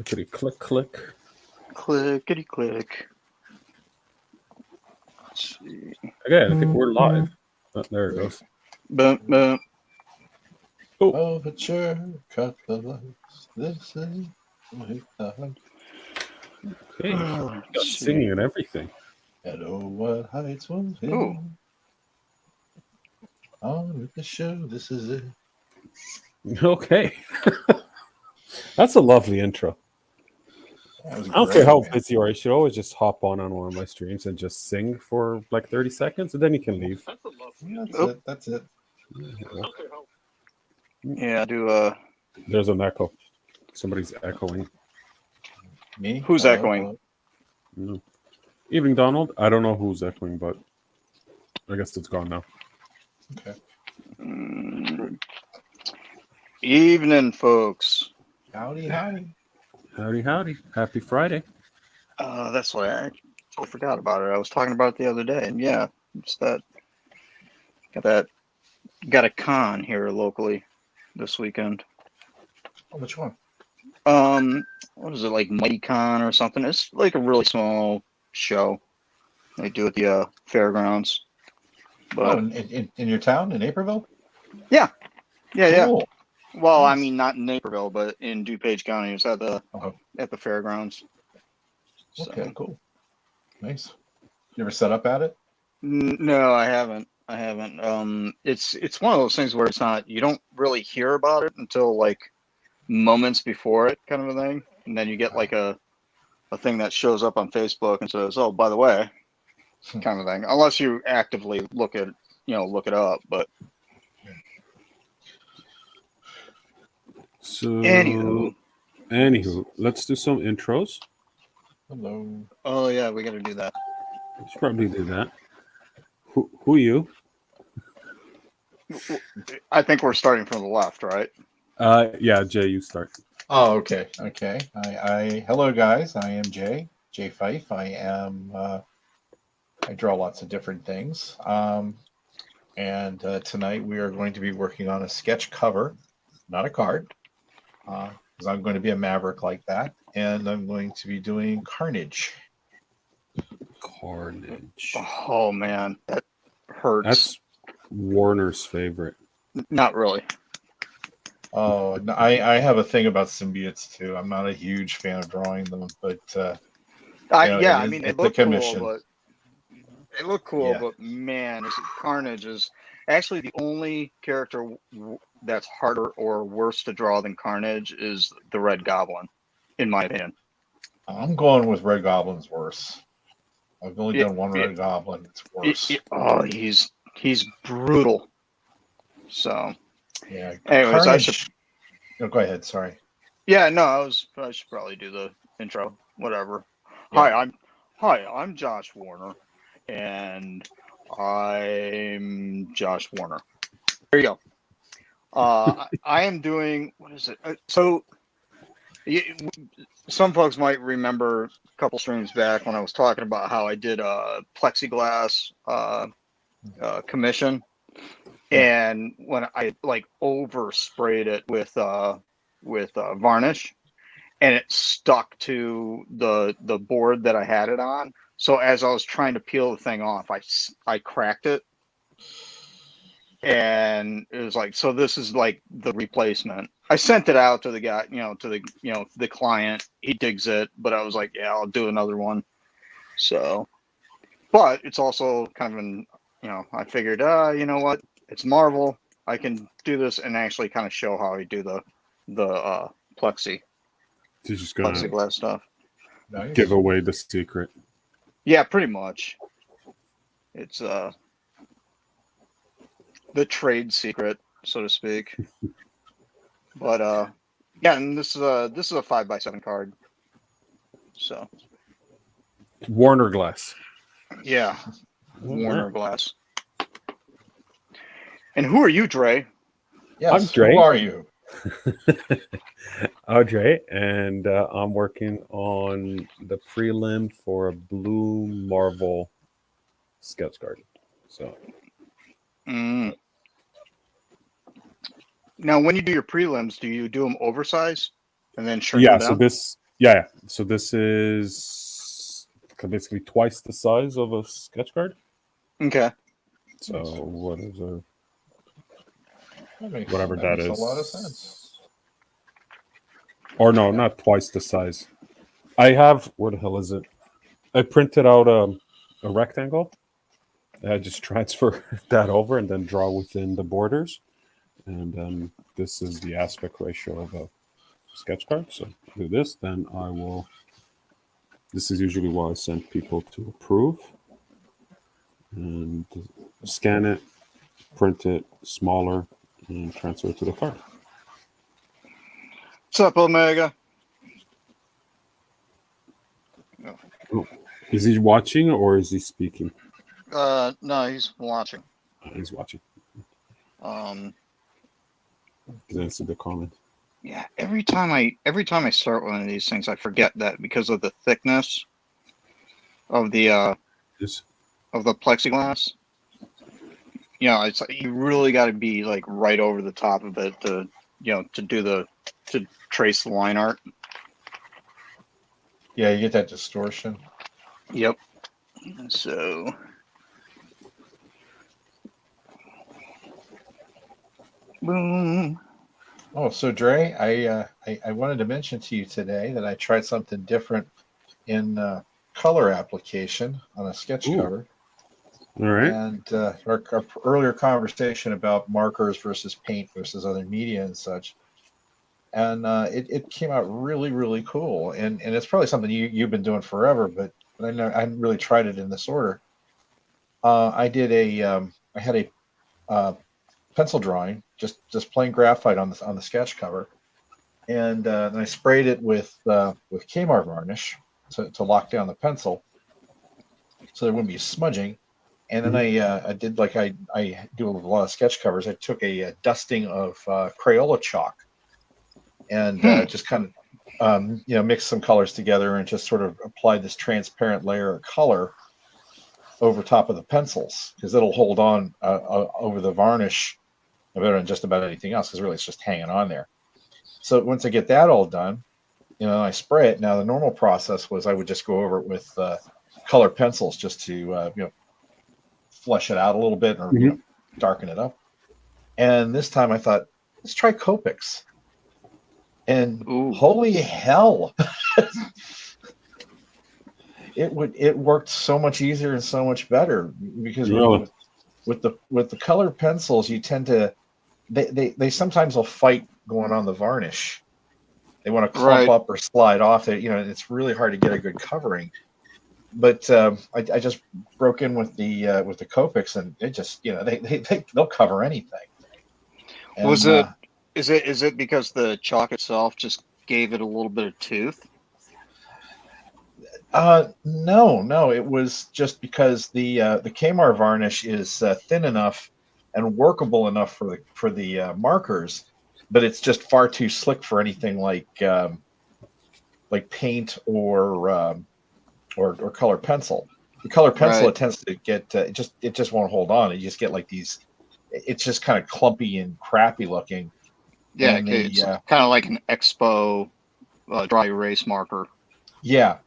Clickety click click. Clickety click. Let's see. Okay, I think we're live. Oh, there it goes. Bum, bum. Overture, cut the lights. This is like the heart. Hey, Let's got see. singing and everything. Hello, what heights will hit? Ooh. On with the show. This is it. Okay. That's a lovely intro. That was I don't great, care how man. busy you are. You should always just hop on one of my streams and just sing for like 30 seconds, and then you can leave. That's it. Yeah, I do. There's an echo. Somebody's echoing. Me? Who's Hello, echoing? hello. Evening, Donald. I don't know who's echoing, but I guess it's gone now. Okay. Evening, folks. Howdy, howdy. Howdy, howdy. Happy Friday. That's what I totally forgot about it. I was talking about it the other day, and yeah, it's that. Got a con here locally this weekend. Oh, which one? What is it, like Mighty Con or something? It's like a really small show. They do at the fairgrounds. But in your town, in Naperville? yeah. Cool. Well, Nice. I mean, not in Naperville, but in DuPage County. It's at the fairgrounds. So. Okay, cool. Nice. You ever set up at it? No, I haven't. It's one of those things where it's not. You don't really hear about it until like moments before it, kind of a thing, and then you get like a thing that shows up on Facebook and says, "Oh, by the way," kind of thing. Unless you actively look it up, but. So, anywho, let's do some intros. Hello. Oh yeah, we got to do that. We should probably do that. Who you? I think we're starting from the left, right? Yeah, Jay, you start. Oh, okay. Hello, guys. I am Jay Fife. I draw lots of different things. And tonight we are going to be working on a sketch cover, not a card, because I'm going to be a maverick like that. And I'm going to be doing Carnage. Carnage. Oh man, that hurts. That's Warner's favorite. Not really. Oh, no, I have a thing about symbiotes too. I'm not a huge fan of drawing them, but I mean, they look commission. cool, but they look cool, but man, Carnage is actually the only character that's harder or worse to draw than Carnage is the Red Goblin, in my opinion. I'm going with Red Goblin's worse. I've only done one Red Goblin. It's worse. He's brutal. So, yeah. Anyways, Carnage. Go ahead. Sorry. Yeah, no, I should probably do the intro. Whatever. Yeah. Hi, I'm Josh Warner, and I'm Josh Warner. There you go. I am doing, what is it? Some folks might remember a couple streams back when I was talking about how I did a plexiglass commission, and when I like oversprayed it with varnish, and it stuck to the board that I had it on. So as I was trying to peel the thing off, I cracked it, and it was like, so this is like the replacement. I sent it out to the guy, the client. He digs it, but I was like, yeah, I'll do another one. So, but it's also kind of an, I figured, you know what? It's Marvel. I can do this and actually kind of show how I do the plexiglass stuff. Nice. Give away the secret. Yeah, pretty much. It's the trade secret, so to speak. But yeah, and this is a 5x7 card. So Warner glass. Yeah, Warner glass. And who are you, Dre? Yes, I'm Dre. Who are you? I'm Dre, and I'm working on the prelim for a Blue Marvel sketch card. So, now, when you do your prelims, do you do them oversized and then shrink them down? Yeah. So this is basically twice the size of a sketch card. Okay. So what is a That whatever that makes is? a lot of sense. Or no, not twice the size. I have, where the hell is it? I printed out a rectangle. I just transfer that over and then draw within the borders. And then this is the aspect ratio of a sketch card. So do this, then I will. This is usually what I send people to approve. And scan it, print it smaller, and transfer it to the card. What's up, Omega? Oh. Is he watching or is he speaking? No, he's watching. He's watching. Um, That's the comment. yeah. Every time I start one of these things, I forget that because of the thickness of the Yes. of the plexiglass. You know, it's like you really got to be like right over the top of it to, you know, to trace the line art. Yeah, you get that distortion. Yep. So. Boom. Oh, so Dre, I wanted to mention to you today that I tried something different in color application on a sketch Ooh. cover. All right. And our earlier conversation about markers versus paint versus other media and such. And it came out really, really cool. And it's probably something you've been doing forever, but I hadn't really tried it in this order. I had a pencil drawing, just plain graphite on the sketch cover, and I sprayed it with Kmart varnish to lock down the pencil, so there wouldn't be smudging. And then I did like I do with a lot of sketch covers. I took a dusting of Crayola chalk and just kind of mixed some colors together and just sort of applied this transparent layer of color over top of the pencils because it'll hold on over the varnish better than just about anything else because really it's just hanging on there. So once I get that all done, I spray it. Now the normal process was I would just go over it with color pencils just to flesh it out a little bit or darken it up. And this time I thought, let's try Copics. And holy hell, it worked so much easier and so much better because with the color pencils you tend to they sometimes will fight going on the varnish. They want to clump up or slide off it, it's really hard to get a good covering. But I just broke in with the Copics and it just they'll cover anything. And, is it because the chalk itself just gave it a little bit of tooth? No, it was just because the Kmart varnish is thin enough and workable enough for the markers, but it's just far too slick for anything like paint or color pencil. The color pencil it tends to get it just won't hold on. You just get like these. It's just kind of clumpy and crappy looking. Yeah, it's kind of like an Expo dry erase marker. Yeah,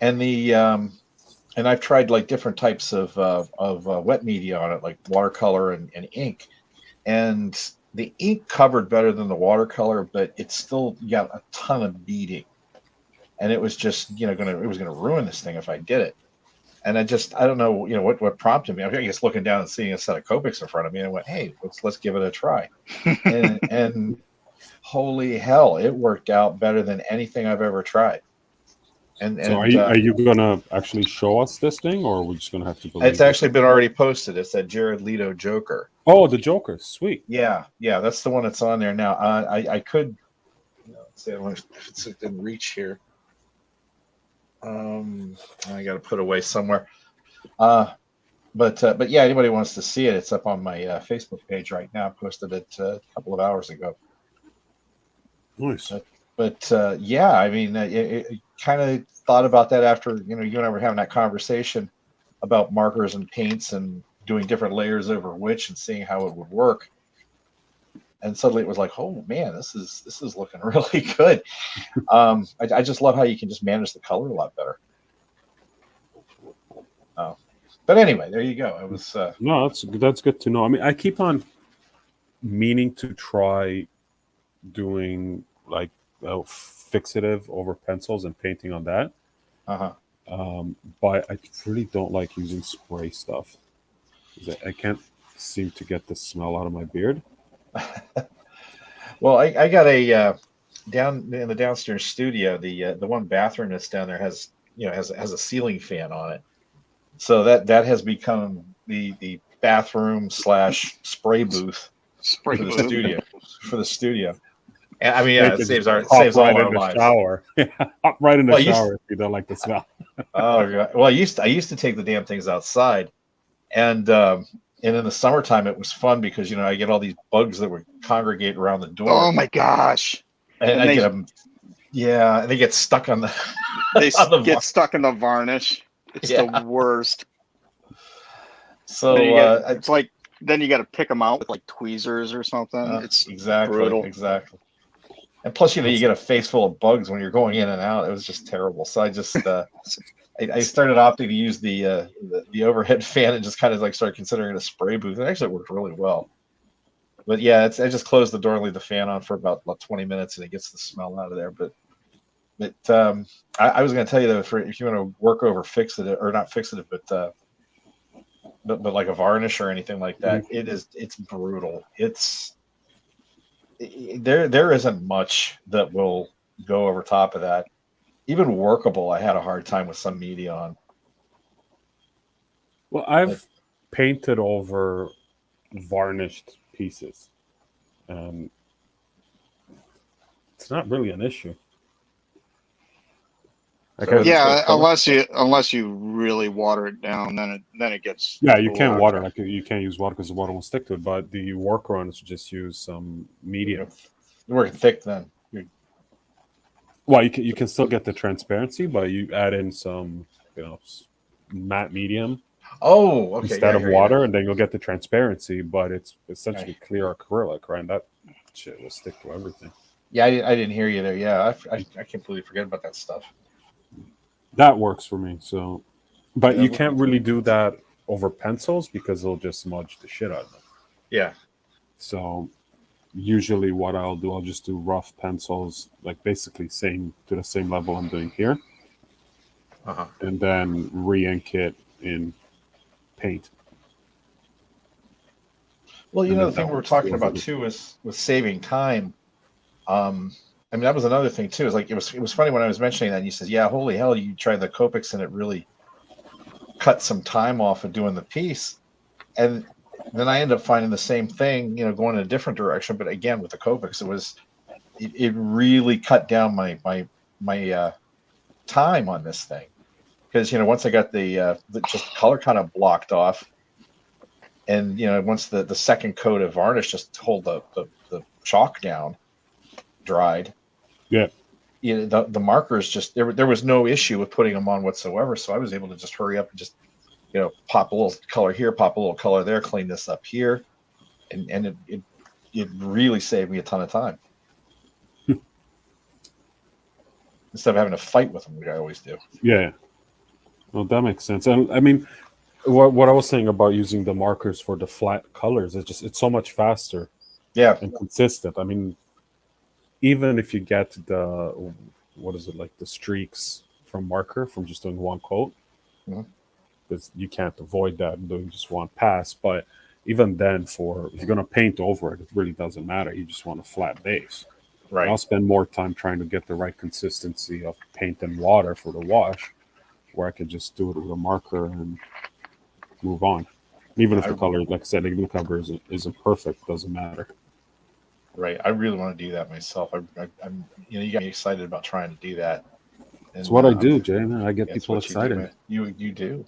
and and I've tried like different types of wet media on it, like watercolor and ink, and the ink covered better than the watercolor, but it still got a ton of beading, and it was just it was gonna ruin this thing if I did it. And I don't know what prompted me. I guess looking down and seeing a set of Copics in front of me, and I went, hey, let's give it a try, and holy hell, it worked out better than anything I've ever tried. So are you gonna actually show us this thing, or are we just gonna have to believe it's actually been already posted? It's that Jared Leto Joker. Oh, the Joker, sweet. Yeah, that's the one that's on there now. I could, let's see if it's in reach here. I got to put away somewhere. But yeah, anybody wants to see it, it's up on my Facebook page right now. I posted it a couple of hours ago. Nice. But yeah, I mean, it kind of thought about that after you and I were having that conversation about markers and paints and doing different layers over which and seeing how it would work. and suddenly it was like, oh man, this is looking really good. I just love how you can just manage the color a lot better. But anyway, there you go. It was No, that's good to know. I mean, I keep on meaning to try doing like fixative over pencils and painting on that. uh-huh. But I really don't like using spray stuff. 'Cause I can't seem to get the smell out of my beard. Well, I got a down in the downstairs studio. The one bathroom that's down there has has a ceiling fan on it, so that has become the bathroom / spray booth Spray for the booth. studio. And I mean, They yeah, it could saves just hop all right our in the lives. shower. Hop right in the Well, you shower if you don't like the smell. Oh, God. Well, I used to take the damn things outside, and in the summertime it was fun because I get all these bugs that would congregate around the door, Oh my gosh! and And I they get them. Yeah, and they get stuck on the they on the get stuck in the varnish. It's Yeah. the worst. So Then you get, it's like then you got to pick them out with like tweezers or something. It's brutal. exactly. And plus, you get a face full of bugs when you're going in and out. It was just terrible. So I just I started opting to use the overhead fan and just kind of like started considering it a spray booth. It actually worked really well. But yeah, I just close the door and leave the fan on for about 20 minutes, and it gets the smell out of there. But I was going to tell you though, if you want to work over fixative or not fixative, but like a varnish or anything like that, it's brutal. There isn't much that will go over top of that. Even workable, I had a hard time with some media on. Well, I've painted over varnished pieces, and it's not really an issue. Yeah, unless you really water it down, then it gets. Yeah, you can't water. Like you can't use water because the water won't stick to it. But the workaround is to just use some medium. You're working thick then. Well, you can still get the transparency, but you add in some matte medium. Oh, okay. Instead of water, and then you'll get the transparency, but it's essentially clear acrylic, right? And that shit will stick to everything. Yeah, I didn't hear you there. Yeah, I completely forget about that stuff. That works for me. So, but you can't really do that over pencils because it'll just smudge the shit out of them. Yeah. So, usually what I'll do, I'll just do rough pencils, like basically to the same level I'm doing here, and then re-ink it in paint. Well, the thing we were talking about too was saving time. I mean, that was another thing too. Is like it was funny when I was mentioning that, and you said, "Yeah, holy hell, you tried the Copics and it really cut some time off of doing the piece." And then I ended up finding the same thing, going in a different direction. But again, with the Copics, it really cut down my time on this thing because once I got the color kind of blocked off, and once the second coat of varnish just to hold the chalk down dried. Yeah. The markers just there was no issue with putting them on whatsoever. So I was able to just hurry up and just pop a little color here, pop a little color there, clean this up here, and it really saved me a ton of time instead of having to fight with them like I always do. Yeah. Well, that makes sense. And I mean, what I was saying about using the markers for the flat colors is it's so much faster. Yeah. And consistent. I mean, even if you get the the streaks from marker from just doing one coat, because you can't avoid that and doing just one pass. But even then, if you're gonna paint over it, it really doesn't matter. You just want a flat base. Right. I'll spend more time trying to get the right consistency of paint and water for the wash, where I could just do it with a marker and move on. Even if the color, like I said, the color isn't perfect, doesn't matter. Right. I really want to do that myself. I'm you got me excited about trying to do that. It's what I do, Jay. Man, I get people excited. You do.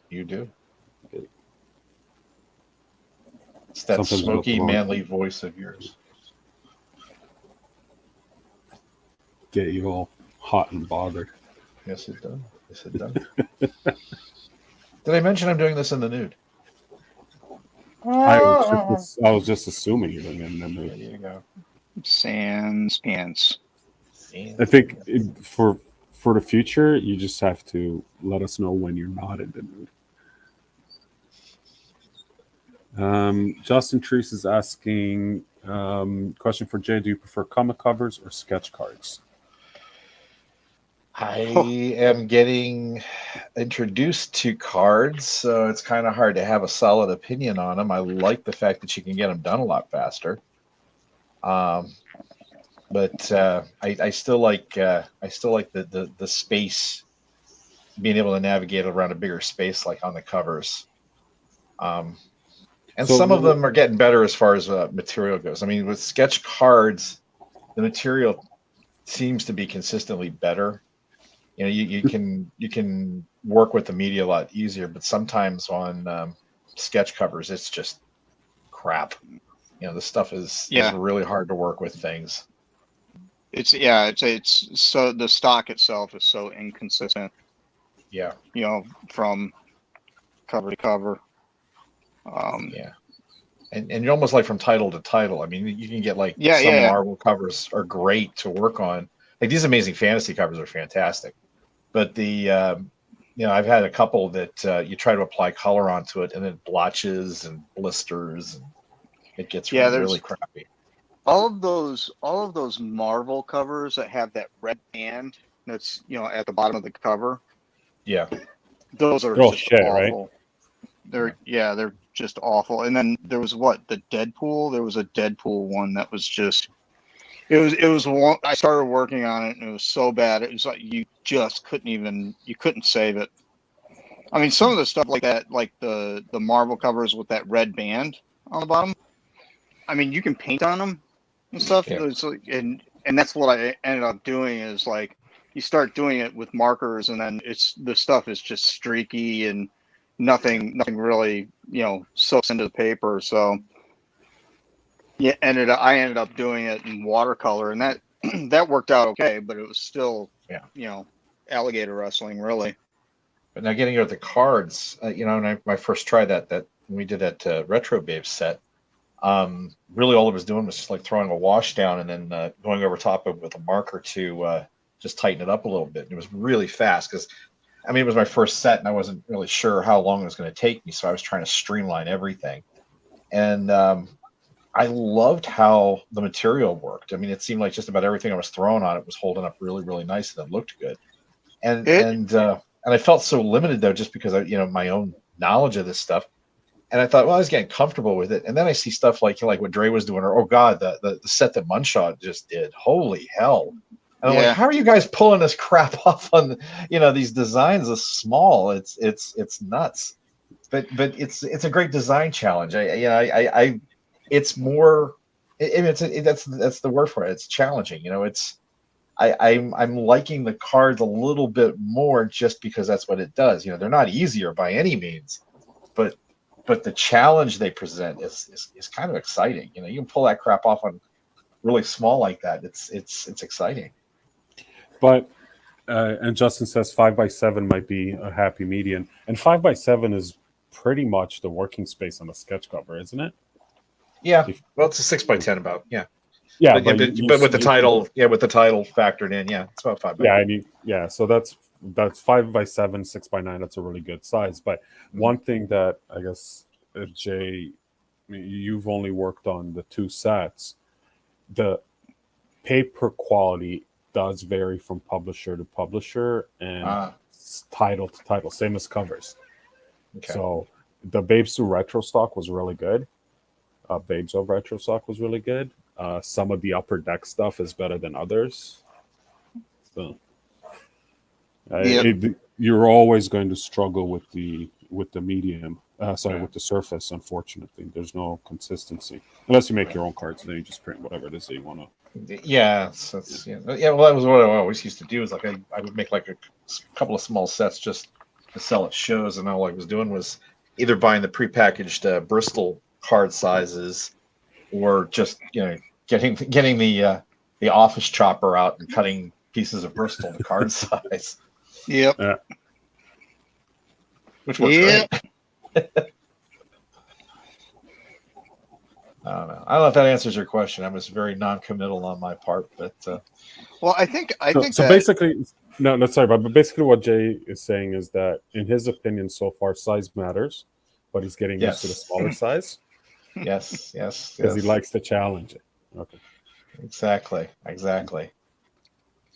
It's that smoky, manly voice of yours. Get you all hot and bothered. Yes, it does. Did I mention I'm doing this in the nude? I was just assuming you were in the There mood. you go. Sans pants. I think for the future, you just have to let us know when you're not in the mood. Justin Treese is asking question for Jay: do you prefer comic covers or sketch cards? I am getting introduced to cards, so it's kind of hard to have a solid opinion on them. I like the fact that you can get them done a lot faster. But I still like the space, being able to navigate around a bigger space like on the covers. And So- some of them are getting better as far as material goes. I mean, with sketch cards, the material seems to be consistently better. You know, you can work with the media a lot easier, but sometimes on sketch covers, it's just crap. You know, the stuff is really hard to work with things. It's so the stock itself is so inconsistent. Yeah. You know, from cover to cover. Yeah. And you're almost like from title to title. I mean, you can get like Yeah, some yeah. Marvel covers are great to work on. Like these Amazing Fantasy covers are fantastic. But I've had a couple that you try to apply color onto it and it blotches and blisters and it gets really crappy. All of those Marvel covers that have that red band that's, you know, at the bottom of the cover. Yeah. Those are They're all just shit, awful. They're just awful. And then there was the Deadpool? There was a Deadpool one that was just it was one. I started working on it and it was so bad. It was like you just couldn't save it. I mean, some of the stuff like that, like the Marvel covers with that red band on the bottom. I mean, you can paint on them and stuff. Yeah. It's like, and that's what I ended up doing is like you start doing it with markers and then the stuff is just streaky and nothing really, you know, soaks into the paper. So yeah, I ended up doing it in watercolor and that that worked out okay, but it was still, you know, alligator wrestling really. But now getting into the cards, when I first tried that when we did that Retro Babe set, really all it was doing was just like throwing a wash down and then going over top of it with a marker to just tighten it up a little bit. And it was really fast because, I mean, it was my first set and I wasn't really sure how long it was going to take me. So I was trying to streamline everything. And I loved how the material worked. I mean, it seemed like just about everything I was throwing on it was holding up really, really nice and it looked good. And I felt so limited though, just because my own knowledge of this stuff. And I thought, well, I was getting comfortable with it. And then I see stuff like what Dre was doing, or oh god, the set that Munshaw just did. Holy hell! And I'm like, how are you guys pulling this crap off on these designs this small? It's nuts. But it's a great design challenge. It's more. That's the word for it. It's challenging. I'm liking the cards a little bit more just because that's what it does. They're not easier by any means, but the challenge they present is kind of exciting. You can pull that crap off on really small like that. It's exciting. But and Justin says 5x7 might be a happy median, and 5x7 is pretty much the working space on a sketch cover, isn't it? Yeah. Well, it's a 6x10 about. Yeah. Yeah, but with the title, with the title factored in, it's about 5x. Yeah, I mean, so that's 5x7, 6x9. That's a really good size. But one thing that I guess Jay, you've only worked on the 2 sets. The paper quality does vary from publisher to publisher and title to title, same as covers. Okay. So the Babes to Retro stock was really good. Babes of Retro stock was really good. Some of the Upper Deck stuff is better than others. So you're always going to struggle with the medium. With the surface. Unfortunately, there's no consistency unless you make your own cards. Then you just print whatever it is that you want to. Yeah, well, that was what I always used to do. Is like I would make like a couple of small sets just to sell at shows, and all I was doing was either buying the prepackaged Bristol card sizes, or just getting the office chopper out and cutting pieces of Bristol to card size. Yep. Which works great. I don't know. I don't know if that answers your question. I was very non-committal on my part, but Well, I think So that basically, no, sorry, but basically, what Jay is saying is that, in his opinion, so far, size matters, but he's getting used to the yes, smaller size because he yes, likes to challenge it. Okay. exactly.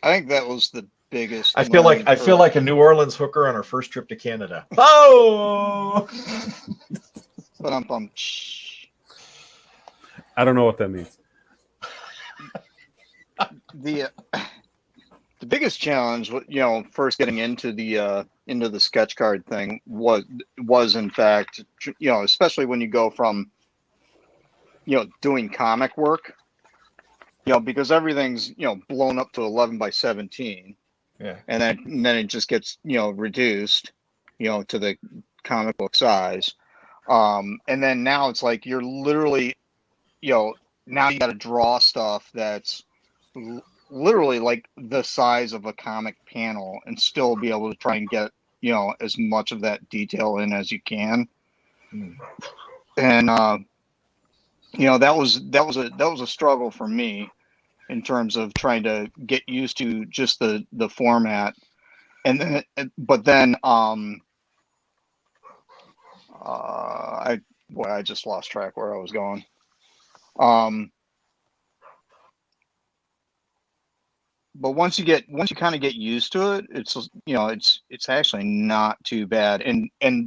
I think that was the biggest I learning feel curve. like a New Orleans hooker on her first trip to Canada. Oh, But I don't know what that means. the the biggest challenge, first getting into the sketch card thing was in fact, especially when you go from, doing comic work, because everything's, blown up to 11 by 17, yeah, and then it just gets, reduced, to the comic book size. And then now it's like you're literally, now you got to draw stuff that's literally like the size of a comic panel and still be able to try and get, as much of that detail in as you can. And that was a struggle for me in terms of trying to get used to just the format. And then but then I just lost track where I was going. But once you kind of get used to it, it's actually not too bad.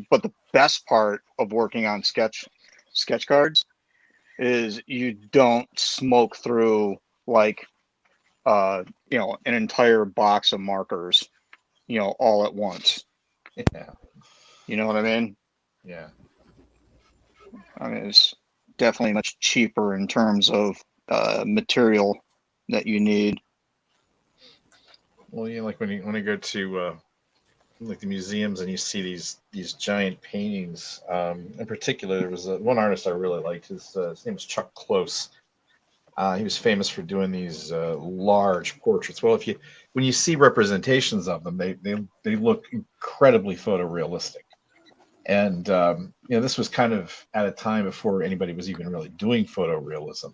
But the best part of working on sketch cards is you don't smoke through like an entire box of markers, all at once. yeah, You know what I mean? yeah. I mean, it's definitely much cheaper in terms of material that you need. Well, like when you go to like the museums and you see these giant paintings. In particular, there was one artist I really liked. His name was Chuck Close. He was famous for doing these large portraits. Well, when you see representations of them, they look incredibly photorealistic. And this was kind of at a time before anybody was even really doing photorealism.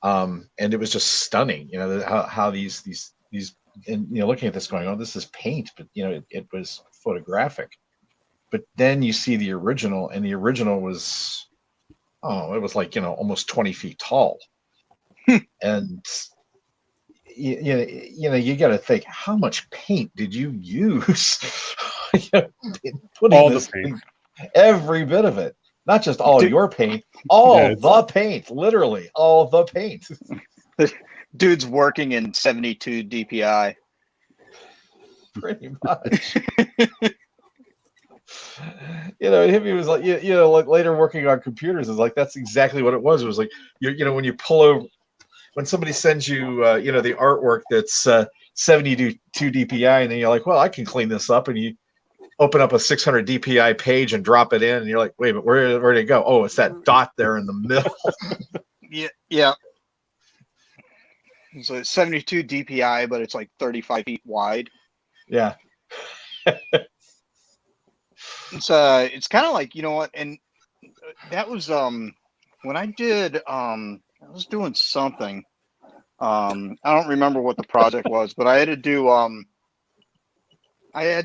And it was just stunning. How these and looking at this going, oh, this is paint, but it was photographic. But then you see the original, and the original was, it was like almost 20 feet tall. And you got to think, how much paint did you use in putting All the this paint. thing, every bit of it, not just all Dude, your paint, all Yeah, the paint, literally all the paint. Dude's working in 72 DPI. Pretty much. He was like, like later working on computers is like, that's exactly what it was. It was like, when you pull over, when somebody sends you, the artwork that's 72 DPI, and then you're like, well, I can clean this up, and you open up a 600 DPI page and drop it in, and you're like, wait, but where did it go? Oh, it's that dot there in the middle. Yeah. So it's 72 DPI, but it's like 35 feet wide. Yeah. It's kind of like, and that was when I did I was doing something. I don't remember what the project was, but I had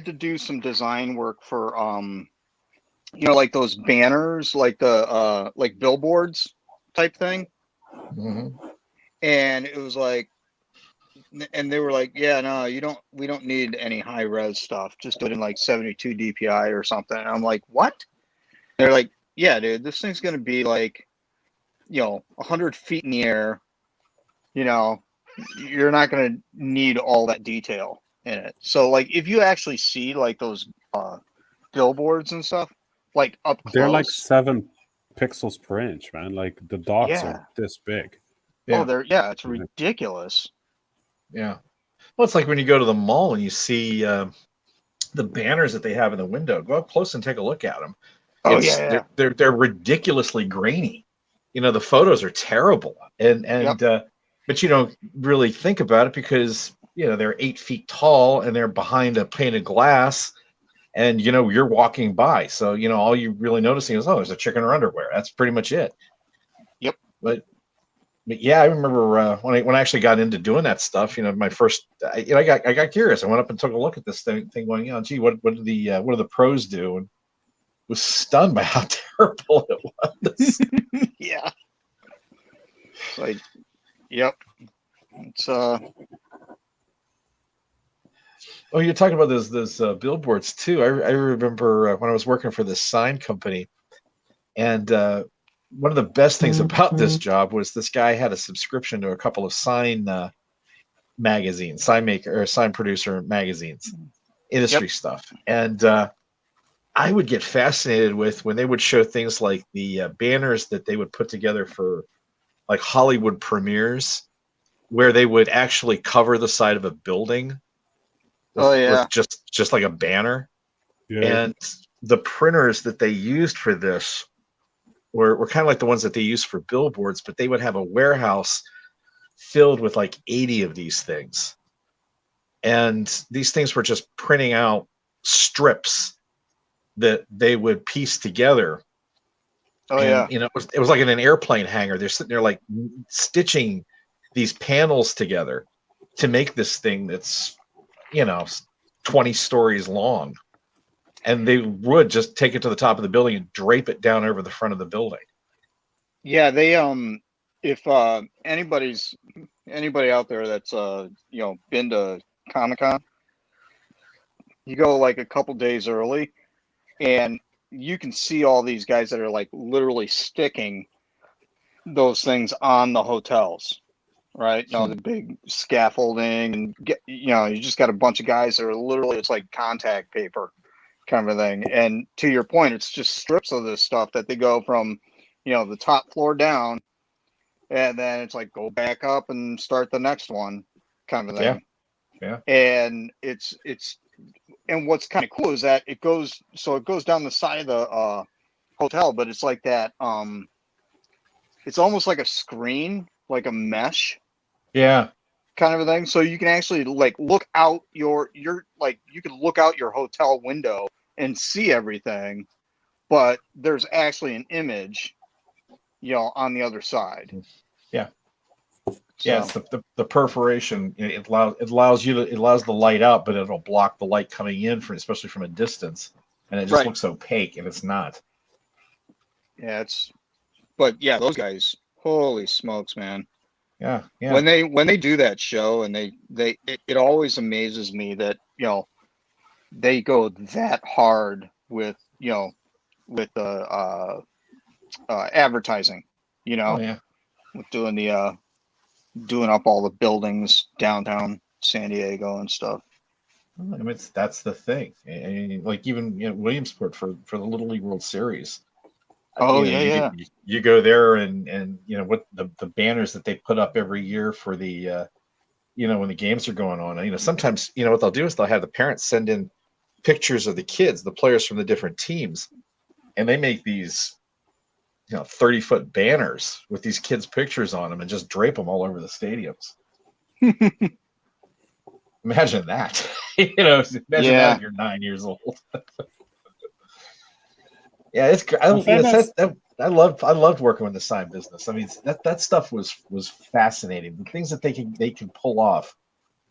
to do some design work for like those banners, like the like billboards type thing. Mm-hmm. And it was like, and they were like, yeah, no, we don't need any high res stuff. Just do it in like 72 DPI or something. And I'm like, what? They're like, yeah, dude, this thing's going to be like, 100 feet in the air. You're not going to need all that detail in it. So like, if you actually see like those billboards and stuff, like up close, they're like 7 pixels per inch, man. Like the dots yeah. are this big. Yeah. It's ridiculous. Yeah. Well, it's like when you go to the mall and you see the banners that they have in the window. Go up close and take a look at them. Oh yeah. They're ridiculously grainy. The photos are terrible, and Yep. But you don't really think about it because they're 8 feet tall and they're behind a pane of glass, and you're walking by, so all you're really noticing is, oh, there's a chick in her underwear. That's pretty much it. Yep. but yeah, I remember when I actually got into doing that stuff. My first, I got curious. I went up and took a look at this thing going, gee, what do the pros do? And was stunned by how terrible it was. Yeah. It's like, yep. It's Oh, you're talking about those billboards too. I remember when I was working for this sign company, and one of the best things about this job was this guy had a subscription to a couple of sign magazines, sign maker or sign producer magazines, industry stuff, and I would get fascinated with when they would show things like the banners that they would put together for like Hollywood premieres, where they would actually cover the side of a building with just like a banner. Yeah. And the printers that they used for this were kind of like the ones that they used for billboards, but they would have a warehouse filled with like 80 of these things. And these things were just printing out strips that they would piece together. And it was like in an airplane hangar. They're sitting there like stitching these panels together to make this thing that's 20 stories long. And they would just take it to the top of the building and drape it down over the front of the building. Yeah, they if anybody out there that's been to Comic-Con, you go like a couple days early and you can see all these guys that are like literally sticking those things on the hotels, right? The big scaffolding, and you just got a bunch of guys that are literally, it's like contact paper kind of a thing. And to your point, it's just strips of this stuff that they go from the top floor down, and then it's like go back up and start the next one kind of thing. Yeah. And it's and what's kind of cool is that it goes down the side of the hotel, but it's like that it's almost like a screen, like a mesh kind of a thing, so you can actually like look out you can look out your hotel window and see everything, but there's actually an image on the other side. It's the perforation. It allows the light out, but it'll block the light coming in especially from a distance, and it just looks opaque, and it's not. But those guys, holy smokes, man. Yeah. When they do that show, and it always amazes me that they go that hard with with advertising, with doing up all the buildings downtown San Diego and stuff. I mean, that's the thing. And like even Williamsport for the Little League World Series. You go there and what the banners that they put up every year for the when the games are going on. Sometimes what they'll do is they'll have the parents send in pictures of the kids, the players from the different teams, and they make these 30-foot banners with these kids' pictures on them and just drape them all over the stadiums. Imagine that. Imagine that if you're 9 years old. Yeah, it's I loved working with the sign business. I mean, that stuff was fascinating. The things that they can pull off,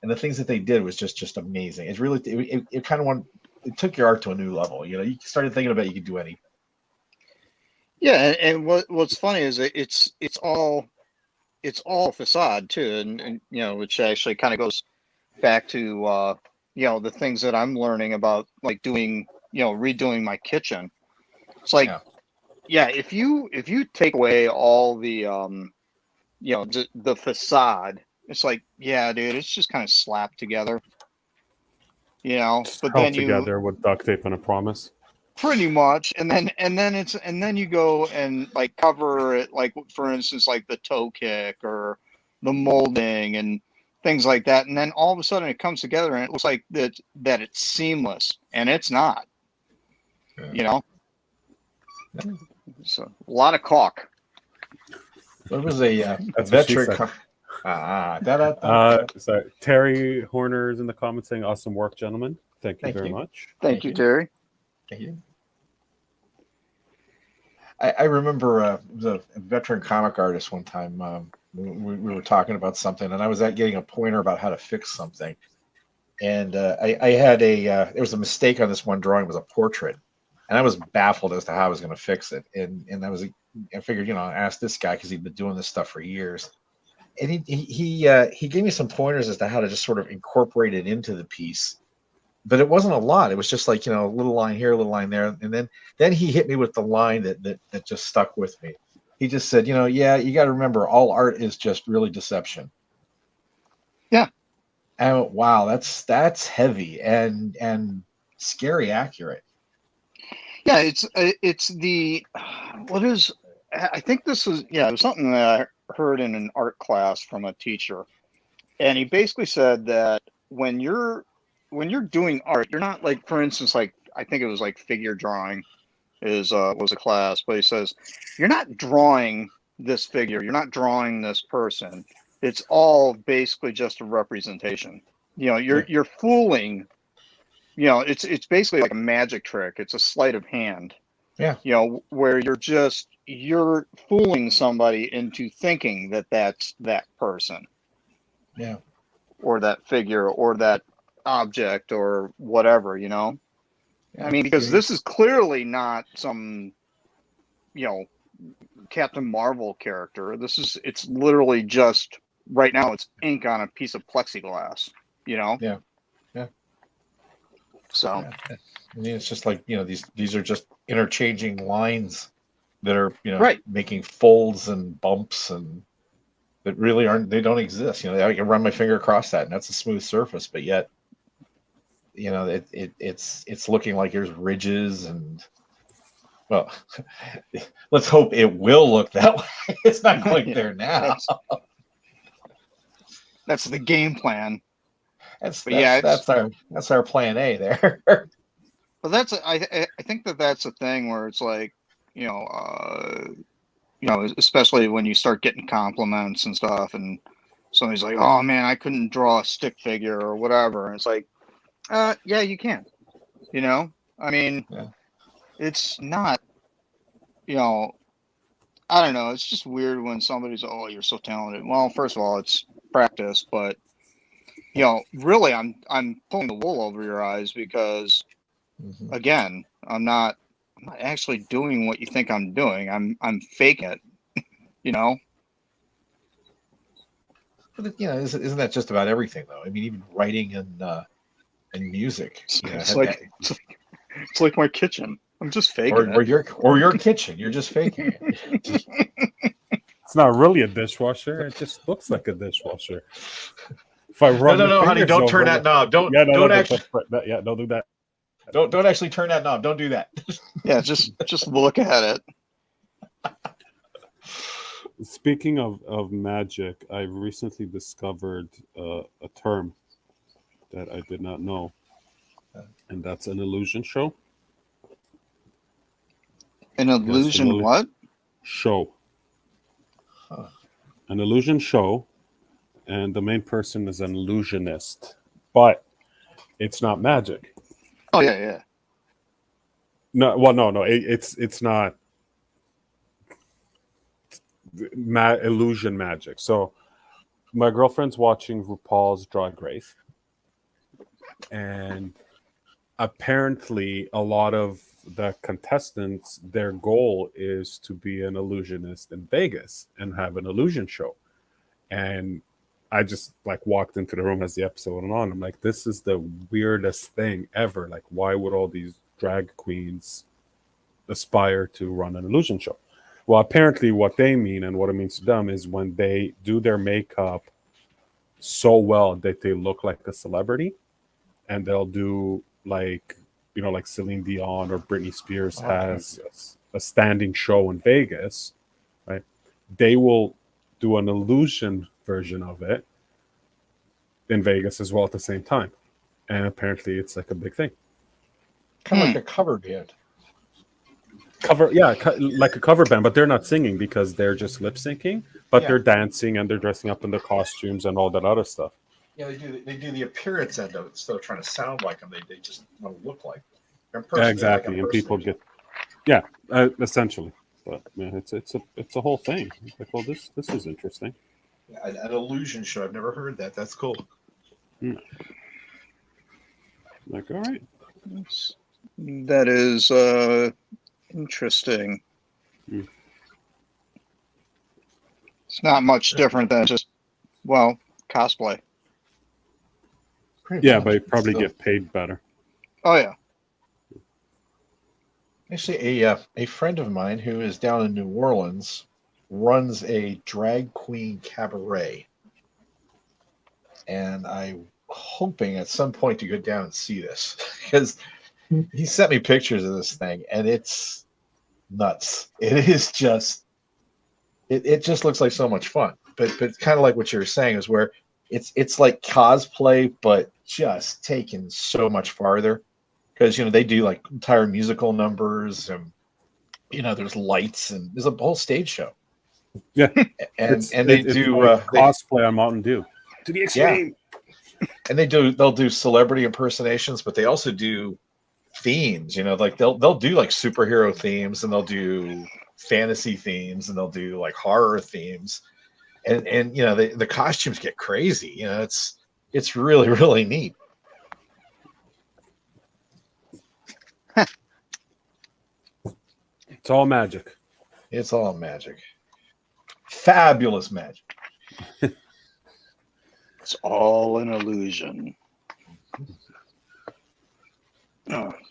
and the things that they did was just amazing. It's really it kind of it took your art to a new level. You started thinking about you could do anything. Yeah, and what's funny is it's all facade too, and which actually kind of goes back to the things that I'm learning about, like doing redoing my kitchen. It's like if you take away all the the facade, it's like dude, it's just kind of slapped together, but then together with duct tape and a promise. Pretty much, and then you go and like cover it, like for instance, like the toe kick or the molding and things like that, and then all of a sudden it comes together and it looks like that it's seamless, and it's not. So a lot of caulk. What was a veteran? So Terry Horner is in the comments saying, "Awesome work, gentlemen. Thank you very much." Thank you, Terry. Thank you. I remember the veteran comic artist one time. We were talking about something, and I was getting a pointer about how to fix something. And I had there was a mistake on this one drawing. It was a portrait, and I was baffled as to how I was going to fix it. And I figured, ask this guy because he'd been doing this stuff for years. And he gave me some pointers as to how to just sort of incorporate it into the piece. But it wasn't a lot. It was just like, a little line here, a little line there. And then he hit me with the line that just stuck with me. He just said, yeah, you got to remember, all art is just really deception. Yeah. And I went, wow, that's heavy and scary accurate. Yeah, it's the what is I think this is it was something that I heard in an art class from a teacher, and he basically said that when you're doing art, you're not like, for instance, like I think it was like figure drawing was a class, but he says you're not drawing this figure, you're not drawing this person. It's all basically just a representation. You're fooling. It's basically like a magic trick. It's a sleight of hand. Yeah. Where you're fooling somebody into thinking that that's that person. Yeah. Or that figure or that object or whatever, Yeah, I mean, because this is clearly not some, Captain Marvel character. It's literally just right now it's ink on a piece of plexiglass, Yeah. Yeah. So I mean, it's just like, these are just interchanging lines that are, right. making folds and bumps and that really they don't exist. I can run my finger across that and that's a smooth surface, but yet, it's looking like there's ridges and, well, let's hope it will look that way. It's not quite there now. That's the game plan. That's our plan A there. But I think that's a thing where it's like, especially when you start getting compliments and stuff, and somebody's like, "Oh man, I couldn't draw a stick figure or whatever," and it's like, yeah, you can. I mean, yeah. It's not, I don't know. It's just weird when somebody's, "Oh, you're so talented." Well, first of all, it's practice, but really, I'm pulling the wool over your eyes because, again, I'm not actually doing what you think I'm doing. I'm faking it, But isn't that just about everything though? I mean, even writing and music. It's like my kitchen. I'm just faking or it. your kitchen. You're just faking it. It's not really a dishwasher. It just looks like a dishwasher. If I run no, honey, don't turn that knob. Don't do that. Don't actually turn that knob. Don't do that. Yeah, just look at it. Speaking of magic, I recently discovered a term that I did not know, and that's an illusion show. An illusion what? Show. Huh. An illusion show, and the main person is an illusionist, but it's not magic. Oh yeah. No, well, no. It's not illusion magic. So my girlfriend's watching RuPaul's Drag Race, and apparently a lot of the contestants, their goal is to be an illusionist in Vegas and have an illusion show. And I just walked into the room as the episode went on. I'm like, this is the weirdest thing ever. Like, why would all these drag queens aspire to run an illusion show? Well, apparently what they mean and what it means to them is when they do their makeup so well that they look like a celebrity, and they'll do like Celine Dion or Britney Spears has a standing show in Vegas, right? They will do an illusion version of it in Vegas as well at the same time. And apparently it's like a big thing. Kind of like a cover band. Like a cover band, but they're not singing because they're just lip syncing, but they're dancing and they're dressing up in their costumes and all that other stuff. Yeah, they do the appearance end of it instead of trying to sound like them. They just want to look like them. Exactly, and people get, essentially. But man, it's a whole thing. It's like, well, this is interesting. An illusion show. I've never heard that. That's cool. Like, all right. That is interesting. Hmm. It's not much different than just, well, cosplay. Pretty Yeah, much. but you probably So, get paid better. Oh yeah. actually, a friend of mine who is down in New Orleans runs a drag queen cabaret, and I'm hoping at some point to go down and see this because he sent me pictures of this thing, and it's nuts. It is just it just looks like so much fun. But kind of like what you were saying is where it's like cosplay, but just taken so much farther because they do like entire musical numbers and there's lights and there's a whole stage show. Yeah, and it's they it's do like cosplay on Mountain Dew to the yeah, extreme. and they'll do celebrity impersonations, but they also do themes. Like they'll do like superhero themes, and they'll do fantasy themes, and they'll do like horror themes, and the costumes get crazy. It's really really neat. It's all magic. It's all magic, fabulous magic. It's all an illusion.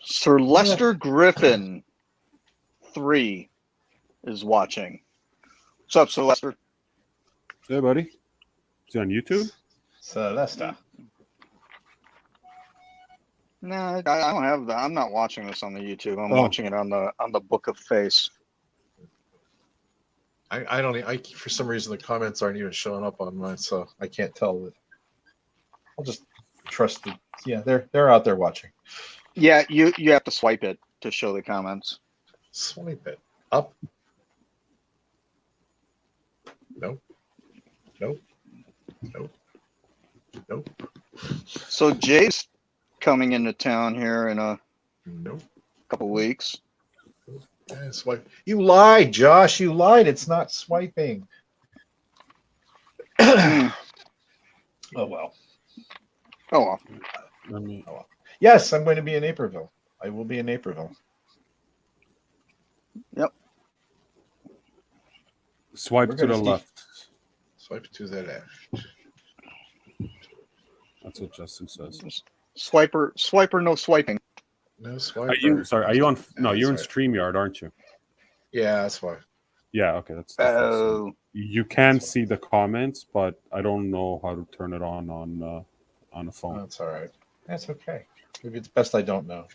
Sir Lester Griffin 3 is watching. What's up, Sir Lester? Hey, buddy. Is he on YouTube? So that's stuff. No, I don't have that. I'm not watching this on the YouTube. I'm Oh. watching it on the Book of Face. I don't. I for some reason the comments aren't even showing up on mine, so I can't tell it. I'll just trust the. Yeah, they're out there watching. Yeah, you have to swipe it to show the comments. Swipe it up. Nope. Nope. Nope. Nope. So Jay's coming into town here in a Nope. couple weeks. Yeah, swipe. You lied, Josh. You lied. It's not swiping. Oh well. Oh well. I mean, Yes, I'm going to be in Naperville. I will be in Naperville. Yep. swipe We're to the gonna see- left. Swipe to the left. That's what Justin says. Swiper, no swiping. No swipe. Are you on? No, you're in That's StreamYard, aren't you? Yeah, that's why. Yeah. Okay, that's the first one. Oh, You can see the comments, but I don't know how to turn it on a phone. That's all right. That's okay. Maybe it's best I don't know.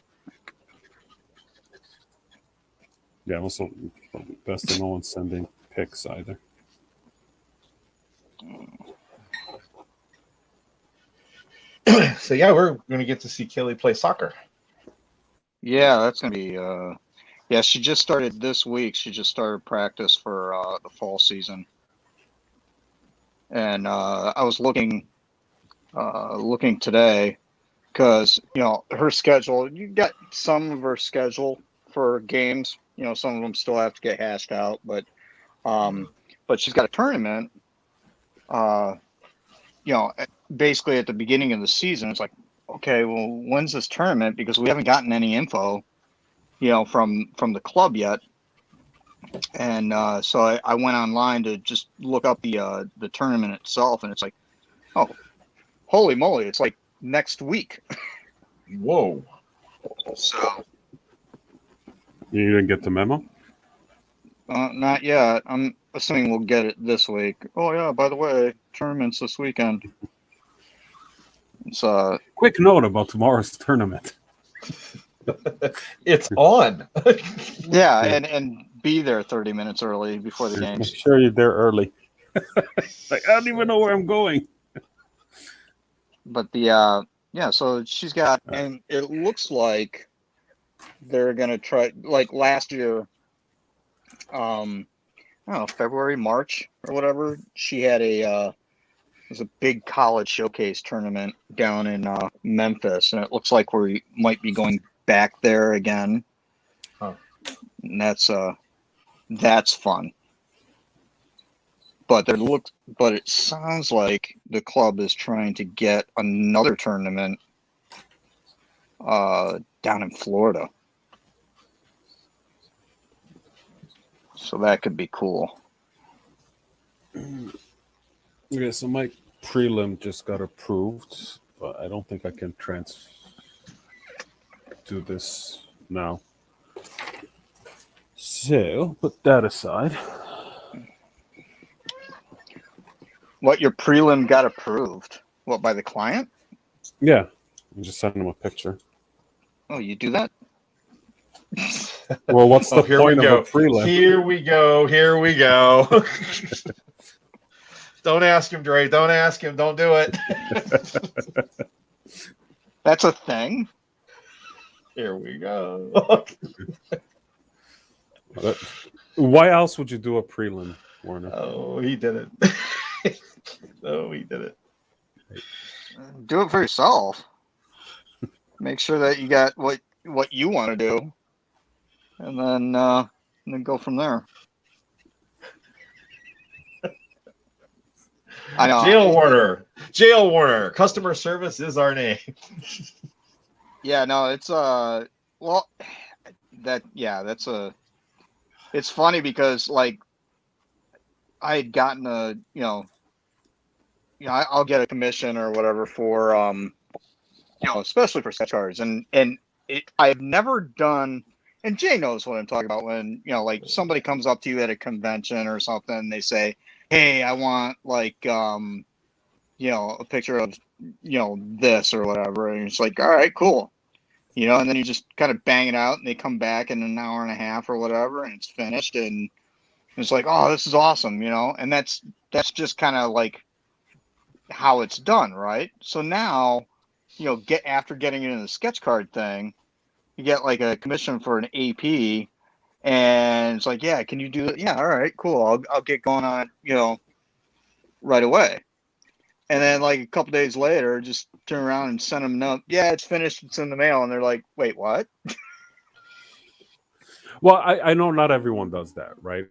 Yeah. Also, best that no one's sending pics either. So yeah, we're going to get to see Kelly play soccer. yeah, that's gonna be. Yeah, she just started this week. She just started practice for the fall season, and I was looking today because her schedule. You got some of her schedule for games. Some of them still have to get hashed out, but she's got a tournament. Basically at the beginning of the season, it's like, okay, well, when's this tournament? Because we haven't gotten any info, from the club yet. And so I went online to just look up the tournament itself, and it's like, oh, holy moly, it's like next week. Whoa. So You didn't get the memo? not yet. I'm assuming we'll get it this week. Oh yeah, by the way, tournament's this weekend. It's Quick note about tomorrow's tournament. It's on. yeah, and be there 30 minutes early before the Make games. sure you're there early. Like, I don't even know where I'm going. But so she's got, and it looks like they're gonna try, like last year, I don't know, February, March or whatever. She had it was a big college showcase tournament down in Memphis, and it looks like we might be going back there again. Huh. And that's That's fun. But it sounds like the club is trying to get another tournament down in Florida. So that could be cool. Okay, so my prelim just got approved, but I don't think I can do this now. So put that aside. What, your prelim got approved? What, by the client? Yeah, I just send them a picture. Oh, you do that? Well, what's the Here we point of go. a prelim? Here we go. Here we go. Don't ask him, Dre. Don't ask him. Don't do it. That's a thing? Here we go. Why else would you do a prelim, Warner? Oh, he did it. Oh, he did it. Do it for yourself. Make sure that you got what you want to do, and then go from there. I know. Jail Warner. Customer service is our name. Yeah, no, it's it's funny because like I had gotten I'll get a commission or whatever for especially for sketch cards, and I've never done, and Jay knows what I'm talking about when like somebody comes up to you at a convention or something and they say, hey, I want like a picture of this or whatever, and it's like, all right, cool, and then you just kind of bang it out and they come back in an hour and a half or whatever and it's finished, and it's like, oh, this is awesome, and that's just kind of like how it's done, right? So now after getting into the sketch card thing, you get like a commission for an AP, and it's like, yeah, can you do it? Yeah, all right, cool, I'll get going on it right away. And then like a couple days later, just turn around and send them a note. Yeah, it's finished. It's in the mail. And they're like, wait, what? Well, I know not everyone does that, right?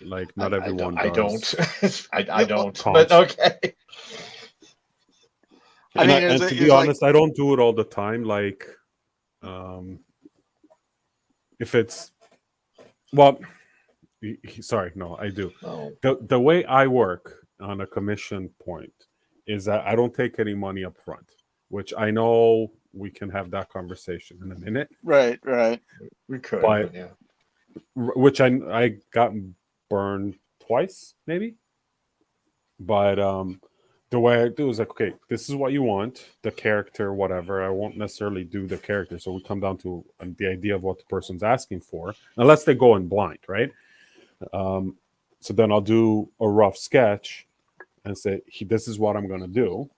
Like not everyone does. I don't. But okay. And to be honest, I don't do it all the time. Like, if it's, well, sorry, no, I do. Oh. The way I work on a commission point is that I don't take any money up front, which I know we can have that conversation in a minute. Right. We could, but yeah. Which I got burned twice, maybe. But the way I do is like, okay, this is what you want, the character, whatever. I won't necessarily do the character, so we come down to the idea of what the person's asking for, unless they go in blind, right? So then I'll do a rough sketch and say, this is what I'm going to do.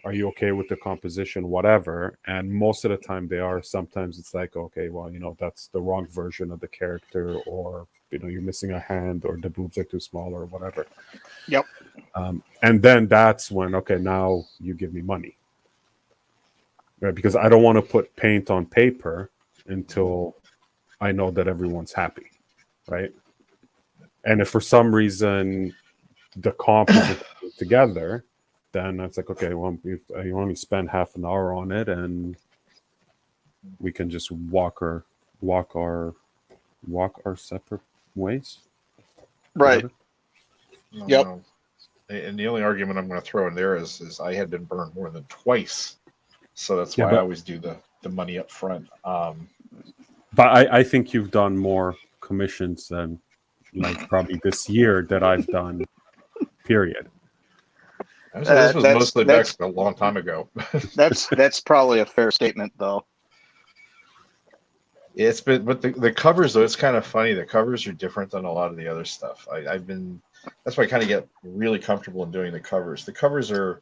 Are you okay with the composition, whatever? And most of the time they are. Sometimes it's like, okay, well, that's the wrong version of the character, or, you're missing a hand, or the boobs are too small, or whatever. Yep. And then that's when, okay, now you give me money. Right? Because I don't want to put paint on paper until I know that everyone's happy, right? And if for some reason the comp isn't together, then it's like, okay, well, you only spend half an hour on it, and we can just walk our separate ways. Right. Yep. No. And the only argument I'm going to throw in there is I had been burned more than twice, so that's why I always do the money up front. But I think you've done more commissions than like probably this year that I've done. Period. This was mostly back a long time ago. that's probably a fair statement, though. It's been, but the covers though, it's kind of funny. The covers are different than a lot of the other stuff. That's why I kind of get really comfortable in doing the covers. The covers are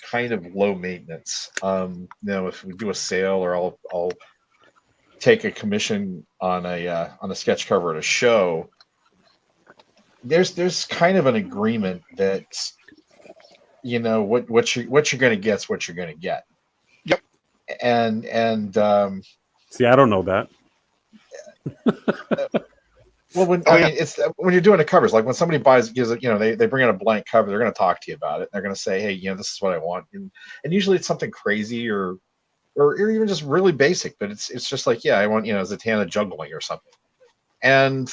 kind of low maintenance. If we do a sale, or I'll take a commission on a sketch cover at a show. There's kind of an agreement that what you're going to get is what you're going to get. Yep. And see, I don't know that. Well, when Oh, I yeah. mean, it's when you're doing the covers, like when somebody gives it, they bring in a blank cover, they're going to talk to you about it. They're going to say, hey, this is what I want, and usually it's something crazy or even just really basic, but it's just like, yeah, I want Zatanna juggling or something, and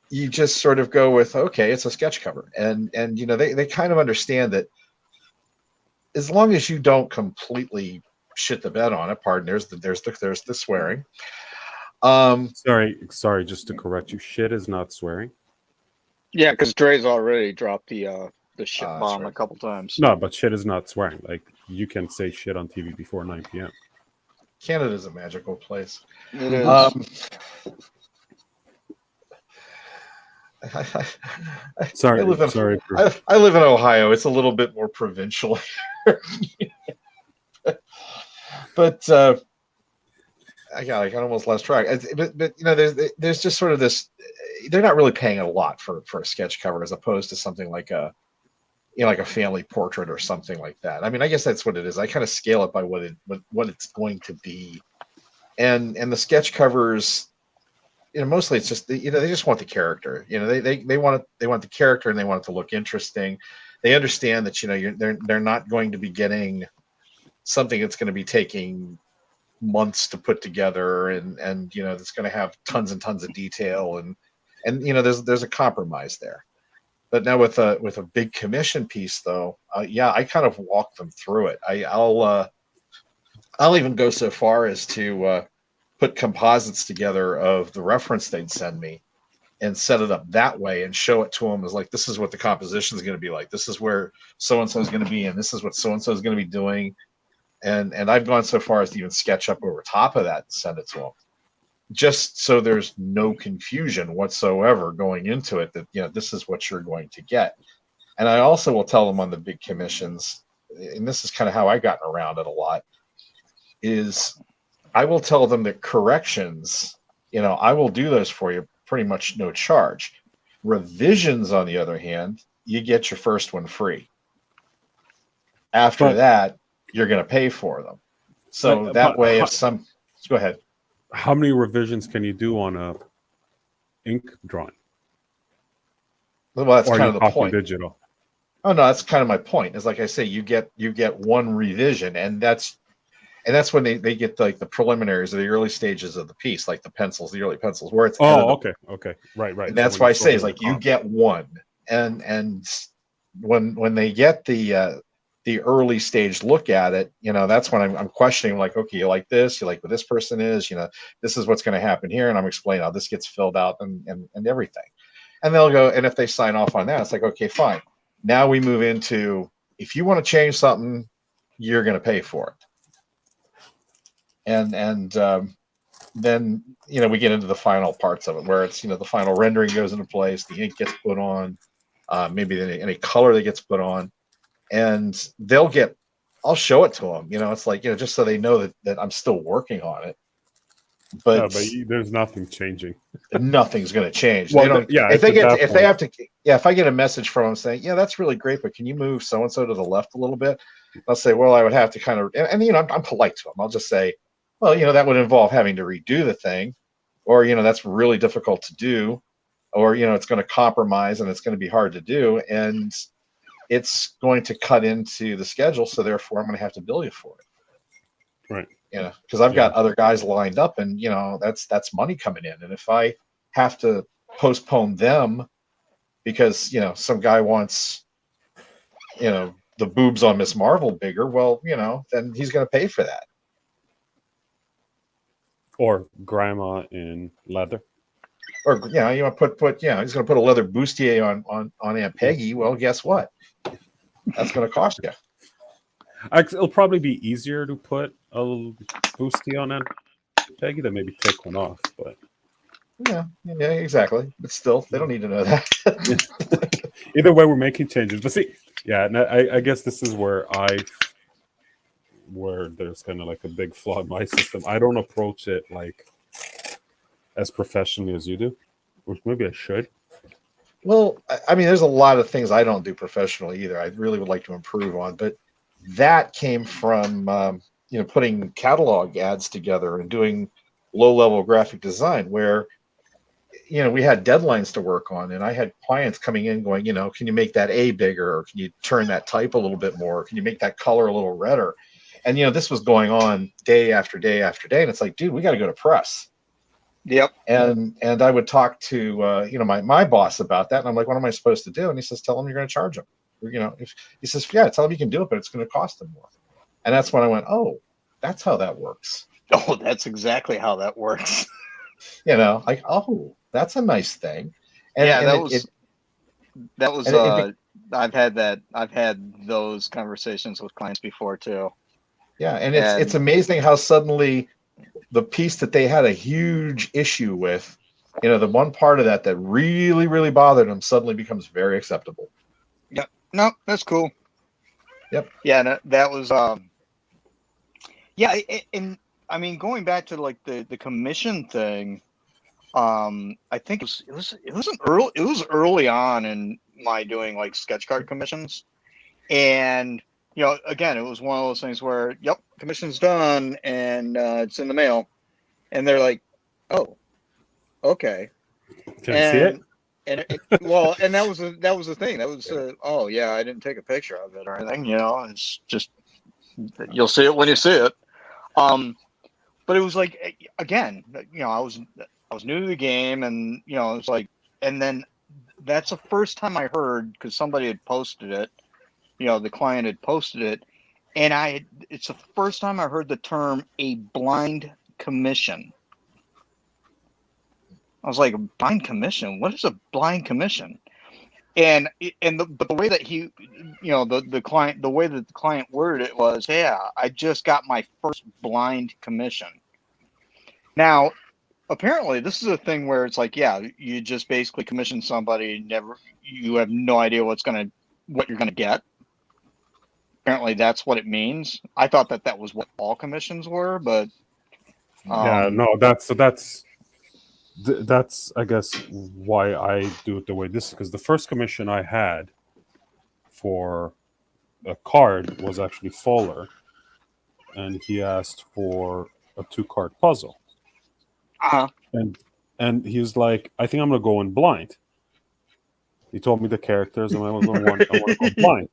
you just sort of go with, okay, it's a sketch cover, and they kind of understand that as long as you don't completely shit the bed on it. Pardon, there's the swearing. Sorry, just to correct you. Shit is not swearing. Yeah, because Dre's already dropped the shit That's bomb a right. couple times. No, but shit is not swearing. Like, you can say shit on TV before 9 p.m. Canada's a magical place. It is. Um, Sorry, I live in sorry. I live in Ohio. It's a little bit more provincial here. But I got almost lost track. But there's just sort of this. They're not really paying a lot for a sketch cover as opposed to something like a like a family portrait or something like that. I mean, I guess that's what it is. I kind of scale it by what it's going to be, and the sketch covers. Mostly it's just they just want the character. They want the character, and they want it to look interesting. They understand that they're not going to be getting something that's going to be taking months to put together, and that's going to have tons and tons of detail, and there's a compromise there. But now with a big commission piece, though, I kind of walk them through it. I'll even go so far as to put composites together of the reference they'd send me and set it up that way and show it to them as like, this is what the composition is going to be like. This is where so-and-so is going to be, and this is what so-and-so is going to be doing. And I've gone so far as to even sketch up over top of that and send it to them, just so there's no confusion whatsoever going into it that, this is what you're going to get. And I also will tell them on the big commissions, and this is kind of how I gotten around it a lot, is I will tell them that corrections, I will do those for you pretty much no charge. Revisions, on the other hand, you get your first one free. After that, you're going to pay for them. So that way, go ahead. How many revisions can you do on a ink drawing? Well, that's or kind of the point. Digital. Oh no, that's kind of my point. Is like I say, you get one revision, and that's when they get like the preliminaries or the early stages of the piece, like the early pencils, where it's okay, right. And that's why I say is like you get one, and when they get the early stage look at it, that's when I'm questioning, like, okay, you like this, you like what this person is, this is what's going to happen here, and I'm explaining how this gets filled out and everything, and they'll go, and if they sign off on that, it's like, okay, fine. Now we move into, if you want to change something, you're going to pay for it. And then we get into the final parts of it, where it's the final rendering goes into place, the ink gets put on, maybe any color that gets put on, and I'll show it to them. It's like, just so they know that I'm still working on it. But there's nothing changing. Nothing's going to change. Well, they don't. Yeah. If I get a message from them saying, yeah, that's really great, but can you move so and so to the left a little bit? I'll say, well, I would have to kind of, and I'm polite to them. I'll just say, well, that would involve having to redo the thing, or that's really difficult to do, or it's going to compromise and it's going to be hard to do, and it's going to cut into the schedule, so therefore I'm going to have to bill you for it. Right. Because I've got other guys lined up, and that's money coming in, and if I have to postpone them because some guy wants the boobs on Miss Marvel bigger, well, then he's going to pay for that. Or grandma in leather. Or you want to put he's going to put a leather bustier on Aunt Peggy. Well, guess what? That's going to cost you. It'll probably be easier to put a little bustier on Aunt Peggy than maybe take one off. But yeah, exactly. But still, they don't need to know that. Either way, we're making changes. But see, I guess this is where there's kind of like a big flaw in my system. I don't approach it like as professionally as you do, which maybe I should. Well, I mean, there's a lot of things I don't do professionally either. I really would like to improve on, but that came from putting catalog ads together and doing low-level graphic design, where we had deadlines to work on, and I had clients coming in going, can you make that A bigger, or can you turn that type a little bit more, can you make that color a little redder? And this was going on day after day after day, and it's like, dude, we got to go to press. Yep. And I would talk to my boss about that, and I'm like, what am I supposed to do? And he says, tell him you're going to charge him. He says, yeah, tell him you can do it, but it's going to cost him more. And that's when I went, oh, that's how that works. Oh, that's exactly how that works. Like, oh, that's a nice thing. And, yeah, and that was. I've had those conversations with clients before too. Yeah, and it's amazing how suddenly the piece that they had a huge issue with, the one part of that really, really bothered them suddenly becomes very acceptable. Yep. No, that's cool. Yep. Yeah, that was. Yeah, and I mean, going back to like the commission thing, I think it was early on in my doing like sketch card commissions, and again, it was one of those things where, yep, commission's done and it's in the mail, and they're like, oh, okay, Can I see it? And and that was the thing. That was oh yeah, I didn't take a picture of it or anything. It's just, you'll see it when you see it. But it was like, again, I was new to the game, and it's like, and then that's the first time I heard, because somebody had posted it, the client had posted it, and it's the first time I heard the term a blind commission. I was like, blind commission? What is a blind commission? But the way that he, the client, the way that the client worded it was, yeah, I just got my first blind commission. Now, apparently, this is a thing where it's like, yeah, you just basically commission somebody, you have no idea what you're gonna get. Apparently, that's what it means. I thought that was what all commissions were, but no, that's I guess why I do it the way this is, because the first commission I had for a card was actually Fuller, and he asked for a 2-card puzzle. And he was like, I think I'm gonna go in blind. He told me the characters, and I want to go blind.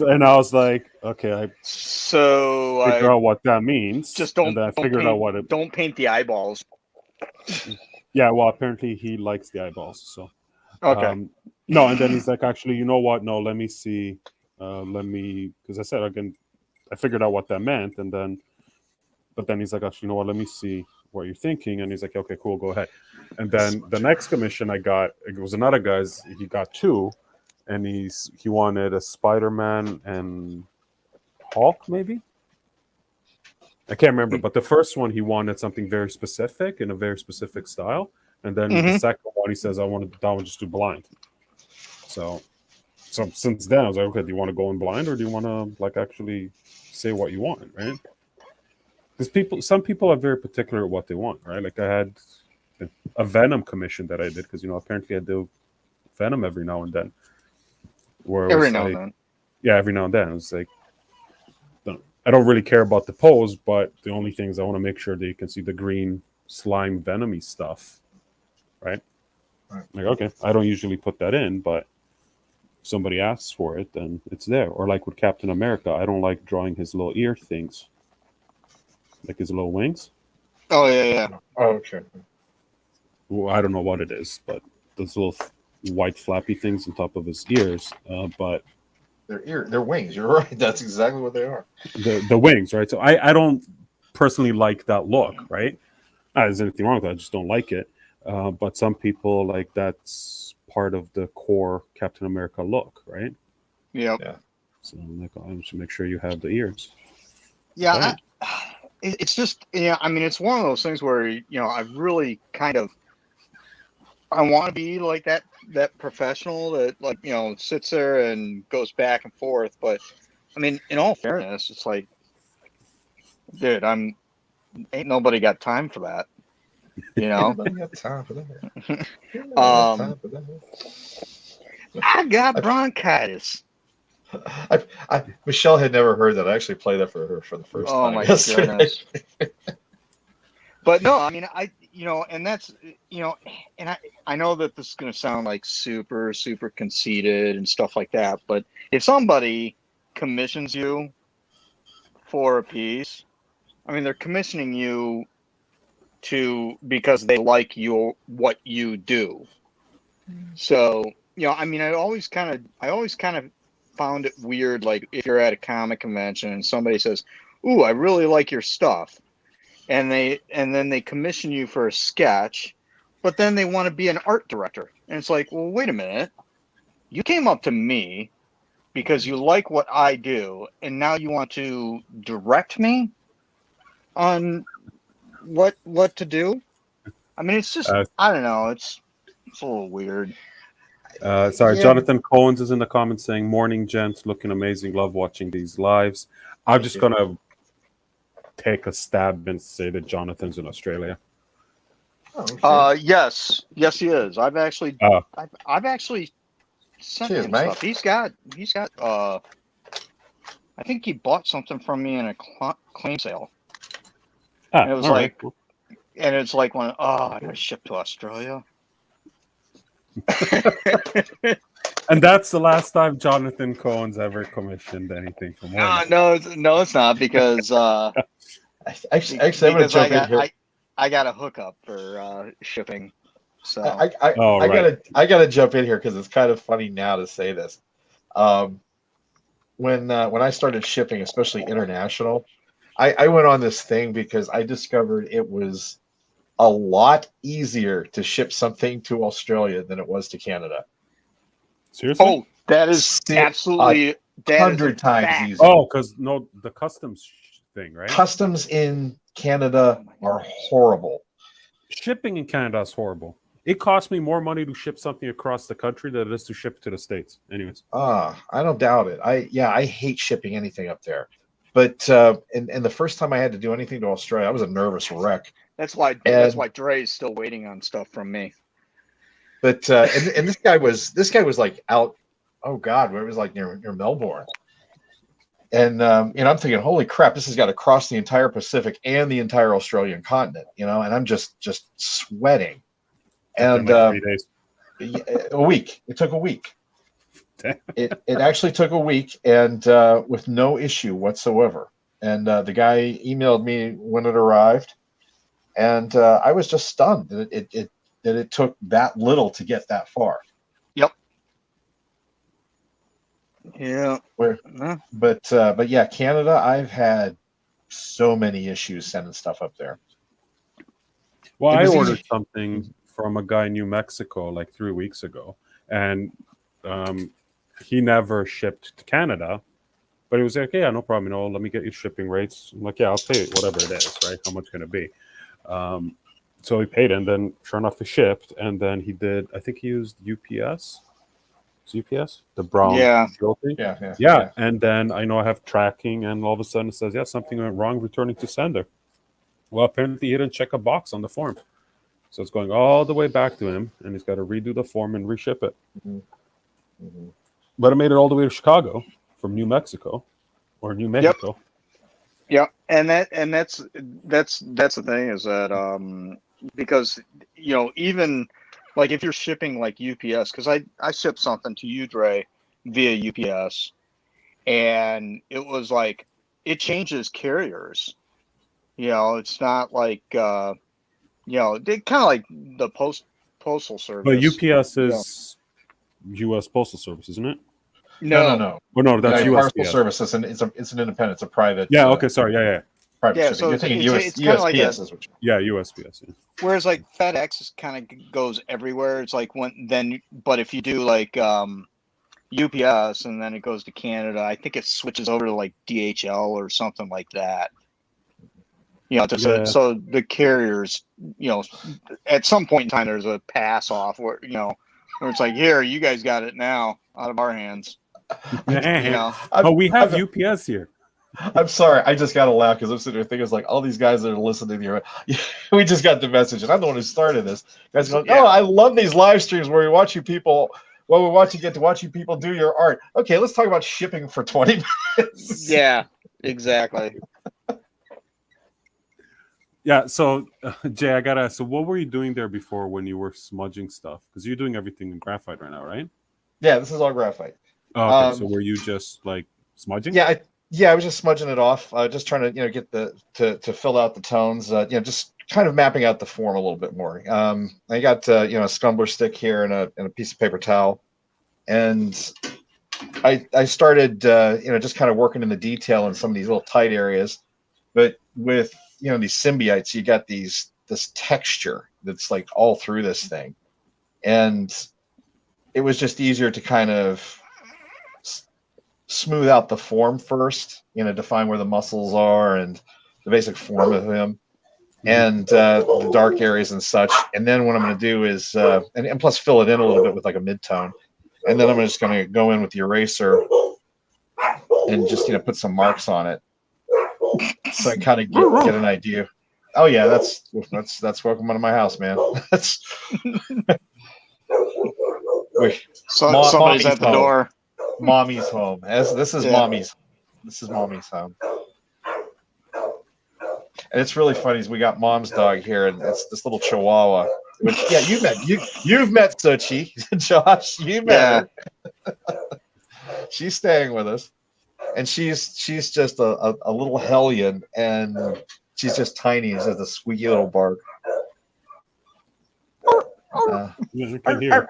And I was like, okay, I figure out what that means. Just don't. And then I figured out what it. Don't paint the eyeballs. Yeah, well, apparently he likes the eyeballs. So okay. No, and then he's like, actually, you know what? No, let me see. Because I said again, I figured out what that meant, but then he's like, actually, you know what? Let me see what you're thinking. And he's like, okay, cool, go ahead. And then the next commission I got, it was another guy's. He got 2, and he wanted a Spider-Man and Hulk, maybe. I can't remember, but the first one he wanted something very specific in a very specific style, and then the second one he says, I wanted that one just do blind. So since then I was like, okay, do you want to go in blind, or do you want to like actually say what you want, right? Because some people are very particular at what they want, right? Like I had a Venom commission that I did, because apparently I do Venom every now and then. Every now and then. Yeah, every now and then. It's like, I don't really care about the pose, but the only thing is I want to make sure that you can see the green slime venomy stuff, right? Like, okay, I don't usually put that in, but if somebody asks for it, then it's there. Or like with Captain America, I don't like drawing his little ear things, like his little wings. Oh yeah. Oh, okay. Well, I don't know what it is, but those little white flappy things on top of his ears, but They're wings. You're right. That's exactly what they are. The wings, right? So I don't personally like that look, right? There's anything wrong with that. I just don't like it. But some people, like, that's part of the core Captain America look, right? Yep. Yeah. So I'm like, I should make sure you have the ears. Yeah. It's just, I mean, it's one of those things where, I really kind of, I want to be like that professional that, like, sits there and goes back and forth. But I mean, in all fairness, it's like, dude, ain't nobody got time for that. Nobody got time for that. I got bronchitis. Michelle had never heard that. I actually played that for her for the first time. Oh my goodness. But no, I mean, and that's, and I know that this is going to sound like super, super conceited and stuff like that, but if somebody commissions you for a piece, I mean, they're commissioning you because they like what you do. So, I mean, I always kind of found it weird, like if you're at a comic convention and somebody says, "Ooh, I really like your stuff," and then they commission you for a sketch, but then they want to be an art director, and it's like, well, wait a minute, you came up to me because you like what I do, and now you want to direct me on what to do. I mean, it's just, I don't know, it's a little weird. Sorry, Yeah. Jonathan Cohen's is in the comments saying, "Morning, gents, looking amazing. Love watching these lives." I'm just gonna take a stab and say that Jonathan's in Australia. Oh, okay. Yes, he is. I've actually sent Cheers, him mate. stuff. He's got. I think he bought something from me in a claim sale. Ah, And it was all right. and it's like when I gotta ship to Australia. And that's the last time Jonathan Cohen's ever commissioned anything from Warner. No, it's not because Actually, I'm gonna jump in here. I got a hookup for shipping. So I gotta jump in here because it's kind of funny now to say this. When I started shipping, especially international, I went on this thing because I discovered it was a lot easier to ship something to Australia than it was to Canada. Seriously? Oh, that is absolutely 100 times easier. Oh, because the customs thing, right? Customs in Canada are horrible. Shipping in Canada is horrible. It costs me more money to ship something across the country than it is to ship to the States. Anyways. I don't doubt it. I hate shipping anything up there. But and the first time I had to do anything to Australia, I was a nervous wreck. That's why Dre is still waiting on stuff from me. But and this guy was like out. Oh God, where it was like near Melbourne. And I'm thinking, holy crap, this has got to cross the entire Pacific and the entire Australian continent, and I'm just sweating. And like 3 days. a week. It took a week. It actually took a week, and with no issue whatsoever. And the guy emailed me when it arrived, and I was just stunned that it took that little to get that far. Yep. Yeah. But yeah, Canada, I've had so many issues sending stuff up there. Well, I ordered something from a guy in New Mexico like 3 weeks ago, and he never shipped to Canada, but he was like, "Yeah, no problem. Let me get you shipping rates." I'm like, "Yeah, I'll pay whatever it is, right? How much can it be?" So he paid, and then sure enough, he shipped, and then he did. I think he used UPS. It's UPS, the brown thing. Yeah. And then I know I have tracking, and all of a sudden it says, "Yeah, something went wrong. Returning to sender." Well, apparently he didn't check a box on the form. So it's going all the way back to him, and he's got to redo the form and reship it. Mm-hmm. Mm-hmm. But it made it all the way to Chicago from New Mexico, or New Mexico. Yep. And that's the thing is that because even like if you're shipping like UPS, because I shipped something to you, Dre, via UPS, and it was like it changes carriers. It's not like they kind of like the postal service. But UPS is U.S. Postal Service, isn't it? No. Oh no, that's USPS. Postal Service. It's an independent. It's a private. Yeah. Okay. Sorry. Yeah. Private shipping. So you're thinking it's kind of like USPS. USPS. Yeah. Whereas like FedEx kind of goes everywhere. It's like but if you do like UPS and then it goes to Canada, I think it switches over to like DHL or something like that. So the carriers, at some point in time, there's a pass off where it's like, here, you guys got it now out of our hands. We have UPS here. I'm sorry, I just got to laugh because I'm sitting there thinking, it's like all these guys that are listening here. We just got the message, and I'm the one who started this. Guys going, "Oh, I love these live streams where we watch you people. Well, get to watch you people do your art." Okay, let's talk about shipping for 20 minutes. Yeah, exactly. Yeah. So, Jay, I gotta ask. So, what were you doing there before when you were smudging stuff? Because you're doing everything in graphite right now, right? Yeah, this is all graphite. Oh, okay. So, Um, were you just like smudging? yeah, I was just smudging it off, just trying to get the to fill out the tones, just kind of mapping out the form a little bit more. I got a scumbler stick here and a piece of paper towel, and I started just kind of working in the detail in some of these little tight areas, but with these symbiotes, you got this texture that's like all through this thing, and it was just easier to kind of smooth out the form first, define where the muscles are and the basic form of him and the dark areas and such. And then what I'm going to do is, and plus fill it in a little bit with like a mid-tone. And then I'm just going to go in with the eraser and just, put some marks on it. So I kind of get an idea. Oh yeah, that's welcome to my house, man. That's Somebody's at the door. Mommy's home. This is mommy's home. And it's really funny is we got mom's dog here, and it's this little Chihuahua. Which you've met Sochi, Josh. You met her. She's staying with us, and she's just a little hellion, and she's just tiny. It's just a squeaky little bark. You can hear.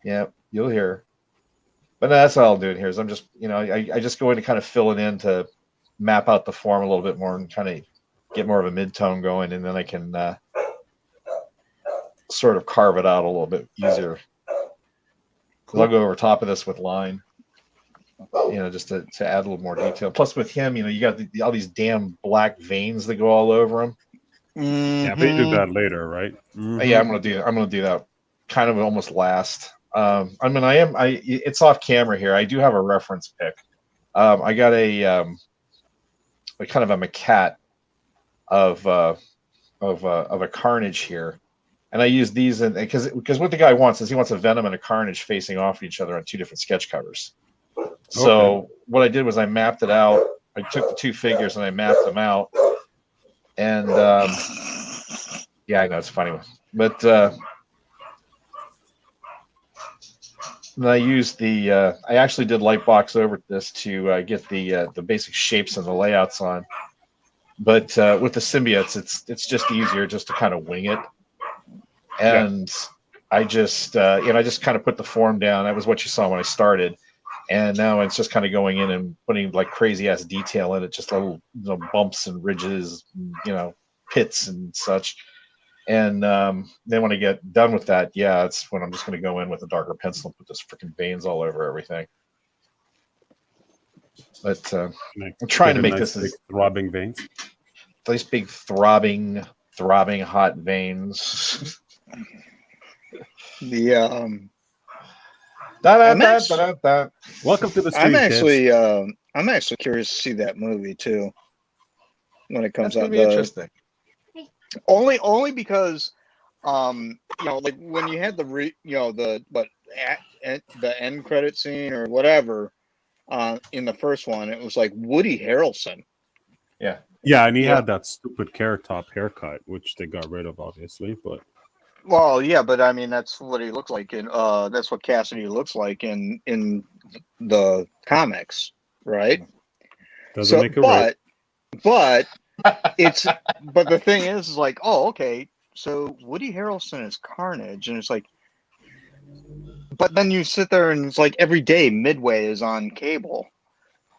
Yeah, you'll hear her. But no, that's all I'll do here is I'm just, I just go in to kind of fill it in to map out the form a little bit more and kind of get more of a mid-tone going, and then I can sort of carve it out a little bit easier. Cool. I'll go over top of this with line, just to add a little more detail. Plus with him, you got all these damn black veins that go all over him. Mm-hmm. Yeah, but you do that later, right? Mm-hmm. Yeah, I'm gonna do that kind of almost last. It's off camera here. I do have a reference pic. I got a kind of a maquette of a Carnage here, and I use these because what the guy wants is he wants a Venom and a Carnage facing off each other on two different sketch covers. So what I did was I mapped it out. I took the two figures and I mapped them out, and yeah, I know it's funny, but then I used I actually did Lightbox over this to get the basic shapes and the layouts on. But with the symbiotes, it's just easier just to kind of wing it. And I just I just kind of put the form down. That was what you saw when I started. And now it's just kind of going in and putting like crazy ass detail in it, just little bumps and ridges, pits and such. And then when I get done with that, it's when I'm just going to go in with a darker pencil and put those freaking veins all over everything. But I'm trying to make this as throbbing veins. These big throbbing hot veins. Welcome to the stream. I'm actually curious to see that movie too when it comes out. Interesting. Only because, like when you had the end credit scene or whatever, in the first one, it was like Woody Harrelson. Yeah. Yeah, and he had that stupid carrot top haircut, which they got rid of, obviously. But but I mean, that's what he looks like, and that's what Cassidy looks like in the comics, right? Doesn't make it right. But but the thing is like, oh, okay, so Woody Harrelson is Carnage, and it's like, but then you sit there and it's like every day Midway is on cable,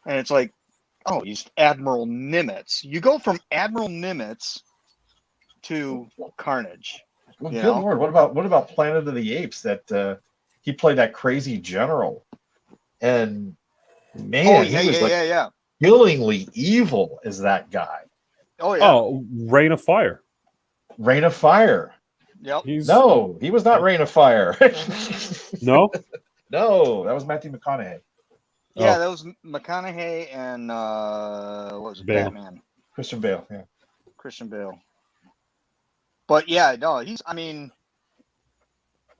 and it's like, oh, he's Admiral Nimitz. You go from Admiral Nimitz to Carnage. Well, good Lord, what about Planet of the Apes? That he played that crazy general, and man, he was killingly evil as that guy. Oh yeah. Oh, Rain of Fire. Rain of Fire. Yep. No, he was not Rain of Fire. No? No, that was Matthew McConaughey. Yeah, that was McConaughey and what was it? Bale. Batman. Christian Bale, yeah. Christian Bale. But yeah, no,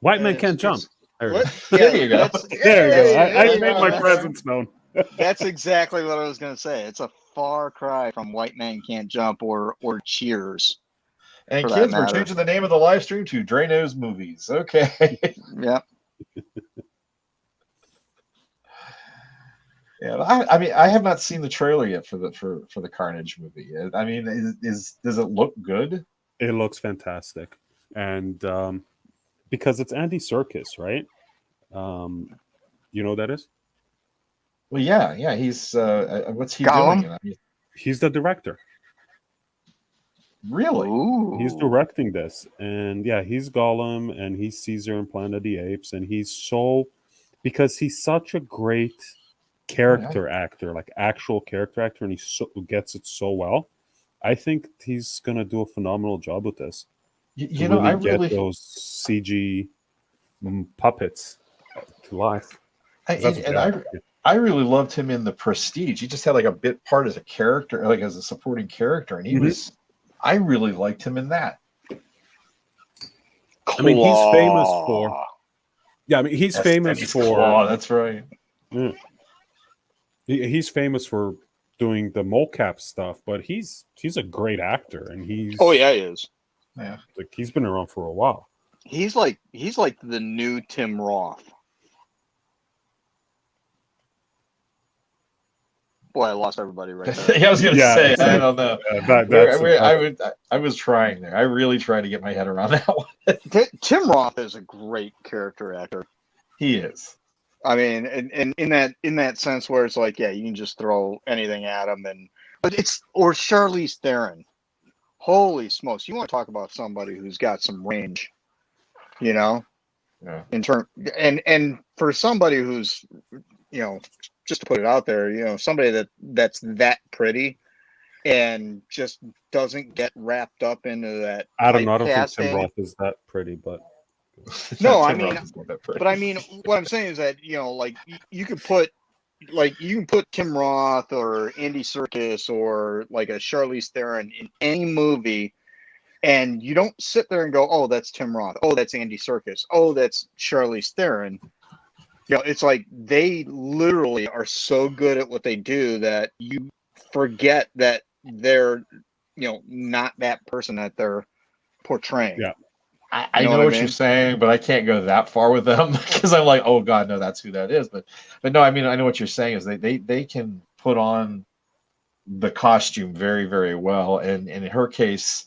White Man Can't Jump. There you go. There you go. I made my presence known. That's exactly what I was going to say. It's a far cry from White Man Can't Jump or Cheers. And for that kids, we're matter. changing the name of the live stream to Drano's Movies. Okay. Yeah. Yeah, I mean, I have not seen the trailer yet for the Carnage movie. I mean, does it look good? It looks fantastic, and because it's Andy Serkis, right? You know who that is? Well, yeah. He's what's he Gollum? doing? I mean, He's the director. really? Ooh. He's directing this, and yeah, he's Gollum, and he's Caesar in Planet of the Apes, and he's so because he's such a great character actor, like actual character actor, and he gets it so well. I think he's gonna do a phenomenal job with this. You know, I get really, those CG puppets to life. That's what and they are. I really loved him in The Prestige. He just had like a bit part as a character, like as a supporting character, and he was. I really liked him in that. I mean, he's famous for. Yeah, I mean, he's famous That's for. Claw, that's right. Yeah. He's famous for doing the mocap stuff, but he's a great actor, and he's. Oh yeah, he is. Yeah. Like he's been around for a while. He's like the new Tim Roth. Boy, I lost everybody right there. Yeah, I was gonna say, so, I don't know. I was trying there. I really tried to get my head around that one. Tim Roth is a great character actor. He is. I mean, and in that sense where it's like, yeah, you can just throw anything at him, or Charlize Theron. Holy smokes! You want to talk about somebody who's got some range, you know? Yeah. In term and for somebody who's, just to put it out there, somebody that's that pretty and just doesn't get wrapped up into that. I don't think typecasting. Tim Roth is that pretty, but no, I mean, but I mean, what I'm saying is that like you can put Tim Roth or Andy Serkis or like a Charlize Theron in any movie, and you don't sit there and go, "Oh, that's Tim Roth. Oh, that's Andy Serkis. Oh, that's Charlize Theron." It's like they literally are so good at what they do that you forget that they're, not that person that they're portraying. Yeah. I know what you're saying, but I can't go that far with them because I'm like, oh God, no, that's who that is. But no, I mean, I know what you're saying is they can put on the costume very, very well. And in her case,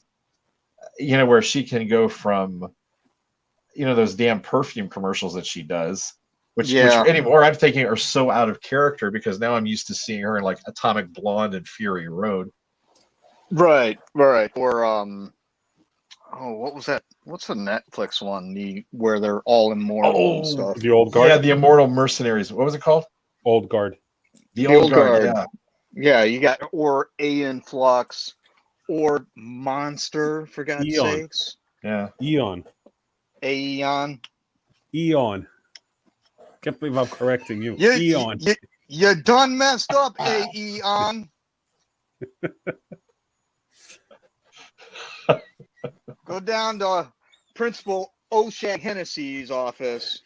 where she can go from, those damn perfume commercials that she does, which anymore I'm thinking are so out of character because now I'm used to seeing her in like Atomic Blonde and Fury Road. Right. Or what was that? What's the Netflix one? Where they're all immortal and stuff. The Old Guard. Yeah, the Immortal Mercenaries. What was it called? Old Guard. The Old Guard. Yeah. Yeah, you got or Aeon Flux or Monster, for God's sakes. Yeah. Aeon. Can't believe I'm correcting you. Eon. You done messed up, Aeon. Go down to Principal Oshag Hennessy's office.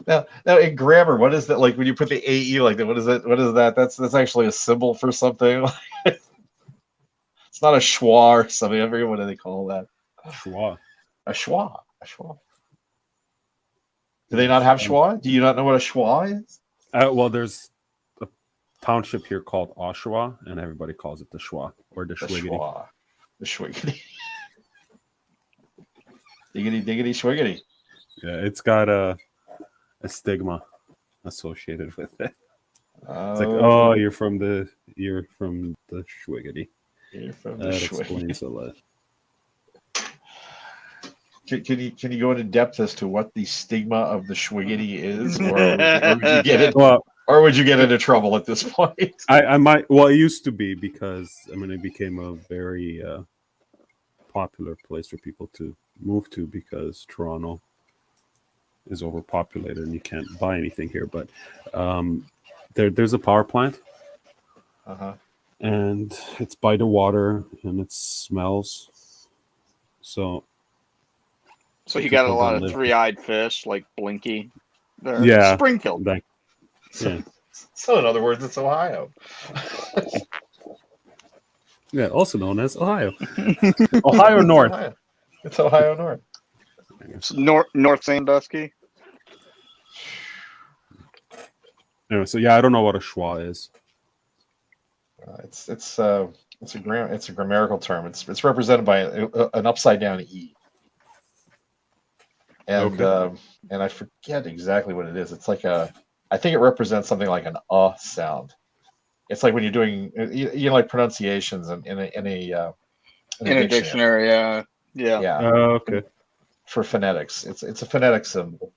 Now, in grammar, what is that like when you put the AE like that? What is that? What is that? That's actually a symbol for something. It's not a schwa or something. I forget what do they call that. Schwa. A schwa. Do they not have schwa? Do you not know what a schwa is? Well, there's a township here called Oshawa, and everybody calls it the Schwa or the Schwiggity. The Schwiggity. Diggity, schwiggity. Yeah, it's got a stigma associated with it. It's like, oh, you're from the Schwiggity. You're from the That Schwiggity. explains a lot. Can you go into depth as to what the stigma of the Schwiggity is, or would you get into trouble at this point? I might. Well, it used to be because it became a very popular place for people to move to because Toronto is overpopulated and you can't buy anything here. But there's a power plant, and it's by the water and it smells. So you got a lot of three-eyed fish like Blinky. There. Yeah, Springfield. So in other words, it's Ohio. Yeah, also known as Ohio. Ohio North. Ohio. It's Ohio North. It's North Sandusky. Anyway, so yeah, I don't know what a schwa is. It's a grammatical term. It's represented by an upside down e. And and I forget exactly what it is. It's like I think it represents something like an sound. It's like when you're doing like pronunciations in a dictionary. Yeah. Yeah. Okay. For phonetics, it's a phonetic symbol.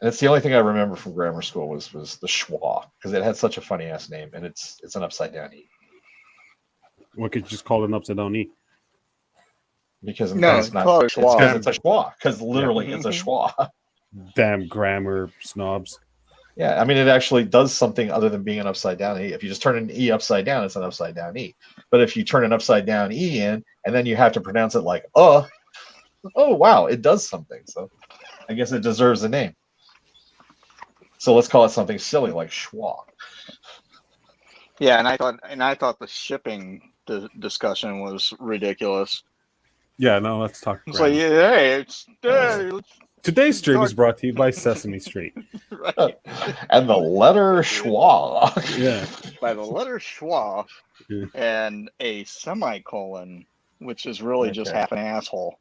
And it's the only thing I remember from grammar school was the schwa, because it had such a funny ass name, and it's an upside down e. What could you just call it an upside down e? Because it's not. Call it a schwa. It's a schwa. Because literally, it's a schwa. Damn grammar snobs. Yeah, I mean, it actually does something other than being an upside down e. If you just turn an e upside down, it's an upside down e. But if you turn an upside down e in, and then you have to pronounce it like oh wow, it does something. So I guess it deserves a name. So let's call it something silly like schwa. Yeah, and I thought the shipping discussion was ridiculous. Yeah, no, let's talk. It's like, hey, Today's stream is brought to you by Sesame Street. Right. And the letter schwa. Yeah. By the letter schwa Yeah. and a semicolon, which is really just half an asshole.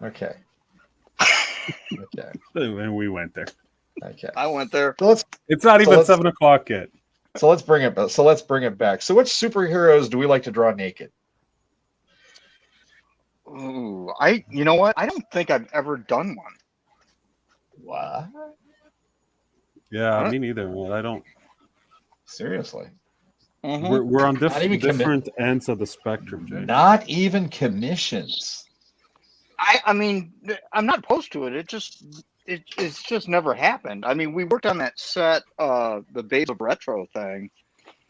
Okay. Okay. And we went there. Okay. I went there. So it's not even 7 o'clock yet. So let's bring it back. So which superheroes do we like to draw naked? Ooh, you know what? I don't think I've ever done one. What? Yeah, me neither, man. I don't. Seriously. Mm-hmm. We're on different ends of the spectrum, Jay. Not even commissions. I mean, I'm not opposed to it. It's just never happened. I mean, we worked on that set, the Babes of Retro thing.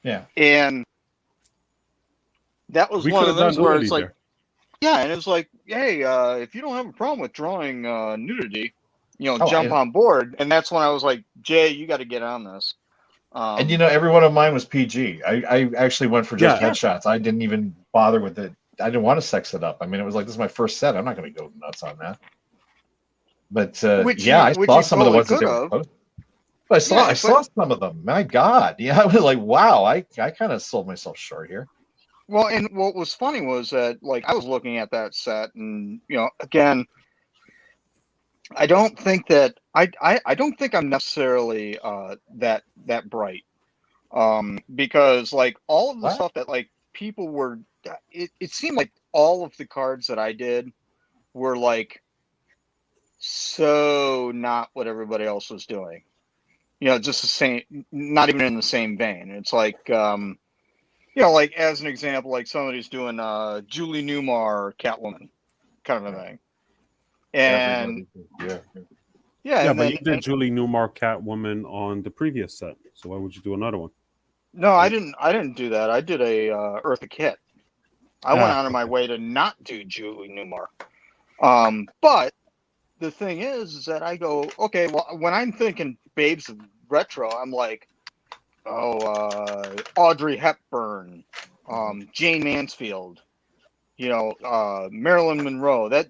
Yeah. And that was one of those where it's like, there. yeah, and it's like, hey, if you don't have a problem with drawing nudity, jump on board. And that's when I was like, Jay, you got to get on this. And every one of mine was PG. I actually went for just headshots. I didn't even bother with it. I didn't want to sex it up. I mean, it was like, this is my first set. I'm not going to go nuts on that. But I saw some of the ones that they were posting. I saw some of them. My God. Yeah, I was like, wow, I kind of sold myself short here. Well, and what was funny was that, like, I was looking at that set, and again, I don't think that I don't think I'm necessarily that bright, because like all of the stuff that like people were, it seemed like all of the cards that I did were like so not what everybody else was doing, just the same, not even in the same vein. It's like. Like as an example, like somebody's doing Julie Newmar Catwoman kind of a thing. And but you did Julie Newmar Catwoman on the previous set, so why would you do another one? No, I didn't do that. I did a Eartha Kitt. I went out of my way to not do Julie Newmar. But the thing is that I go, okay, well, when I'm thinking Babes of Retro, I'm like, Audrey Hepburn, Jane Mansfield, Marilyn Monroe. That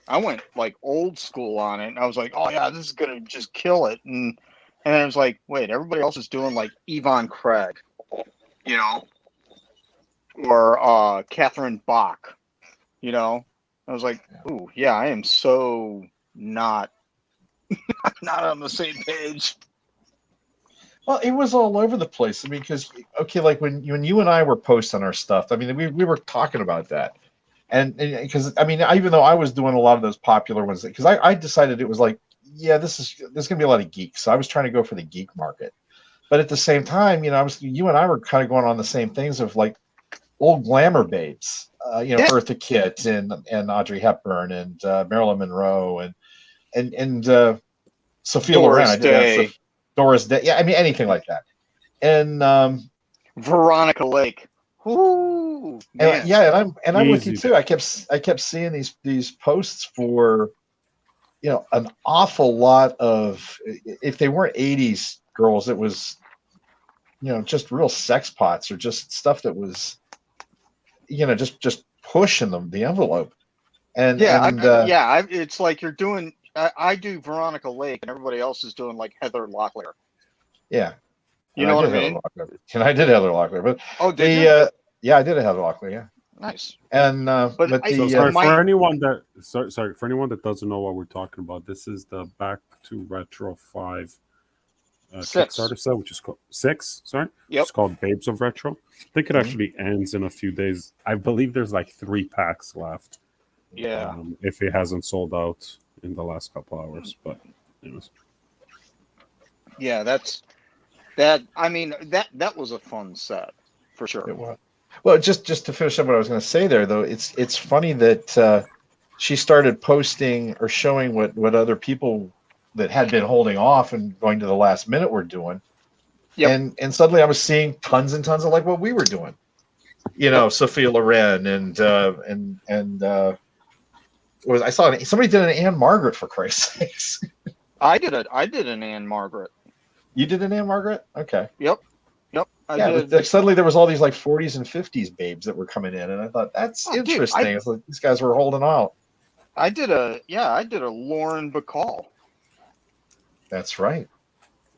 I went like old school on it, and I was like, oh yeah, this is gonna just kill it. And I was like, wait, everybody else is doing like Yvonne Craig, or Catherine Bach, I was like, ooh, yeah, I am so not on the same page. Well, it was all over the place. I mean, because like when you and I were posting our stuff, I mean, we were talking about that, and because I mean, even though I was doing a lot of those popular ones, because I decided it was like, yeah, there's gonna be a lot of geeks, so I was trying to go for the geek market, but at the same time, you and I were kind of going on the same things of like old glamour babes, Eartha Kitt and Audrey Hepburn and Marilyn Monroe and Sophia Loren. Doris Day, yeah, I mean anything like that, and Veronica Lake. Ooh, man. And I'm with you too. I kept seeing these posts for, an awful lot of, if they weren't 80s girls, it was just real sex pots or just stuff that was, just pushing the envelope. And it's like you're doing. I do Veronica Lake, and everybody else is doing like Heather Locklear. Yeah, You know what I mean? And I did Heather Locklear, but did you? Yeah, I did a Heather Locklear. Yeah, nice. and for anyone that doesn't know what we're talking about, this is the Back to Retro 5 Kickstarter set, which is called 6. Sorry, yep. It's called Babes of Retro. I think it actually ends in a few days. I believe there's like 3 packs left. Yeah, if it hasn't sold out in the last couple hours, but anyways. Yeah, that. I mean, that was a fun set for sure. It was. Well, just to finish up what I was going to say there, though, it's funny that she started posting or showing what other people that had been holding off and going to the last minute were doing. Yep. And suddenly I was seeing tons and tons of like what we were doing. Sophia Loren and I saw somebody did an Anne Margaret, for Christ's sakes. I did an Anne Margaret. You did an Anne Margaret? Okay. Yep. I did. But suddenly there was all these like 40s and 50s babes that were coming in, and I thought that's interesting. It's like these guys were holding out. I did a Lauren Bacall. That's right.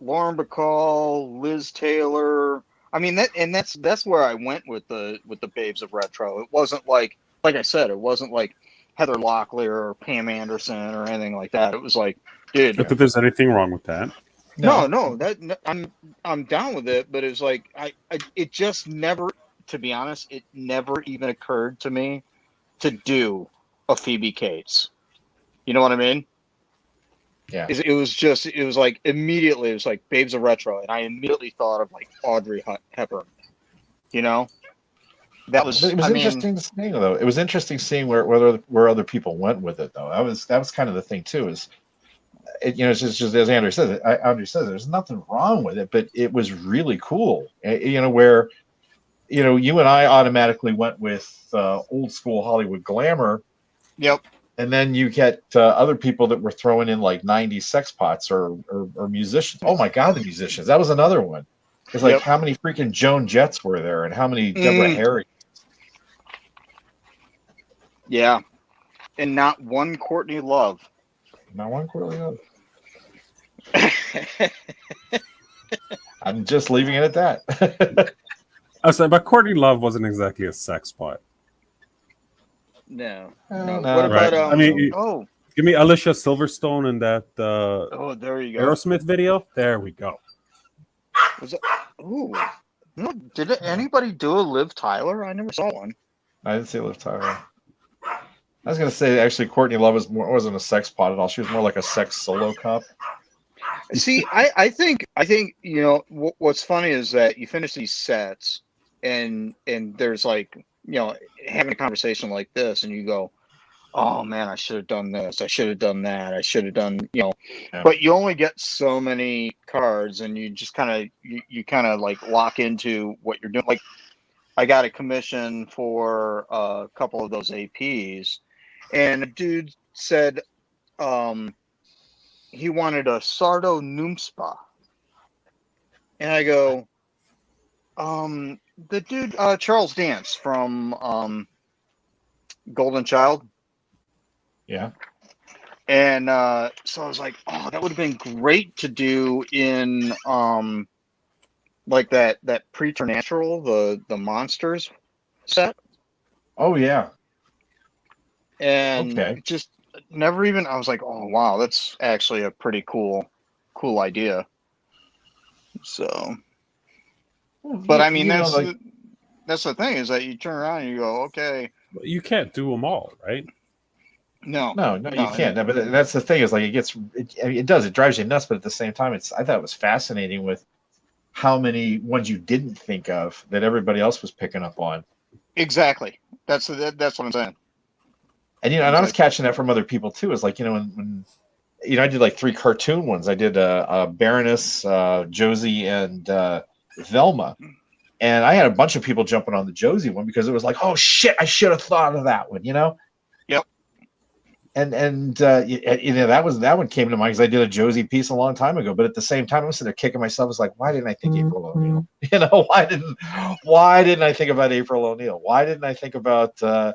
Lauren Bacall, Liz Taylor. I mean that's where I went with the Babes of Retro. It wasn't like I said, it wasn't like Heather Locklear or Pam Anderson or anything like that. It was like, dude. Not that there's anything wrong with that. No, I'm down with it, but it's like it just never, to be honest, it never even occurred to me to do a Phoebe Cates. You know what I mean? Yeah. It was like immediately it was like Babes of Retro, and I immediately thought of like Audrey Hepburn. That was. It was interesting to see, though. It was interesting seeing where other people went with it, though. That was kind of the thing too. It's just as Andrew says. Andrew says there's nothing wrong with it, but it was really cool. Where you and I automatically went with old school Hollywood glamour. Yep. And then you get other people that were throwing in like 90s sex pots or musicians. Oh my God, the musicians! That was another one. It's like how many freaking Joan Jetts were there, and how many Deborah Harry. Yeah, and not one Courtney Love. Not one Courtney Love. I'm just leaving it at that. I was saying, but Courtney Love wasn't exactly a sex pot. No. No. What about? Give me Alicia Silverstone in that. There you go. Aerosmith video. There we go. Was it? Ooh. No, did anybody do a Liv Tyler? I never saw one. I didn't see Liv Tyler. I was gonna say actually Courtney Love wasn't a sex pot at all. She was more like a sex solo cup. See, I think what's funny is that you finish these sets and there's like having a conversation like this and you go, oh man, I should have done this, I should have done that, I should have done but you only get so many cards and you just kind of like lock into what you're doing. Like I got a commission for a couple of those APs, and a dude said he wanted a Sardo Numspa. And I go, the dude, Charles Dance from Golden Child. Yeah. And so I was like, oh, that would have been great to do in like that Preternatural, the Monsters set. Oh yeah. And just never even, I was like, oh wow, that's actually a pretty cool idea. So, but I mean, that's the thing is that you turn around and you go, okay. You can't do them all, right? No, you can't. No, but that's the thing is like it drives you nuts. But at the same time, I thought it was fascinating with how many ones you didn't think of that everybody else was picking up on. Exactly. That's what I'm saying. And and I was catching that from other people too. It's like when I did like 3 cartoon ones. I did Baroness, Josie, and Velma, and I had a bunch of people jumping on the Josie one because it was like, oh shit, I should have thought of that one. Yep. that one came to mind because I did a Josie piece a long time ago. But at the same time, I'm sitting there kicking myself. It's like, why didn't I think April O'Neil? Why didn't I think about April O'Neil? Why didn't I think about I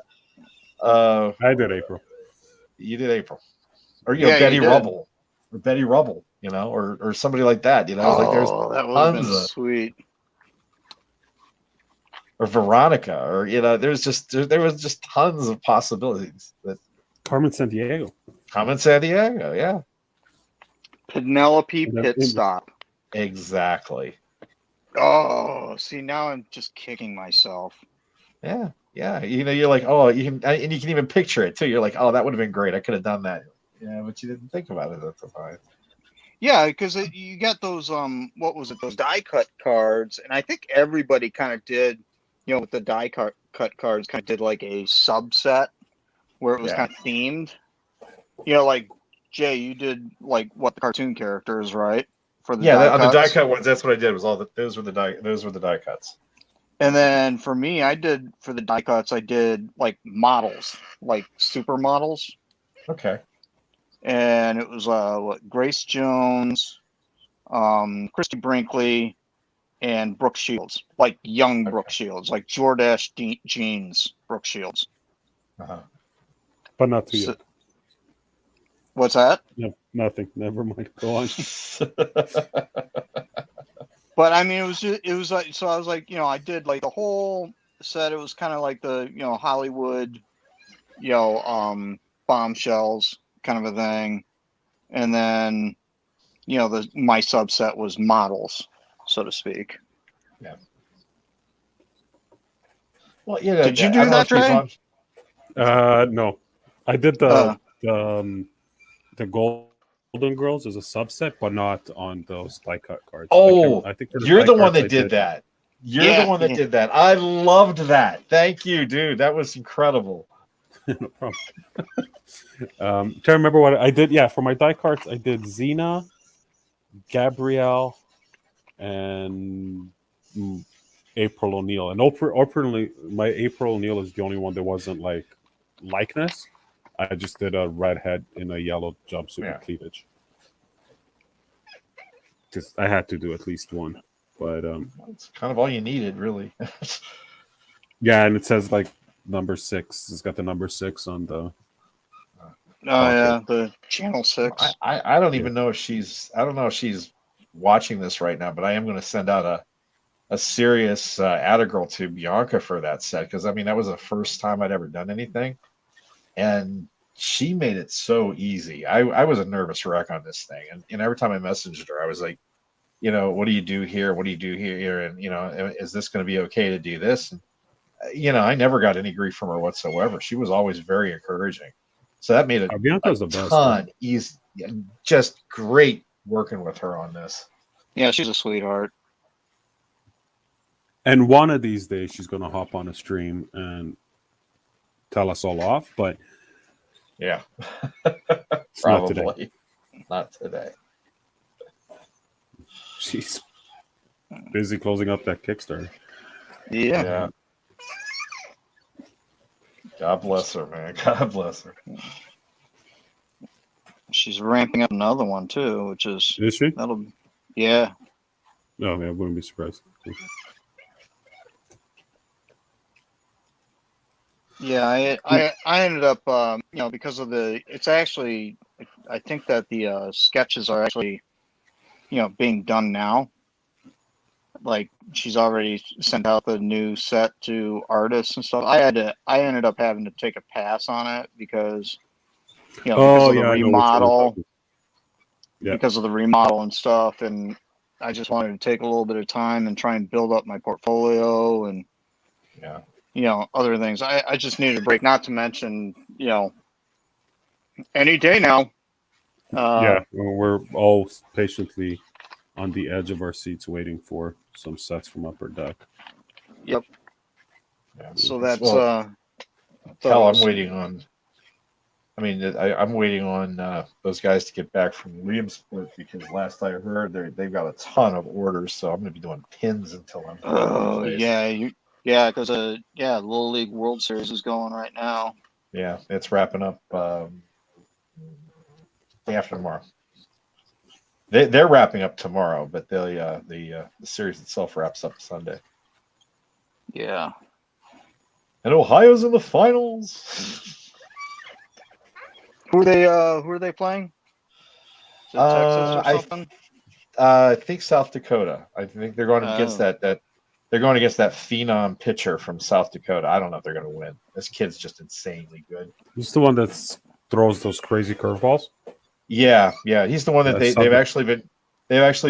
did April. you did April, or Yeah, Betty you did. Rubble, or somebody like that. I was like, there's that would have been tons of, sweet. or Veronica, or there was just tons of possibilities. That Carmen Sandiego. Carmen Sandiego, yeah, Penelope And then- Pit Stop. exactly. Oh, see, now I'm just kicking myself. Yeah. You're like, oh, and you can even picture it too. You're like, oh, that would have been great. I could have done that. Yeah, but you didn't think about it at the time. Yeah, because you got those what was it? Those die cut cards, and I think everybody kind of did, with the die cut cards, kind of did like a subset where it was kind of themed. Like Jay, you did like what the cartoon characters, right? For the on the die cuts. cut ones, that's what I did. Was those were the die cuts. And then for me, for the die cuts, I did like models, like supermodels. Okay. And it was Grace Jones, Christy Brinkley, and Brooke Shields, like young Brooke Shields, like Jordache Jeans Brooke Shields. Uh-huh. But not to you. What's that? No, nothing. Never mind. Go on. But I mean, it was like, so I was like, I did like the whole set. It was kind of like the, Hollywood, bombshells kind of a thing. And then, my subset was models, so to speak. Yeah. Well, Did you do that, Trey? No, I did the Golden Girls as a subset, but not on those die cut cards. Oh, I think you're the one that did that. You're the one that did that. I loved that. Thank you, dude. That was incredible. No problem. Trying to remember what I did. Yeah, for my die cards, I did Xena, Gabrielle, and April O'Neil. And my April O'Neil is the only one that wasn't like likeness. I just did a redhead in a yellow jumpsuit with cleavage. Just I had to do at least one, but it's kind of all you needed, really. Yeah, and it says like number 6. It's got the number 6 on the. The channel 6. I don't even know if she's. I don't know if she's watching this right now, but I am going to send out a serious Attagirl to Bianca for that set, because I mean that was the first time I'd ever done anything, and she made it so easy. I was a nervous wreck on this thing, and every time I messaged her, I was like, what do you do here? What do you do here? And is this going to be okay to do this? And, I never got any grief from her whatsoever. She was always very encouraging. So that made it Bianca's the best, ton easy. Just great working with her on this. Yeah, she's a sweetheart. And one of these days, she's going to hop on a stream and tell us all off. But yeah, probably not today. She's busy closing up that Kickstarter. Yeah. God bless her, man. God bless her. She's ramping up another one too, which is she? Yeah. No, man, I wouldn't be surprised. Yeah, I ended up, because of it's actually, I think that the sketches are actually, being done now. Like she's already sent out the new set to artists and stuff. I ended up having to take a pass on it because, because of the remodel. Yeah. Because of the remodel and stuff, and I just wanted to take a little bit of time and try and build up my portfolio and other things. I just needed a break. Not to mention, any day now. We're all patiently on the edge of our seats waiting for some sets from Upper Deck. Yep. Yeah, so that's hell, I'm waiting on. I mean, I'm waiting on those guys to get back from Williamsport, because last I heard they've got a ton of orders. So I'm going to be doing pins until I'm. Oh because Little League World Series is going right now. Yeah, it's wrapping up Day after tomorrow. They're wrapping up tomorrow, but the series itself wraps up Sunday. Yeah. And Ohio's in the finals. Who are they playing? Is it Texas or something? I think South Dakota. I think they're going against Oh. they're going against that phenom pitcher from South Dakota. I don't know if they're going to win. This kid's just insanely good. He's the one that throws those crazy curveballs. Yeah. He's the one that they've actually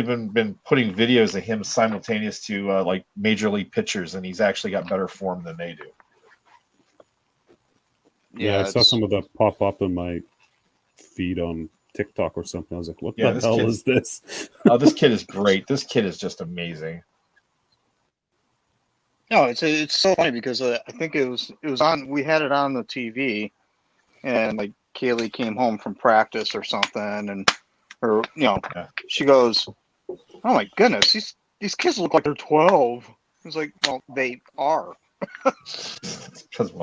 been putting videos of him simultaneous to like major league pitchers, and he's actually got better form than they do. Yeah, I saw some of that pop up in my feed on TikTok or something. I was like, what the hell is this? Oh, this kid is great. This kid is just amazing. No, it's so funny because I think it was on. We had it on the TV, and like Kaylee came home from practice or something, and she goes, "Oh my goodness, these kids look like they're 12." It's like, well, they are. Because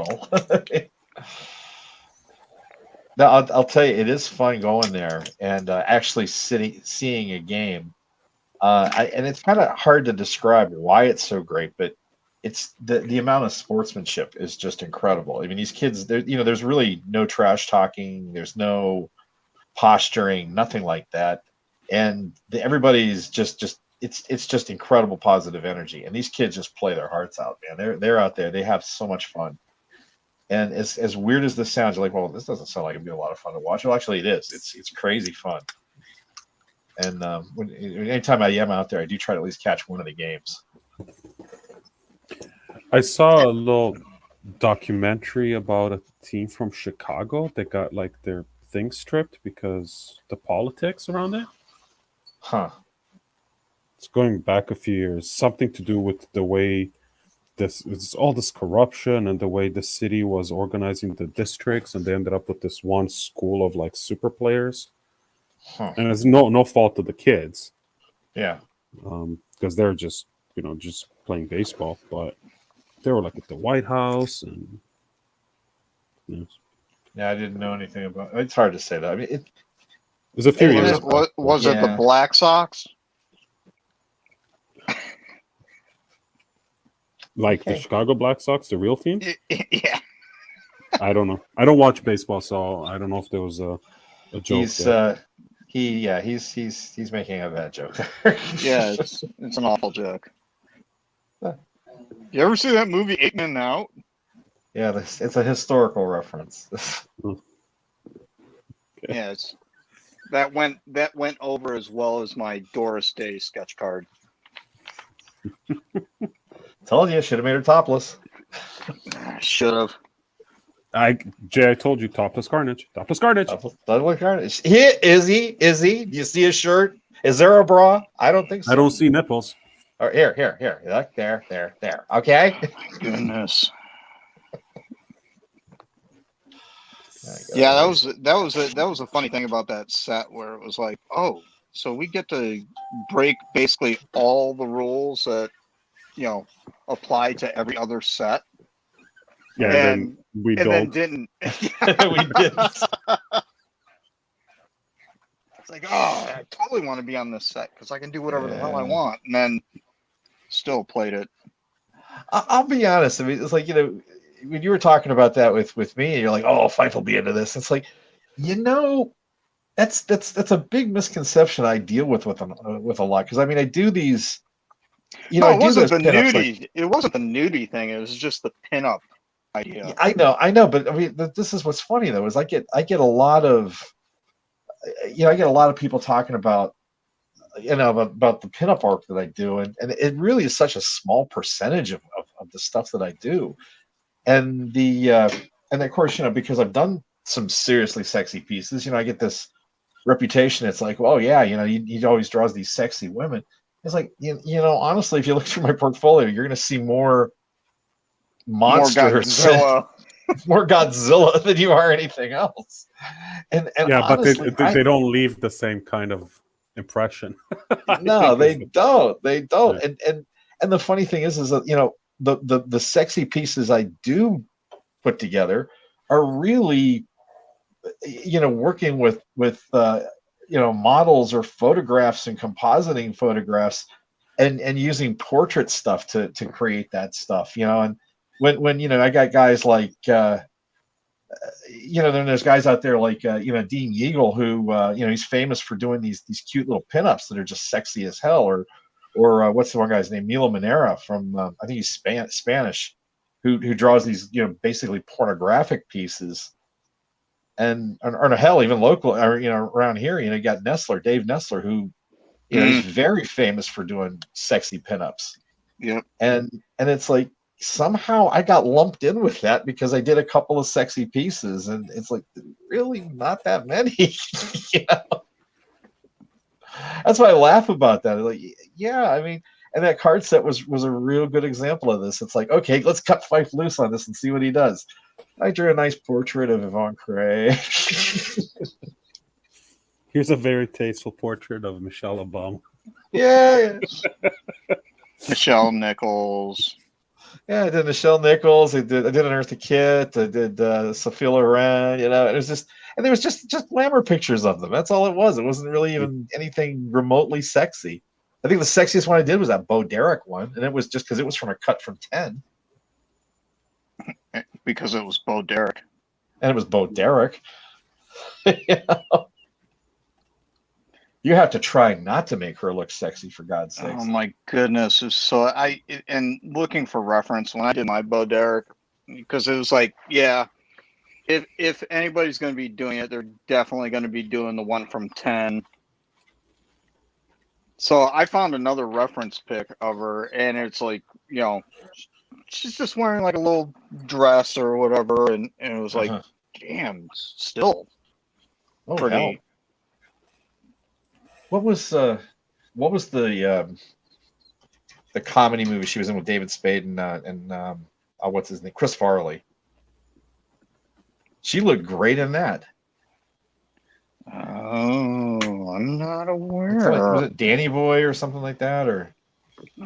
now I'll tell you, it is fun going there and actually seeing a game. And it's kind of hard to describe why it's so great, but it's the amount of sportsmanship is just incredible. I mean, these kids, there's really no trash talking, there's no posturing, nothing like that, and everybody's just it's just incredible positive energy, and these kids just play their hearts out, man. They're out there, they have so much fun. And as weird as this sounds, you're like, well, this doesn't sound like it'd be a lot of fun to watch. Well, actually, it is. It's crazy fun. And anytime I am out there, I do try to at least catch one of the games. I saw a little documentary about a team from Chicago that got like their thing stripped because the politics around it. Huh. It's going back a few years. Something to do with the way it's all this corruption and the way the city was organizing the districts, and they ended up with this one school of like super players. Huh. And it's no fault of the kids. Yeah. Because they're just playing baseball, but they were like at the White House and Yeah, I didn't know anything about it. It's hard to say that. I mean, it was a few years ago. Was it the Black Sox? Like the Chicago Black Sox, the real team? Yeah. I don't know. I don't watch baseball, so I don't know if there was a joke. He's making a bad joke. Yeah, it's an awful joke. You ever see that movie 8 Men Out? Yeah, it's a historical reference. Yeah, that went over as well as my Doris Day sketch card. Told you, should have made her topless. Should have. Jay, I told you, topless Carnage. Topless Carnage. Topless Carnage. Is he? Do you see his shirt? Is there a bra? I don't think so. I don't see nipples. Or here. Look, there. Okay. Goodness. Yeah, that was a funny thing about that set where it was like, oh, so we get to break basically all the rules that apply to every other set. Yeah, and we then didn't. We didn't. It's like, oh, I totally want to be on this set because I can do whatever the hell I want, and then still played it. I'll be honest. I mean, it's like, when you were talking about that with me, you're like, oh, Fife will be into this. It's like, that's a big misconception I deal with a lot, because I mean, I do these. No, it wasn't the nudie. It wasn't the nudie thing. It was just the pinup idea. Yeah, I know, but I mean, this is what's funny though, is I get a lot of, people talking about, about the pinup art that I do, and it really is such a small percentage of the stuff that I do, and of course, because I've done some seriously sexy pieces, I get this reputation. It's like, oh yeah, he always draws these sexy women. It's like, honestly, if you look through my portfolio, you're going to see more monsters, more Godzilla than you are anything else. And yeah, honestly, but they don't leave the same kind of impression. No, they don't. Yeah. And the funny thing is that the sexy pieces I do put together are really working with models or photographs and compositing photographs, and using portrait stuff to create that stuff. And when I got guys like then there's guys out there like Dean Yeagle, who he's famous for doing these cute little pinups that are just sexy as hell, or what's the one guy's name, Milo Manera from I think he's Spanish, who draws these basically pornographic pieces. And or hell, even local, or around here, you got Dave Nestler, who he's very famous for doing sexy pinups. Yep. And it's like somehow I got lumped in with that because I did a couple of sexy pieces, and it's like really not that many. That's why I laugh about that. Like, yeah, I mean, and that card set was a real good example of this. It's like, okay, let's cut Fife loose on this and see what he does. I drew a nice portrait of Yvonne Cray. Here's a very tasteful portrait of Michelle Obama. Yeah. Michelle Nichols. Yeah, I did Michelle Nichols. I did an Eartha Kitt. I did Sophia Loren. It was just, and there was just glamour pictures of them. That's all it was. It wasn't really even anything remotely sexy. I think the sexiest one I did was that Bo Derek one, and it was just because it was from a cut from 10. Because it was Bo Derek. And it was Bo Derek. You have to try not to make her look sexy, for God's sake. Oh my goodness! So and looking for reference when I did my Bo Derek, because it was like, yeah, if anybody's going to be doing it, they're definitely going to be doing the one from 10. So I found another reference pic of her, and it's like, she's just wearing like a little dress or whatever, and it was like, damn, still pretty. Hell. What was the comedy movie she was in with David Spade and what's his name, Chris Farley? She looked great in that. Oh, I'm not aware. Was it Danny Boy or something like that, or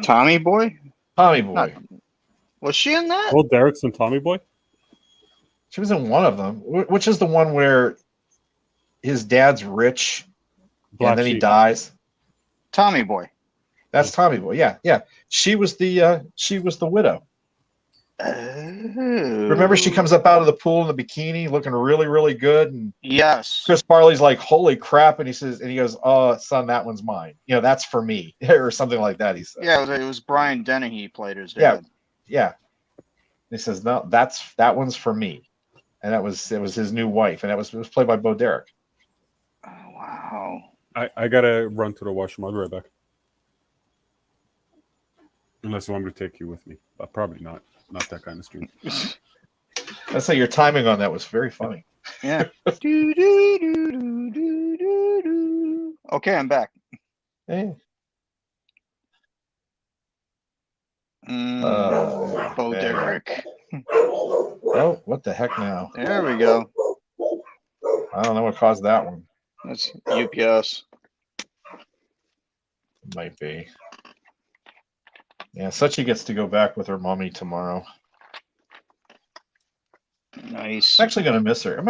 Tommy Boy? Tommy Boy. Was she in that? Bo Derek's and Tommy Boy? She was in one of them, which is the one where his dad's rich. Black and then Sheep. He dies. Tommy Boy. That's Tommy Boy. Yeah. She was the widow. Oh. Remember, she comes up out of the pool in the bikini, looking really, really good, and Yes. Chris Farley's like, "Holy crap!" And he goes, "Oh, son, that one's mine. That's for me," or something like that. He said. Yeah, it was Brian Dennehy played his dad. Yeah. He says, "No, that one's for me," and it was his new wife, and it was played by Bo Derek. Oh, wow. I gotta run to the washroom. I'll be right back. Unless you want me to take you with me, but probably not. Not that kind of stream. I'd say your timing on that was very funny. Yeah. Okay, I'm back. Hey. Bo man. Derek. Oh, what the heck now? There we go. I don't know what caused that one. That's UPS. Might be. Yeah, Suchi gets to go back with her mommy tomorrow. Nice. I'm actually gonna miss her.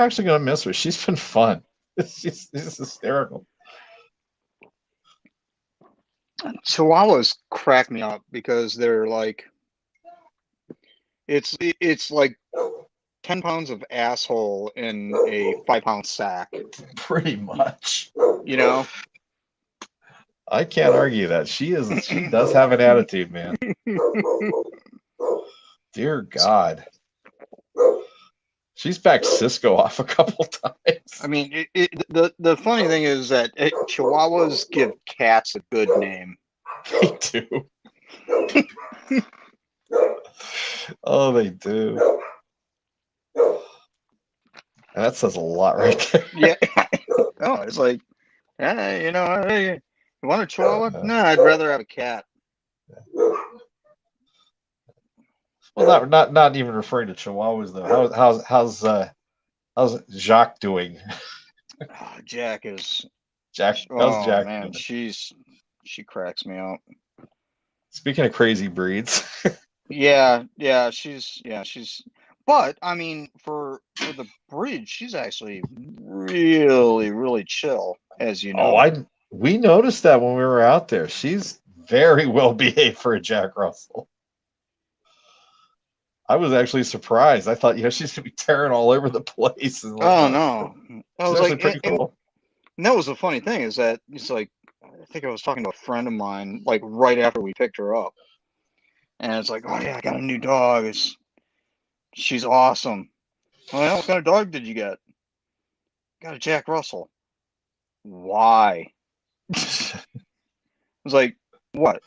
She's been fun. She's hysterical. Chihuahuas crack me up because they're like, it's like 10 pounds of asshole in a 5-pound sack. Pretty much. I can't argue that. She does have an attitude, man. Dear God. She's backed Cisco off a couple times. I mean, the funny thing is that Chihuahuas give cats a good name. They do. Oh, they do. And that says a lot right there. Yeah. Oh, it's like, hey, you want a Chihuahua? No, I'd rather have a cat. Well, not even referring to Chihuahuas though. How's Jacques doing? Jack is. How's Jack man, doing? she cracks me up. Speaking of crazy breeds. Yeah, she's. But I mean, for the breed, she's actually really, really chill, as you know. We noticed that when we were out there. She's very well behaved for a Jack Russell. I was actually surprised. I thought, she's gonna be tearing all over the place. And Oh no! I she's was actually like, pretty cool. and that was the funny thing is that it's like I think I was talking to a friend of mine like right after we picked her up, and it's like, oh yeah, I got a new dog. She's awesome. Well, what kind of dog did you get? Got a Jack Russell. Why? I was like, what?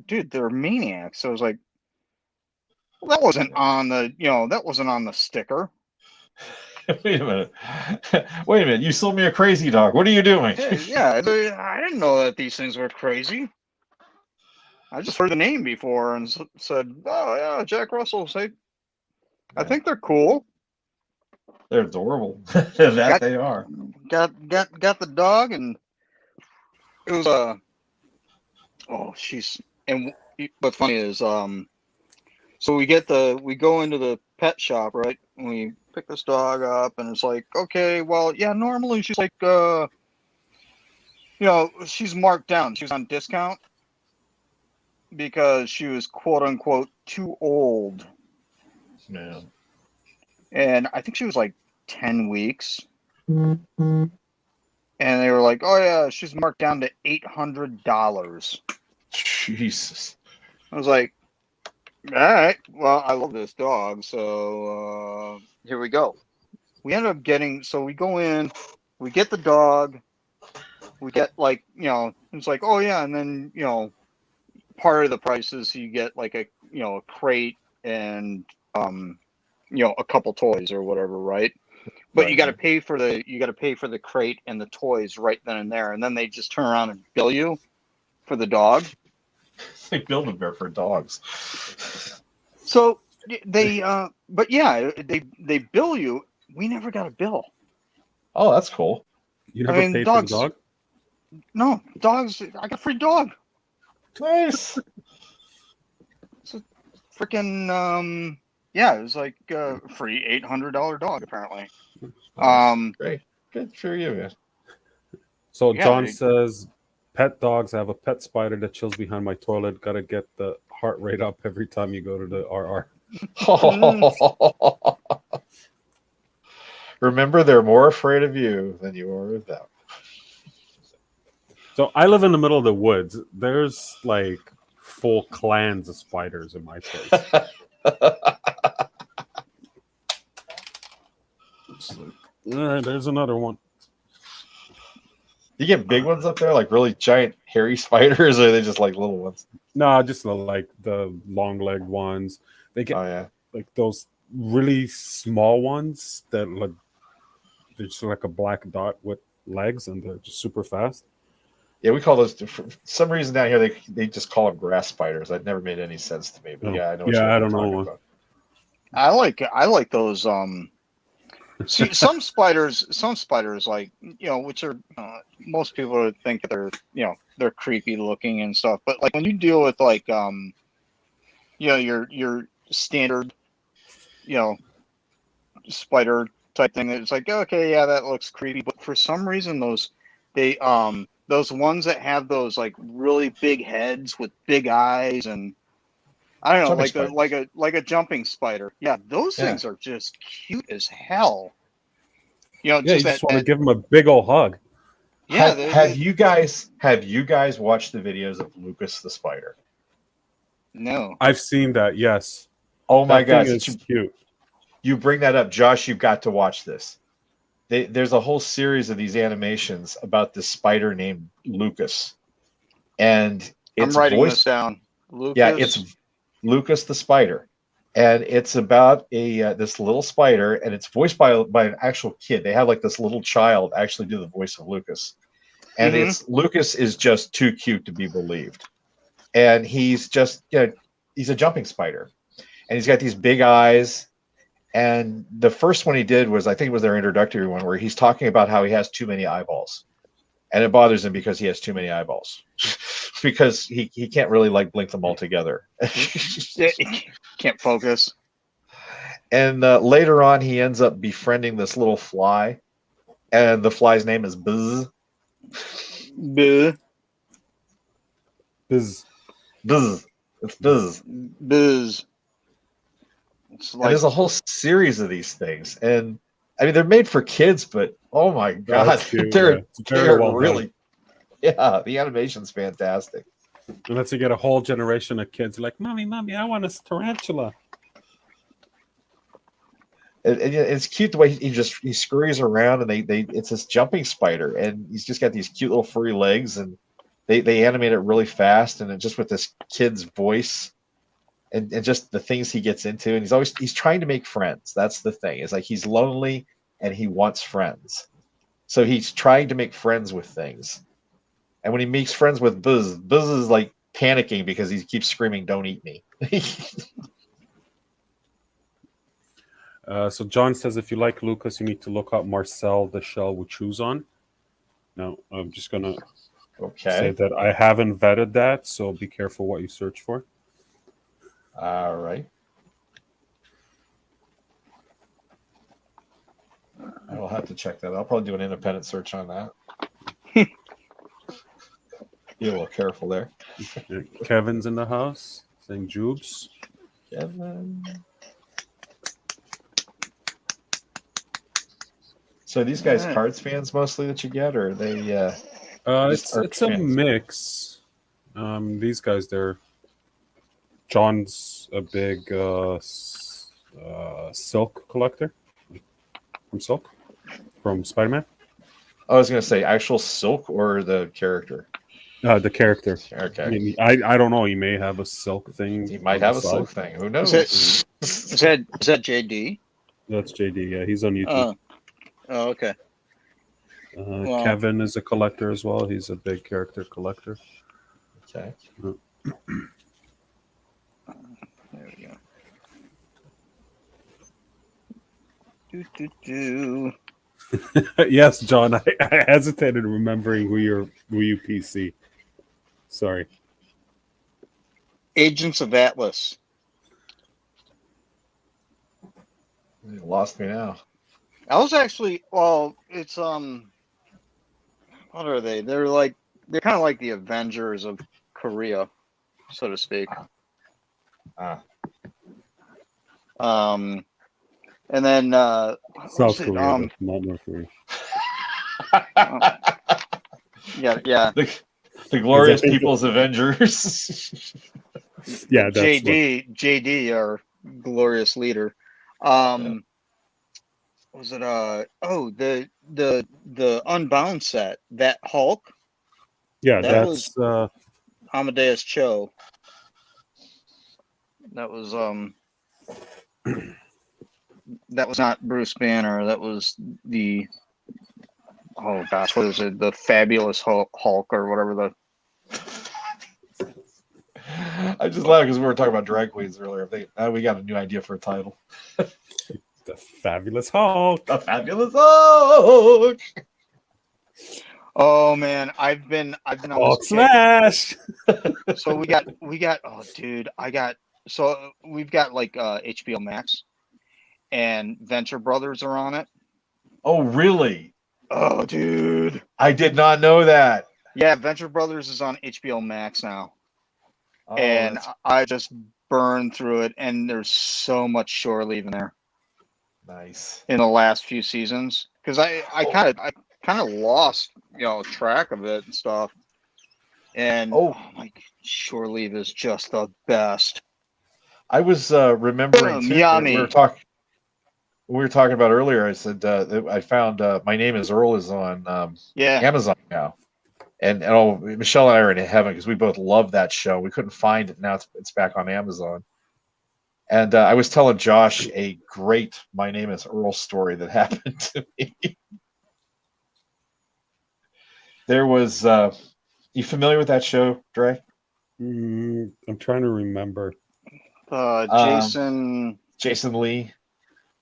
Dude, they're maniacs. So I was like, well, that wasn't on the sticker. Wait a minute. Wait a minute. You sold me a crazy dog. What are you doing? Yeah, I didn't know that these things were crazy. I just heard the name before and said, oh yeah, Jack Russell. I think they're cool. They're adorable. They are. Got the dog, and it was and what's funny is so we go into the pet shop, right? And we pick this dog up, and it's like, okay, well, yeah, normally she's like she's marked down. She was on discount because she was quote unquote too old. Yeah. And I think she was like 10 weeks. And they were like, oh yeah, she's marked down to $800. Jesus. I was like, all right, well, I love this dog, so here we go. We end up we go in, we get the dog, we get it's like, oh yeah, and then, part of the price is you get like a crate and, a couple toys or whatever, right? But Right. you got to pay for the crate and the toys right then and there, and then they just turn around and bill you for the dog. They build them there for dogs. So they, but yeah, they bill you. We never got a bill. Oh, that's cool. You never paid for the dog? No, dogs. I got a free dog. Nice. It's a freaking yeah. It was like a free $800 dog apparently. Great. Good for you, man. So Yeah, John says, pet dogs. I have a pet spider that chills behind my toilet. Got to get the heart rate up every time you go to the RR. Remember, they're more afraid of you than you are of them. So I live in the middle of the woods. There's like full clans of spiders in my place. There's another one. You get big ones up there, like really giant hairy spiders, or are they just like little ones? No, just like the long-legged ones. They get like those really small ones that look, they're just like a black dot with legs, and they're just super fast. Yeah, we call those. For some reason down here, they just call them grass spiders. That never made any sense to me. But yeah, I know. Yeah, I don't know. About. I like those. See, some spiders, like which are most people would think that they're creepy looking and stuff. But like when you deal with like your standard spider type thing, it's like, okay, yeah, that looks creepy. But for some reason, those ones that have those like really big heads with big eyes and I don't know, like a jumping spider. Yeah, those things are just cute as hell. You just want to give them a big old hug. Yeah. Have you guys watched the videos of Lucas the spider? No, I've seen that. Yes. Oh my gosh, it's cute. You bring that up, Josh. You've got to watch this. There's a whole series of these animations about this spider named Lucas, and I'm writing this down. Lucas? Yeah, it's Lucas the spider, and it's about this little spider, and it's voiced by an actual kid. They have like this little child actually do the voice of Lucas, and Lucas is just too cute to be believed, and he's just he's a jumping spider, and he's got these big eyes. And the first one he did was, I think it was their introductory one, where he's talking about how he has too many eyeballs. And it bothers him because he has too many eyeballs. Because he can't really like blink them all together. He can't focus. And later on, he ends up befriending this little fly, and the fly's name is Buzz. Buh. Biz. Buzz. It's Buzz. Biz. It's And like there's a whole series of these things, and I mean they're made for kids, but oh my god, That's cute, they're yeah. It's very well done. really, yeah, the animation's fantastic. Unless you get a whole generation of kids like, mommy, I want a tarantula. It's cute the way he scurries around, and they it's this jumping spider, and he's just got these cute little furry legs, and they animate it really fast, and it just with this kid's voice. And just the things he gets into, and he's trying to make friends. That's the thing. It's like he's lonely and he wants friends, so he's trying to make friends with things. And when he makes friends with Buzz, Buzz is like panicking because he keeps screaming, "Don't eat me!" So John says, if you like Lucas, you need to look up Marcel the Shell with Shoes On. Now, I'm just gonna say Okay. that I haven't vetted that, so be careful what you search for. All right. I will have to check that. I'll probably do an independent search on that. Be a little careful there. Kevin's in the house saying Jubes. Kevin. So are these guys Cards fans mostly that you get, or are they? It's a mix. These guys, they're John's a big Silk collector from Spider-Man. I was going to say actual Silk or the character. The character. Okay. I mean, I don't know. He may have a Silk thing. He might on have the a side. Silk thing. Who knows? Is that JD? That's JD. Yeah, he's on YouTube. Oh, okay. Wow. Kevin is a collector as well. He's a big character collector. Okay. There we go. Yes, John. I hesitated remembering who you PC. Sorry. Agents of Atlas. You lost me now. I was actually it's what are they? They're kind of like the Avengers of Korea, so to speak. And then South Korea, not North Korea. yeah. The glorious people's Avengers. Yeah, that's JD, our glorious leader. Was it the Unbound set, that Hulk? Yeah, That that's Amadeus Cho. That was that was not Bruce Banner. That was the what is it? The Fabulous Hulk or whatever the. I just laughed because we were talking about drag queens earlier. We got a new idea for a title. the Fabulous Hulk. The Fabulous Hulk. Oh man, I've been on Hulk this smash. So we got oh dude, we've got like HBO Max and Venture Brothers are on it. Oh really? Oh dude. I did not know that. Yeah, Venture Brothers is on HBO Max now. Oh, And I just burned through it, and there's so much shore leave in there. Nice. In the last few seasons, because I kind of lost track of it and stuff. And like shore leave is just the best. I was remembering too, we were talking about earlier. I said I found My Name Is Earl is on Amazon now. And Michelle and I are in heaven because we both love that show. We couldn't find it. Now it's back on Amazon. And I was telling Josh a great My Name Is Earl story that happened to me. There was, you familiar with that show, Dre? I'm trying to remember. Jason Lee.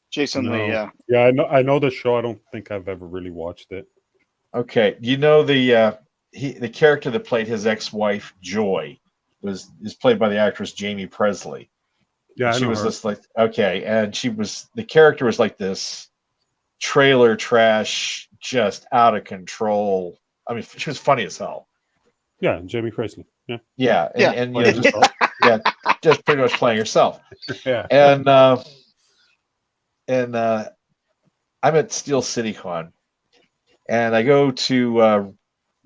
Jason Lee, yeah. Yeah, I know the show. I don't think I've ever really watched it. Okay, you know the character that played his ex-wife Joy is played by the actress Jamie Presley. Yeah, I She know was her. this like okay, and the character was like this trailer trash, just out of control. I mean, she was funny as hell. Yeah, Jamie Priestley. Yeah, Yeah, Yeah. and Playing just herself. yeah, just pretty much playing herself. Yeah. And I'm at Steel City Con, and I go to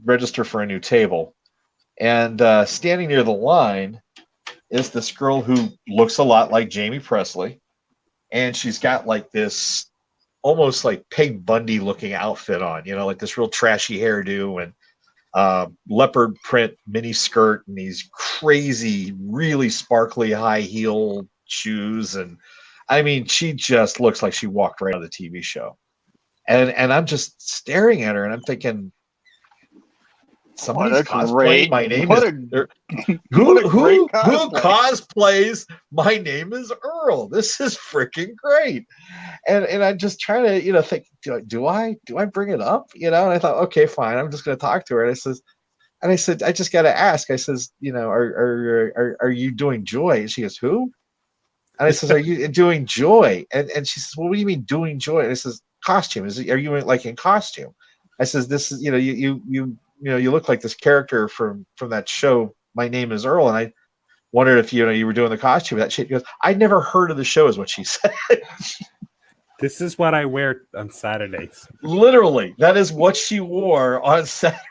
register for a new table, and standing near the line is this girl who looks a lot like Jamie Presley, and she's got like this almost like Peg Bundy looking outfit on, like this real trashy hairdo and leopard print mini skirt and these crazy, really sparkly high heel shoes. And I mean, she just looks like she walked right out of the TV show. And I'm just staring at her and I'm thinking, somebody's cosplaying. My name is what a great who cosplay. cosplays My Name is Earl. This is freaking great. And I'm just trying to think, do I bring it up? And I thought, okay, fine, I'm just going to talk to her. And I said, I just got to ask. I says, are you doing Joy? And she goes, who? And I says, are you doing Joy? And she says, well, what do you mean doing Joy? And I says, costume. Are you like in costume? I says, this is, you look like this character from that show, My Name is Earl. And I wondered if, you were doing the costume of that shit. She goes, I'd never heard of the show, is what she said. This is what I wear on Saturdays. Literally, that is what she wore on Saturday.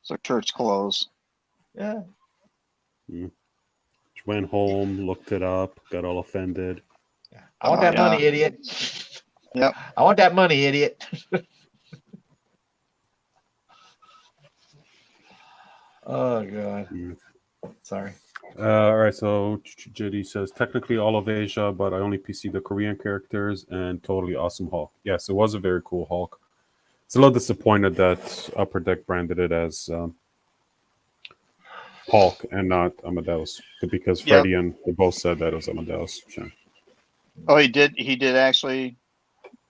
So church clothes. Yeah. She went home, looked it up, got all offended. I want that money, idiot. Yep. I want that money, idiot. Oh, God. Sorry. All right, so JD says, technically all of Asia, but I only PC the Korean characters and totally awesome Hulk. Yes, it was a very cool Hulk. It's a little disappointed that Upper Deck branded it as Hulk and not Amadeus, because Freddie and they both said that it was Amadeus. Sure. Oh, he did actually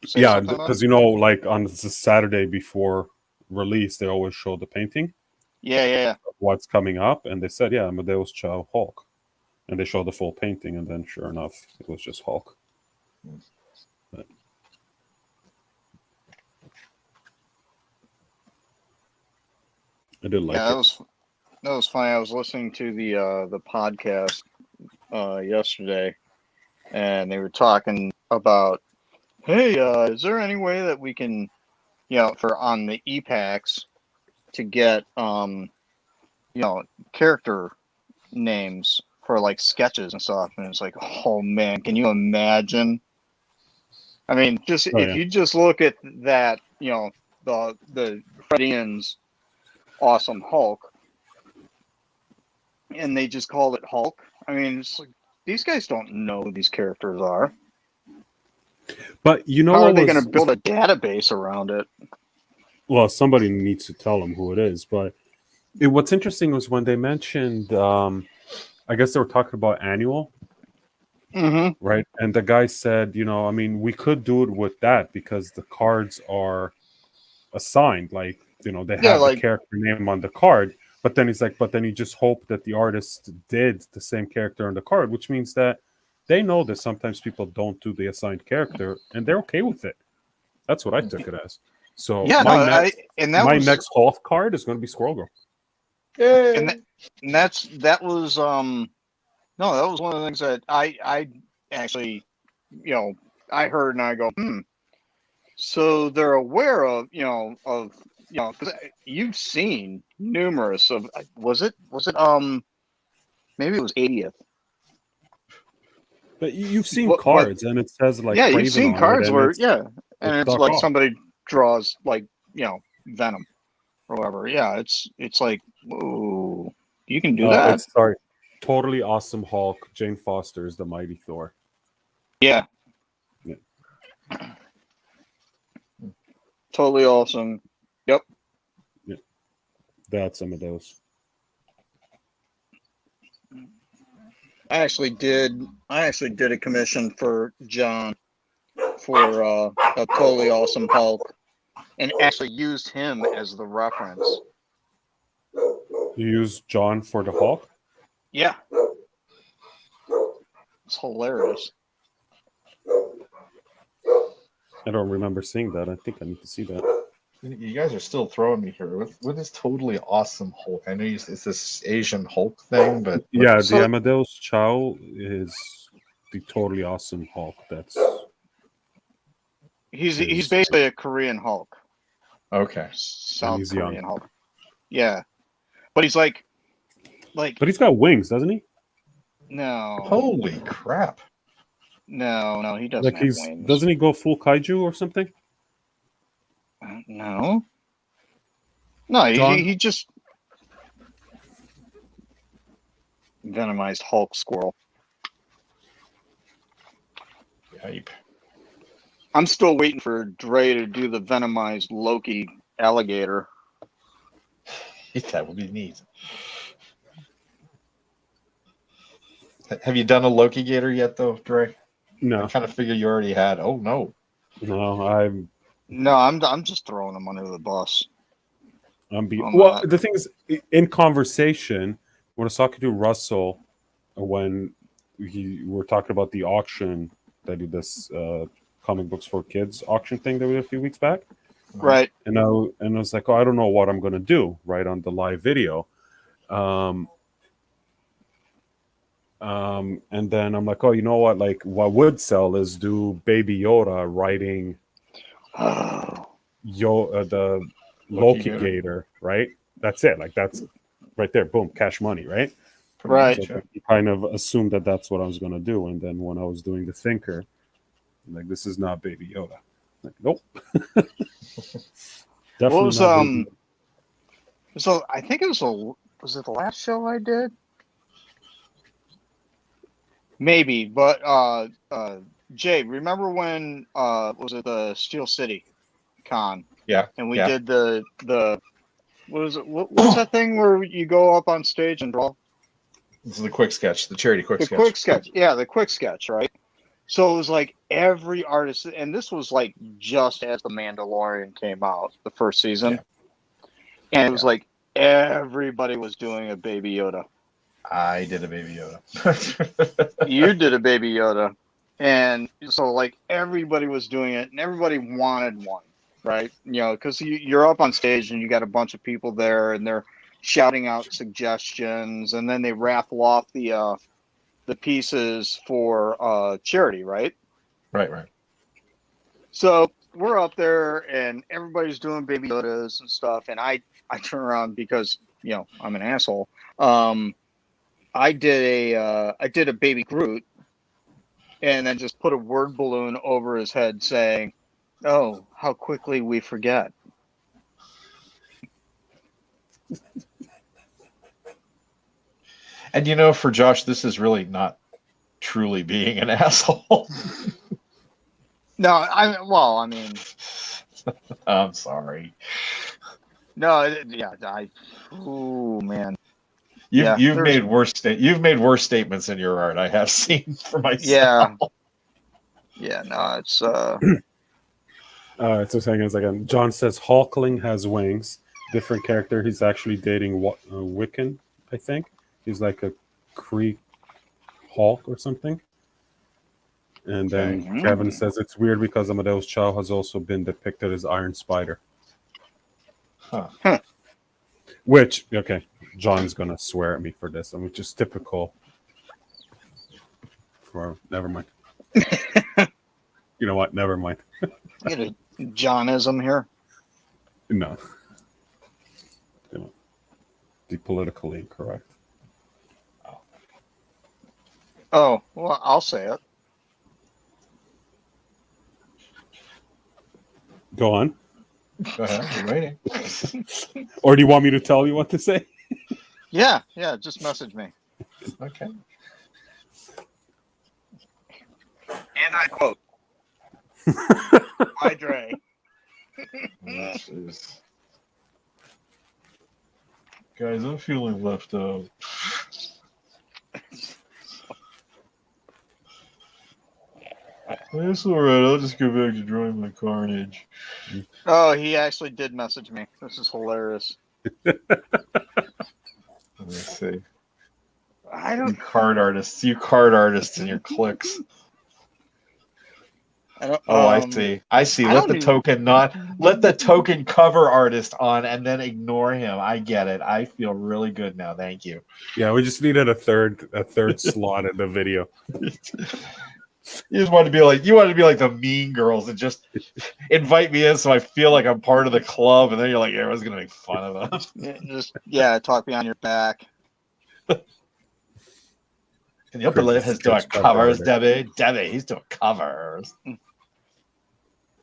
say Yeah, something about because it? like on the Saturday before release, they always show the painting. Yeah. Of what's coming up, and they said, yeah, Amadeus Chow Hulk. And they showed the full painting, and then sure enough, it was just Hulk. But I did like it. That was funny. I was listening to the podcast yesterday, and they were talking about, hey, is there any way that we can, for on the e-packs to get character names for like sketches and stuff? And it's like, oh man, can you imagine? I mean, if you just look at that, the Freudian's awesome Hulk, and they just called it Hulk. I mean, it's like, these guys don't know who these characters are. But how are they going to build a database around it? Well, somebody needs to tell them who it is. But what's interesting was when they mentioned, I guess they were talking about annual, right? And the guy said, I mean, we could do it with that because the cards are assigned, like they have the character name on the card. But then he's like, but then you just hope that the artist did the same character on the card, which means that they know that sometimes people don't do the assigned character, and they're okay with it. That's what I took it as. So my next Hulk card is going to be Squirrel Girl. And that was one of the things that I actually, I heard and I go, So they're aware of, because you've seen numerous of, was it maybe it was 80th. But you've seen cards, and it says like you've seen cards where and it's like somebody draws like Venom or whatever. Yeah, it's like, whoa, you can do that. Sorry, totally awesome Hulk. Jane Foster is the Mighty Thor. Yeah. Totally awesome. Yep. Yeah, that's some of those. I actually did a commission for John for a totally awesome Hulk, and actually used him as the reference. You used John for the Hulk? Yeah. It's hilarious. I don't remember seeing that. I think I need to see that. You guys are still throwing me here with this totally awesome Hulk. I know it's this Asian Hulk thing, but Yeah, So- the Amadeus Chow is the totally awesome Hulk. That's He's Is- basically a Korean Hulk. okay. South he's young. Korean Hulk. Yeah. But he's like but he's got wings, doesn't he? no. Holy crap! No, he doesn't Like have he's wings. doesn't he go full kaiju or something? No. No, John? he just venomized Hulk squirrel. Yipe. I'm still waiting for Dre to do the venomized Loki alligator. That would be neat. Have you done a Loki Gator yet, though, Dre? No, I kind of figured you already had. Oh no. no, I'm No, I'm just throwing him under the bus. well. The thing is, in conversation, when I was talking to Russell, when we were talking about the auction that did this comic books for kids auction thing that we did a few weeks back, Right. and I was like, oh, I don't know what I'm gonna do right on the live video. And then I'm like, oh, you know what? Like, what would sell is do Baby Yoda riding Oh. the Loki Loki Gator, right? That's it. Like, that's right there. Boom, cash money, right? Pretty Right. much, So yeah. I kind of assumed that that's what I was going to do. And then when I was doing the Thinker, I'm like, this is not Baby Yoda. I'm like, nope. Definitely What was not Baby Yoda. So I think it was it the last show I did? Maybe, but Jay, remember when was it the Steel City Con? Yeah. And we yeah. did the what was it? What's that thing where you go up on stage and draw? This is the quick sketch, the charity quick The sketch. quick sketch. Yeah, the quick sketch, right? So it was like every artist, and this was like just as The Mandalorian came out, the first season. Yeah. And it was like everybody was doing a Baby Yoda. I did a Baby Yoda. You did a Baby Yoda. And so like everybody was doing it and everybody wanted one, right? You know, because you're up on stage and you got a bunch of people there and they're shouting out suggestions and then they raffle off the pieces for charity, right? Right. So we're up there and everybody's doing Baby Yodas and stuff, and I turn around because I'm an asshole. I did a Baby Groot, and then just put a word balloon over his head saying, "Oh, how quickly we forget." And for Josh, this is really not truly being an asshole. No, I mean, I'm sorry. no, oh man, You've there's- made worse statements in your art. I have seen for myself. yeah, no, it's So hang on a second. John says Hulkling has wings. Different character. He's actually dating Wiccan, I think. He's like a Kree Hulk or something. And then Okay. Kevin says it's weird because Amadeus Chow has also been depicted as Iron Spider. Huh. Which, okay, John's going to swear at me for this, which is typical. Never mind. You know what? Never mind. get a Johnism here. No. The politically incorrect. Oh, well, I'll say it. Go on. Go ahead. I'm waiting. Or do you want me to tell you what to say? Yeah, just message me. Okay. And I quote, "Hi, Dre." This is... Guys, I'm feeling left out. It's all right. I'll just go back to drawing my Carnage. Oh, he actually did message me. This is hilarious. Let me see. I card artists, and your clicks. I don't, Oh, I see. I Let don't the token cover artist on, and then ignore him. I get it. I feel really good now. Thank you. Yeah, we just needed a third slot in the video. You just wanted to be like the Mean Girls and just invite me in so I feel like I'm part of the club, and then you're like, everyone's gonna make fun of us. Just talk me on your back. And the upper lip has doing covers, Debbie. He's doing covers.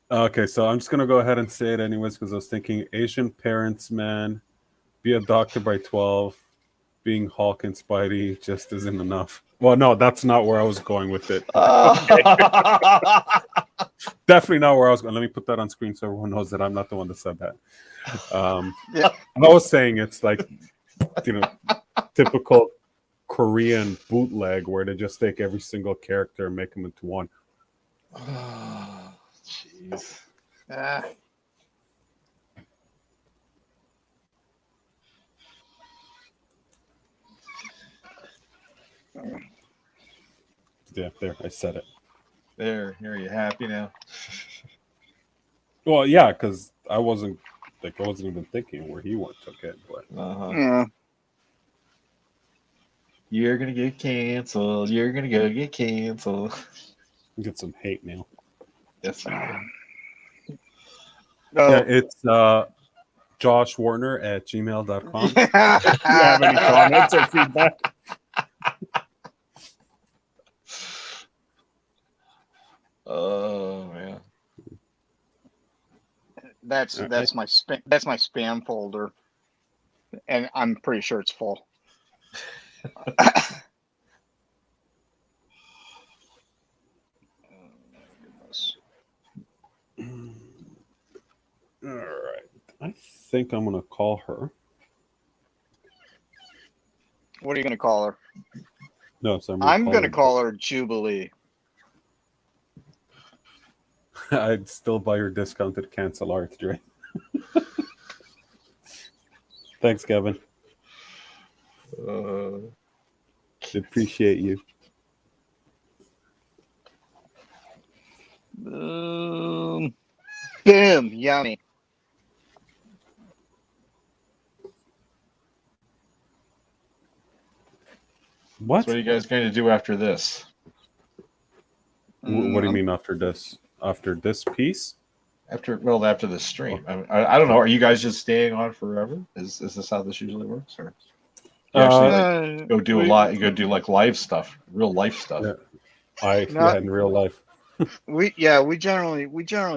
Okay, so I'm just gonna go ahead and say it anyways because I was thinking Asian parents, man, be a doctor by 12, being Hulk and Spidey just isn't enough. Well, no, that's not where I was going with it. Definitely not where I was going. Let me put that on screen so everyone knows that I'm not the one that said that. Yeah. I was saying it's like, typical Korean bootleg where they just take every single character and make them into one. Oh, jeez. Yeah, there, I said it. There, are you happy now? Well, yeah, because I wasn't even thinking where he took it. But Yeah. You're gonna get canceled. You're gonna go get canceled. get some hate mail. Yes, you can. Yeah, it's joshwarner@gmail.com. Yeah. If you have any comments or feedback? Oh man. That's my spam folder, and I'm pretty sure it's full. All right. I think I'm gonna call her. What are you gonna call her? No, so I'm gonna call her Jubilee. I'd still buy your discounted cancel art, Dre. Thanks, Kevin. Appreciate you. Boom, yummy. What? So what are you guys going to do after this? What do you mean after this? After this piece? After the stream. I don't know. Are you guys just staying on forever? Is this how this usually works, or you actually go do a lot? You go do like live stuff, real life stuff. Yeah. In real life. We generally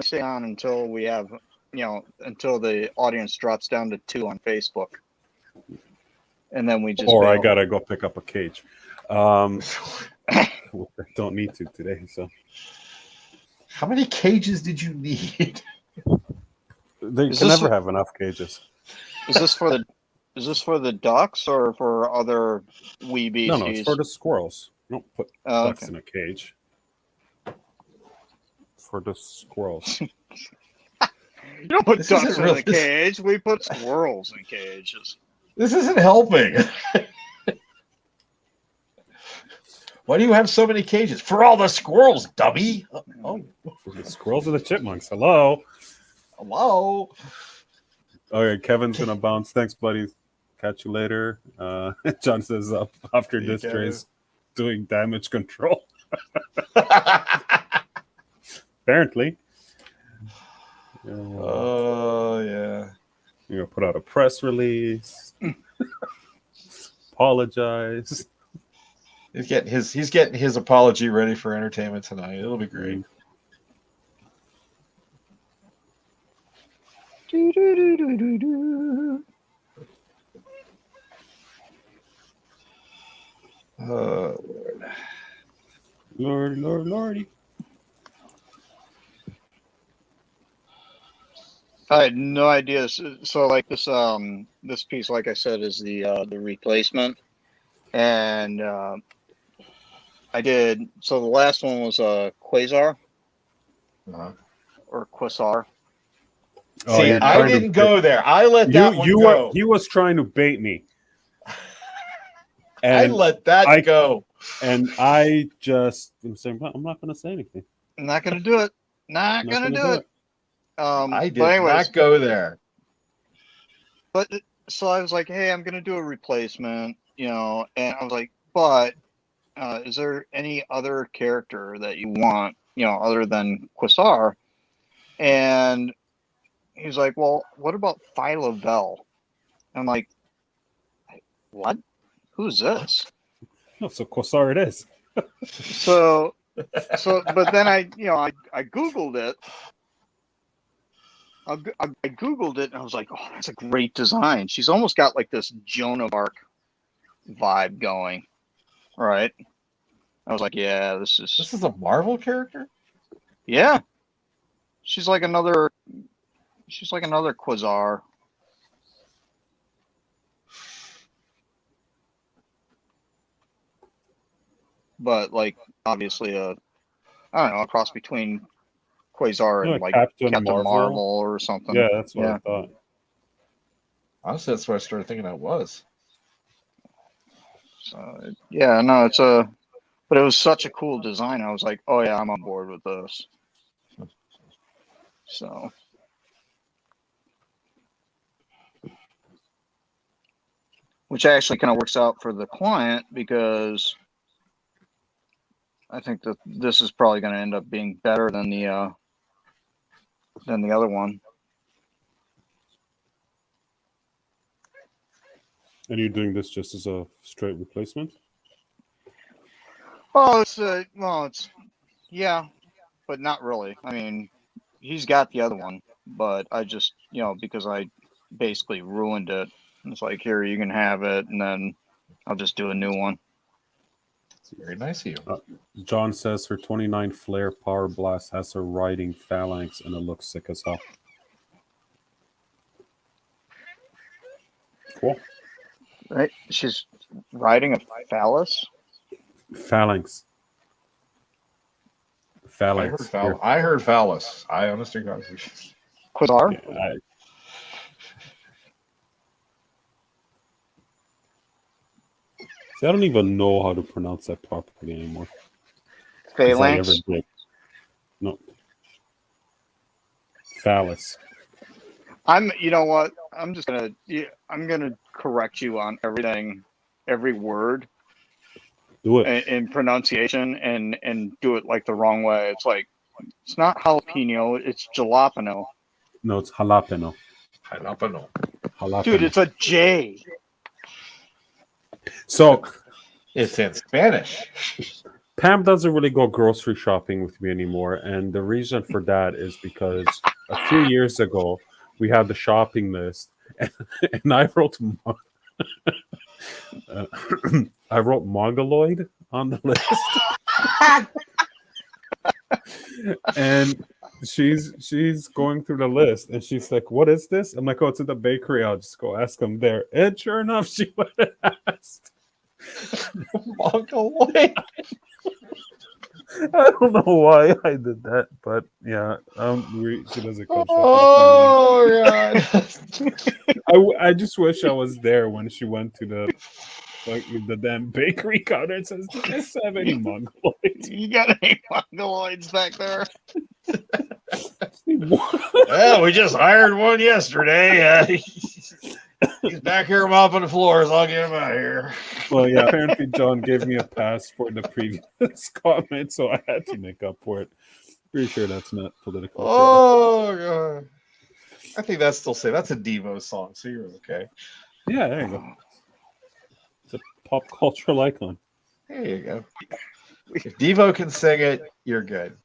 stay on until we have until the audience drops down to 2 on Facebook, and then we just. Or bail. I gotta go pick up a cage. I don't need to today. So. How many cages did you need? They can never have enough cages. Is this for the ducks or for other weebies? No, it's for the squirrels. You don't put ducks in a cage. For the squirrels. You don't put ducks in a cage. We put squirrels in cages. This isn't helping. Why do you have so many cages? For all the squirrels, dummy. Oh, for the squirrels and the chipmunks. Hello. Okay, Kevin's gonna bounce. Thanks, buddy. Catch you later. John says after this, Dre's doing damage control. Apparently. Oh yeah. You're gonna put out a press release. Apologize. He's getting his apology ready for entertainment tonight. It'll be great. Oh Lord. Lordy. I had no idea. So like this piece, like I said, is the replacement, and I did. So the last one was Quasar or Quasar. See, I didn't go there. I let that one go. He was trying to bait me. I And let that go. I just am saying, "Well, I'm not going to say anything. I'm not gonna do it. Not I'm not gonna going to do do it. it." I But did anyways, not go there. but so I was like, hey, I'm gonna do a replacement, and I was like, but is there any other character that you want, other than Quasar? And he's like, well, what about Phyla-Vell? I'm like, what? Who's this? Oh, so Quasar it is. So, but then I Googled it. I Googled it and I was like, oh, that's a great design. She's almost got like this Joan of Arc vibe going, right? I was like, yeah, This is a Marvel character? yeah. She's like another Quasar. But like obviously I don't know, a cross between Quasar and like Captain Captain Marvel. Marvel or something. Yeah, that's what Yeah. I thought. Honestly, that's what I started thinking it was. So yeah, no, but it was such a cool design. I was like, oh yeah, I'm on board with this. So which actually kind of works out for the client because I think that this is probably going to end up being better than the other one. And you're doing this just as a straight replacement? Oh, it's yeah, but not really. I mean, he's got the other one, but I just because I basically ruined it. It's like, here, you can have it, and then I'll just do a new one. It's very nice of you. John says her 29 flare power blast has her riding phalanx and it looks sick as hell. Cool. Right? She's riding a phallus. Phalanx. Phalanx. I heard phallus. I honestly got Quasar. Yeah, See, I don't even know how to pronounce that properly anymore. Because I ever Phalanx. did. No. Phallus. You know what? I'm gonna correct you on everything, every word Do it. in pronunciation, and do it like the wrong way. It's like, it's not jalapeno, it's jalapeno. No, it's jalapeno. Jalapeno. Jalapeno. Dude, it's a J. So It's in Spanish. Pam doesn't really go grocery shopping with me anymore, and the reason for that is because a few years ago we had the shopping list, and I wrote I wrote Mongoloid on the list, and she's going through the list, and she's like, "What is this?" I'm like, "Oh, it's at the bakery. I'll just go ask them there." And sure enough, she went and asked. Mongoloid. I don't know why I did that, but yeah, she doesn't come shopping. Oh god! I just wish I was there when she went to the damn bakery counter and says, "Do this have any mongoloids?" You got any mongoloids back there? Well, we just hired one yesterday. He's back here mopping the floors. I'll get him out of here. Well, yeah, apparently John gave me a pass for the previous comment, so I had to make up for it. Pretty sure that's not political. Oh god! I think that's still safe. That's a Devo song, so you're okay. Yeah, there you go. It's a pop cultural icon. There you go. If Devo can sing it, you're good.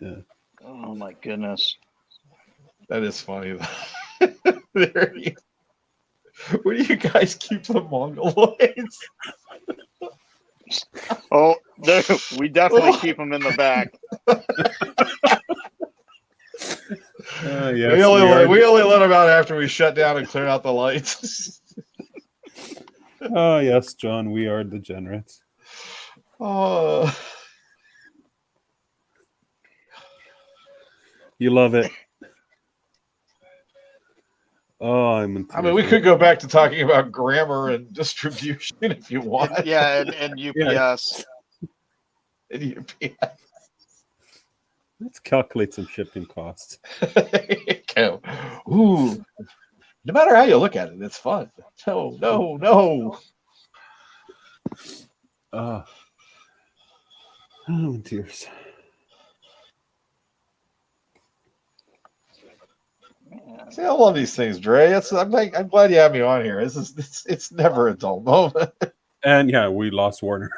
Yeah. Oh my goodness. That is funny. There you. Where do you guys keep the mongoloids? Oh, we definitely keep them in the back. Yes, we only let them out after we shut down and clear out the lights. Oh, yes, John, we are degenerates. Oh, You love it. Oh, I'm in I mean, we tears. could go back to talking about grammar and distribution if you want. And Yeah. UPS. Let's calculate some shipping costs. Ooh, no matter how you look at it, it's fun. No. Oh, I'm in tears. See, I love these things, Dre. I'm glad you have me on here. It's never a dull moment. And yeah, we lost Warner.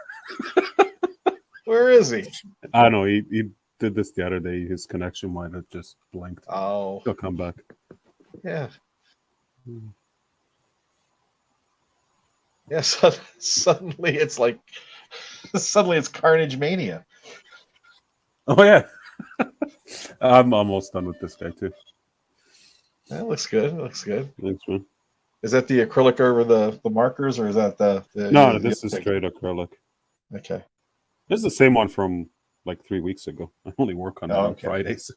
Where is he? I don't know. He did this the other day. His connection might have just blinked. Oh, He'll come back. yeah. Yeah, so suddenly it's like Carnage Mania. Oh yeah. I'm almost done with this guy too. That looks good. It looks good. Thanks, man. Is that the acrylic over the markers, or is that the No, this is straight acrylic. Okay. This is the same one from like 3 weeks ago. I only work on it on Fridays.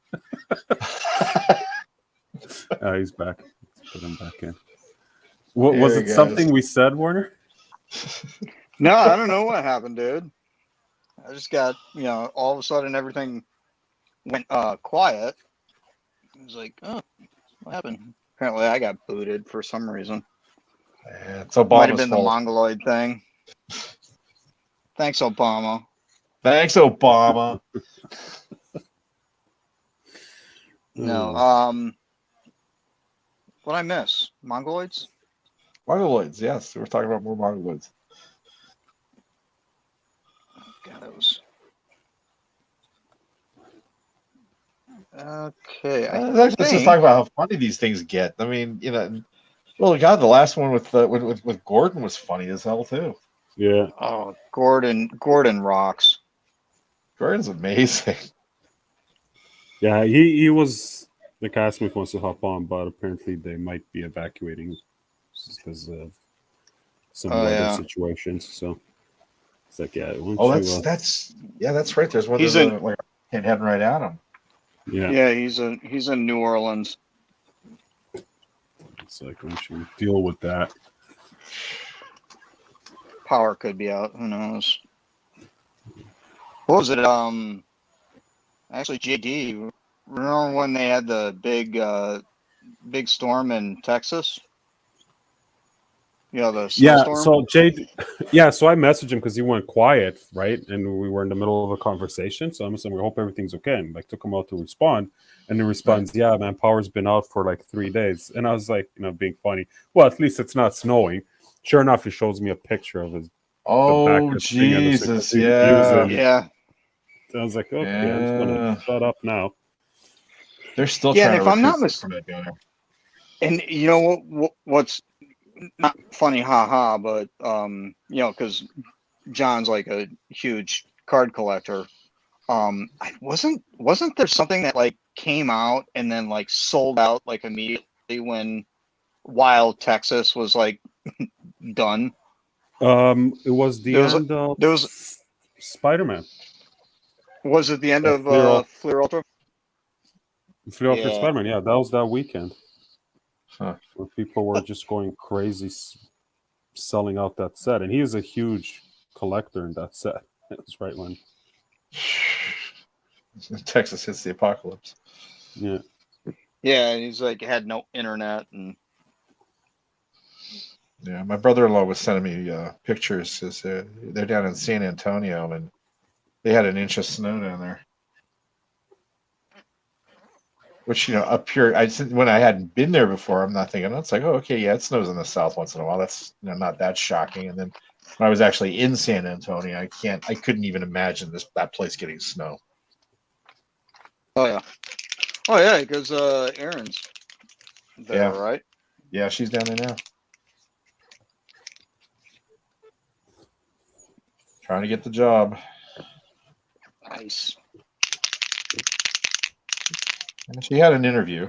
He's back. Let's put him back in. What was it? Something we said, Warner? No, I don't know what happened, dude. I just got, all of a sudden everything went quiet. I was like, oh, what happened? Apparently I got booted for some reason. Yeah, it's Obama's Might have been fault. the Mongoloid thing. Thanks, Obama. Thanks, Obama. No. What I miss? Mongoloids? Mongoloids, yes. We're talking about more Mongoloids. God, that was... Okay. Let's just talk about how funny these things get. I mean, well, God, the last one with Gordon was funny as hell too. Yeah. Oh, Gordon rocks. Gordon's amazing. Yeah, he was like asked me if he wants to hop on, but apparently they might be evacuating because of some weather situations. So it's like, yeah. That's right. There's one like heading right at him. Yeah, he's in New Orleans. It's like, we should deal with that. Power could be out. Who knows? What was it? Actually, JD. Remember when they had the big storm in Texas? The snowstorm? So so I messaged him because he went quiet, right? And we were in the middle of a conversation. So I'm saying, we hope everything's okay. And like took him out to respond. And he responds, yeah, man, power's been out for like 3 days. And I was like, being funny. Well, at least it's not snowing. Sure enough, he shows me a picture of his. Oh, Jesus. Yeah. I was like, okay, I'm just gonna shut up now. They're still trying to if I'm not mistaken. And you know what's not funny, haha, but because John's like a huge card collector. Wasn't there something that like came out and then like sold out like immediately when Wild Texas was like done? It was the end of there was Spider-Man. Was it the end of Fleer Ultra? Fleer Ultra Spider-Man, yeah, that was that weekend. Where people were just going crazy selling out that set. And he is a huge collector in that set. That's right when Texas hits the apocalypse. Yeah. Yeah, and he's like had no internet and yeah, my brother-in-law was sending me pictures. They're down in San Antonio and they had an inch of snow down there. Which, up here, when I hadn't been there before, I'm not thinking, it's like, oh, okay, yeah, it snows in the South once in a while. That's not that shocking. And then when I was actually in San Antonio, I couldn't even imagine that place getting snow. Oh yeah, because Erin's there, right? Yeah, she's down there now. Trying to get the job. Nice. And she had an interview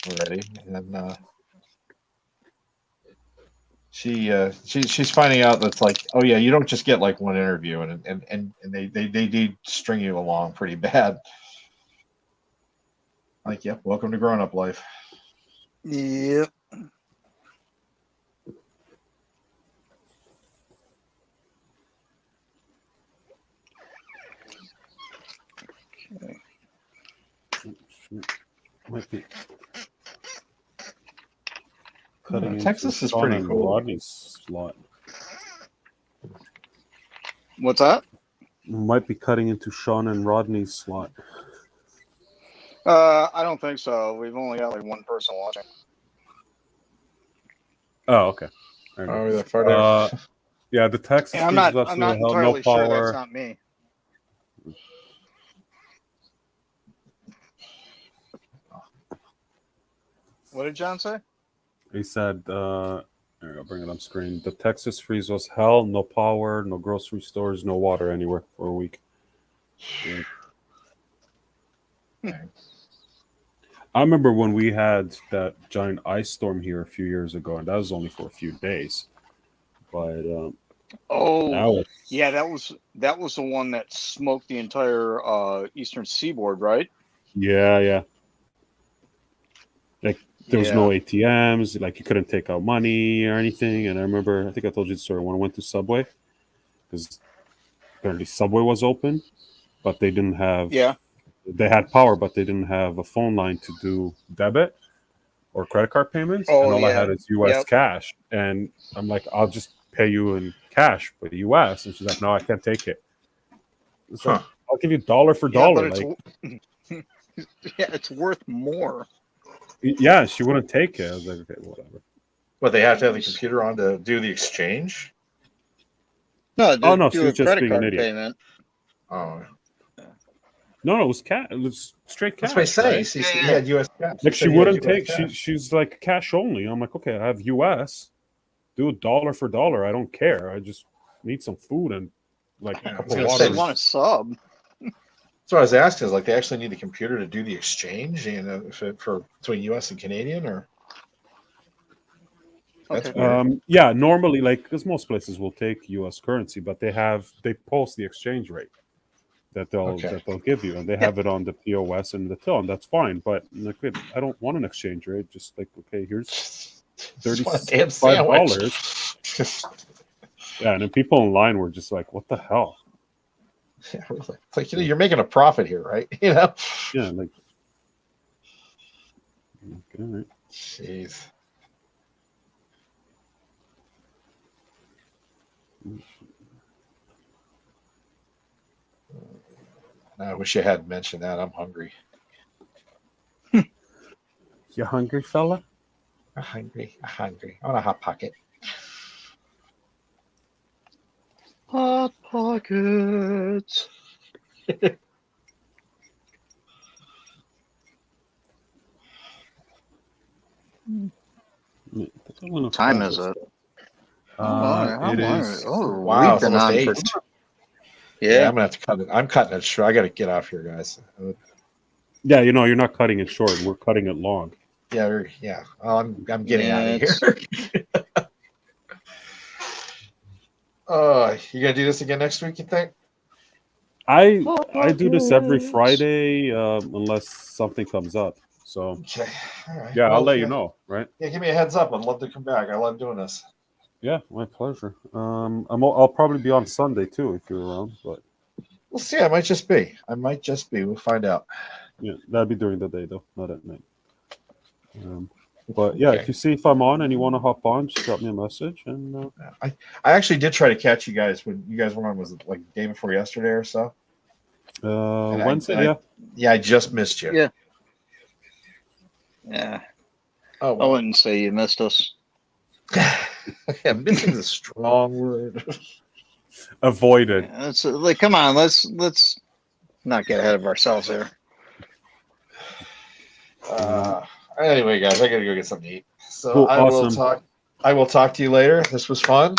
already, and she's finding out that's like, oh yeah, you don't just get like one interview, and they string you along pretty bad. Like, yep, welcome to grown-up life. Yep. Might be cutting into Texas is Sean pretty and cool. Rodney's slot. What's that? Might be cutting into Sean and Rodney's slot. I don't think so. We've only got like one person watching. Oh, okay. There you Oh, go. we're that far down. Yeah, the Texas Yeah, I'm freeze is not absolutely hell. entirely No sure power. that's not me. What did John say? He said, I'll bring it on screen. The Texas freeze was hell. No power, no grocery stores, no water anywhere for a week. Yeah. I remember when we had that giant ice storm here a few years ago, and that was only for a few days. But that Oh, was, yeah, that was the one that smoked the entire eastern seaboard, right? yeah. Like there was no Yeah. ATMs, like you couldn't take out money or anything. And I remember, I think I told you the story when I went to Subway, because apparently Subway was open, but they didn't have. Yeah. They had power, but they didn't have a phone line to do debit or credit card payments, Oh, and all I yeah. had is U.S. Yep. cash. And I'm like, I'll just pay you in cash for the U.S. And she's like, no, I can't take it. It's like, I'll give you dollar for Yeah, dollar. but Like, it's worth more. yeah, she wouldn't take it. I was like, okay, whatever. But they have to have the computer on to do the exchange? No, Oh no, she do a was just credit being an card idiot. payment. Oh. No, it was cash. It was straight cash. That's what I say. Right? He had U.S. cash. Like He she said he had wouldn't US take. cash. She's like cash only. I'm like, okay, I have U.S. Do it dollar for dollar. I don't care. I just need some food and like Yeah, a I was couple gonna of say, They waters. want a sub. So I was asking, is like they actually need the computer to do the exchange, for between U.S. and Canadian, or that's Okay. weird. Yeah, normally, like, because most places will take U.S. currency, but they post the exchange rate that they'll give you, and they have it on the POS and the till, and that's fine. But like, wait, I don't want an exchange rate. Just like, okay, here's Just want a damn $35. sandwich. Yeah, and then people online were just like, what the hell? Yeah, it's like, you're making a profit here, right? Yeah, like, okay, all right. Jeez. I wish you hadn't mentioned that. I'm hungry. You hungry, fella? I'm hungry. I want a hot pocket. Hot pockets. What time is it? It is. Wow, We've it's been almost on 8. for Yeah, I'm gonna have to cut it. I'm cutting it short. I got to get off here, guys. Yeah, you're not cutting it short. We're cutting it long. Yeah. Well, I'm getting out of here. You gonna do this again next week? You think? I do this every Friday unless something comes up. So Okay. All right. yeah, Well, I'll let you know. Right? Yeah, give me a heads up. I'd love to come back. I love doing this. Yeah, my pleasure. I'll probably be on Sunday too if you're around. But We'll see. I might just be. We'll find out. yeah, that'd be during the day though, not at night. But yeah, Okay. if you see if I'm on and you want to hop on, just drop me a message. And I actually did try to catch you guys when you guys were on. Was it like the day before yesterday or so? Wednesday, Yeah, I just missed you. Yeah. Yeah. Oh, I well. wouldn't say you missed us. Yeah, missing is a strong word. avoided. Yeah, it's like, come on, let's not get ahead of ourselves here. Anyway, guys, I gotta go get something to eat. So Cool, I awesome. will talk to you later. This was fun.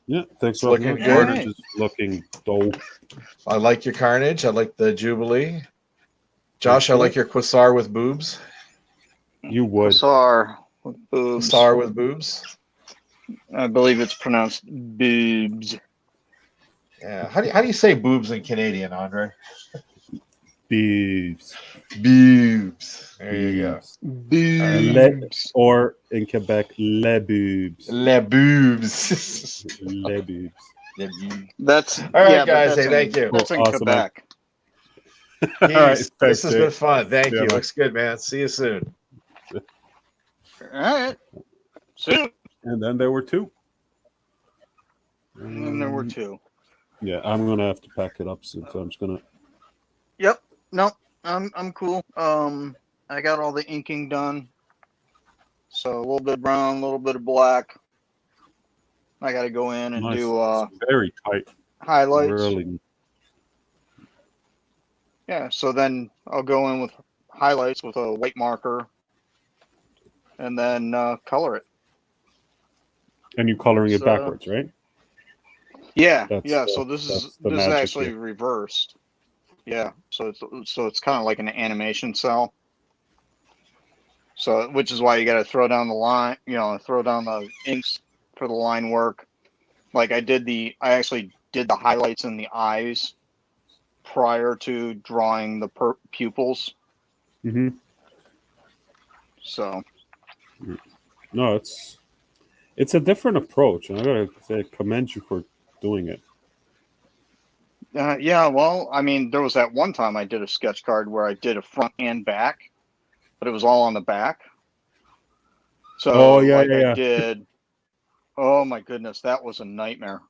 Yeah, thanks for Looking having me. good. Carnage is looking dope. I like your Carnage. I like the Jubilee. Josh, I Thanks for like your Quasar with boobs. You would. Quasar with boobs. Quasar with boobs. I believe it's pronounced boobs. Yeah. How do you say boobs in Canadian, Andre? Boobs. Boobs. There you go. Boobs. Or in Quebec, les boobs. Les boobs. Les boobs. Les boobs. That's All right, yeah, but guys. that's Hey, thank you. That's in Awesome, man. Quebec. All right, This thanks, has Jay. been fun. Thank Yeah, you. man. Looks good, man. See you soon. All right. Soon. And then there were two. And then there were two. Yeah, I'm gonna have to pack it up since I'm just gonna. Yep. No, I'm cool. I got all the inking done. So a little bit of brown, a little bit of black. I got to go in and Nice. do It's very tight. highlights. Really. Yeah. So then I'll go in with highlights with a white marker, and then color it. And you're coloring it So- backwards, right? Yeah. That's Yeah. the- So this that's is the this is magic actually here. reversed. Yeah. So it's kind of like an animation cell. So which is why you got to throw down the line. Throw down the inks for the line work. Like I actually did the highlights in the eyes prior to drawing the pupils. Mm-hmm. So No, it's a different approach, and I gotta say, commend you for doing it. yeah, well, I mean, there was that one time I did a sketch card where I did a front and back, but it was all on the back. So Oh, yeah, like yeah, yeah. I did. Oh my goodness, that was a nightmare.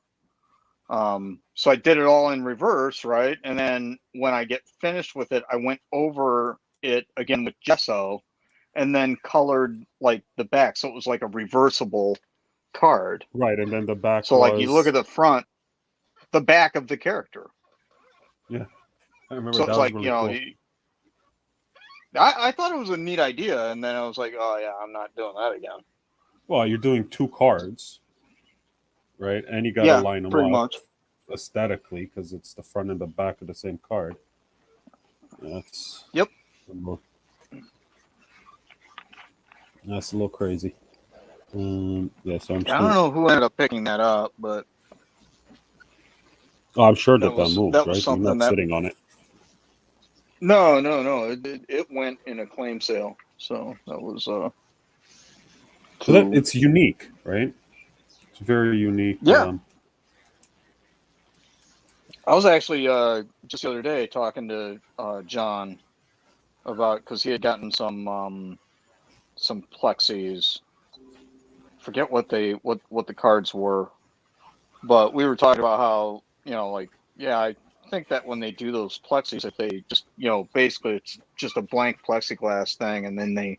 So I did it all in reverse, right? And then when I get finished with it, I went over it again with gesso and then colored like the back. So it was like a reversible card. Right, and then the back So like you look was. at the front, the back of the character. I remember So that it's was like, really cool. I thought it was a neat idea. And then I was like, oh yeah, I'm not doing that again. Well, you're doing two cards, right? And you got to Yeah, line them pretty up much. aesthetically because it's the front and the back of the same card. That's Yep. That's a little crazy. Yeah, so I'm I just don't gonna, know who ended up picking that up, but oh, I'm sure that that was moved, that was right? You're something not that sitting on it. no. It went in a claim sale. So that was So cool. it's unique, right? It's very unique. Yeah. I was actually just the other day talking to John about because he had gotten some plexis. Forget what the cards were, but we were talking about how like I think that when they do those plexis, if they just basically it's just a blank plexiglass thing, and then they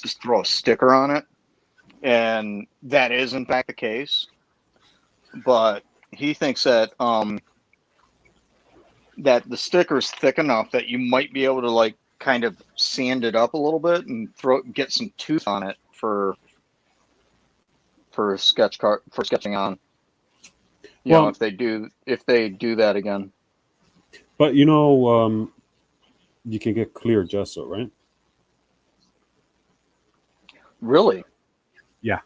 just throw a sticker on it, and that is in fact the case. But he thinks that that the sticker's thick enough that you might be able to like kind of sand it up a little bit and get some tooth on it for sketching on. Well, If they do that again. but you can get clear gesso, right? Really? Yeah.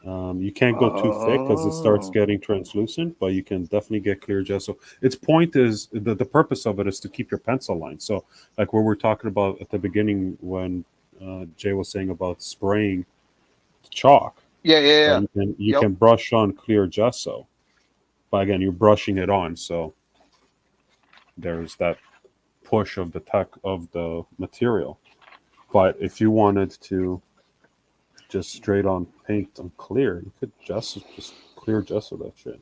You can't go too thick because it starts Oh. getting translucent, but you can definitely get clear gesso. Its point is the purpose of it is to keep your pencil line. So, like what we were talking about at the beginning when Jay was saying about spraying chalk, Yeah. you Yep. can brush on clear gesso, but again, you're brushing it on, so there's that push of the material. But if you wanted to just straight on paint on clear, you could just clear gesso that shit.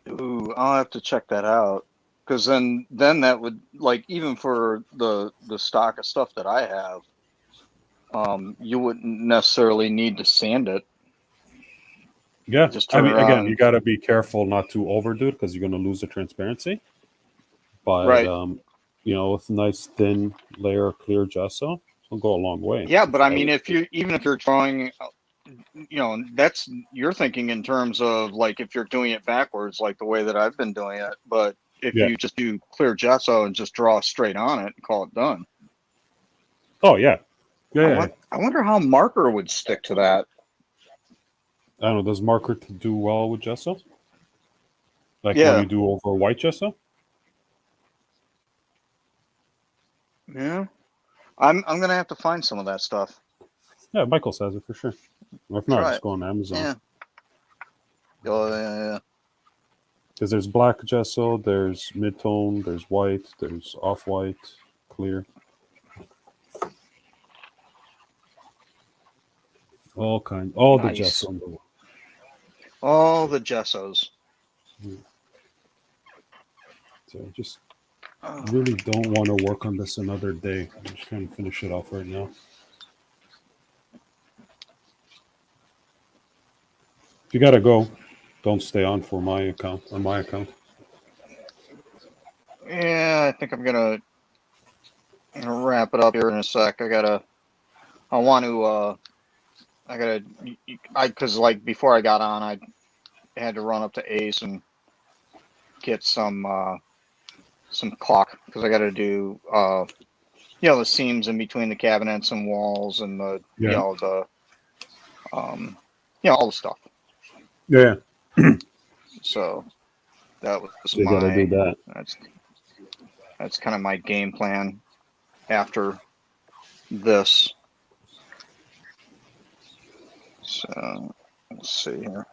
Ooh, I'll have to check that out. Because then that would like even for the stock of stuff that I have, you wouldn't necessarily need to sand it. Yeah, Just turn it again, on. you got to be careful not to overdo it because you're going to lose the transparency. But Right. with a nice thin layer of clear gesso, it'll go a long way. Yeah, but I mean, if you're drawing, that's you're thinking in terms of like if you're doing it backwards, like the way that I've been doing it. But if Yeah. you just do clear gesso and just draw straight on it and call it done. Oh yeah, yeah. I wonder how marker would stick to that. I don't know. Does marker to do well with gesso? Like Yeah. when you do over white gesso? Yeah, I'm gonna have to find some of that stuff. Yeah, Michael says it for sure. Or if not, Try just it. go on Amazon. Yeah. Oh yeah. Because there's black gesso, there's mid-tone, there's white, there's off-white, clear. All the Nice. gesso in the world. All the gessos. So I just Oh, really don't want to work on this another day. I'm just trying to finish it off right now. If you gotta go, don't stay on on my account. yeah, I think I'm gonna wrap it up here in a sec. Because like before I got on, I had to run up to Ace and get some caulk because I got to do the seams in between the cabinets and walls and the all the stuff. Yeah. So that was So you gotta do that. that's kind of my game plan after this. So let's see here.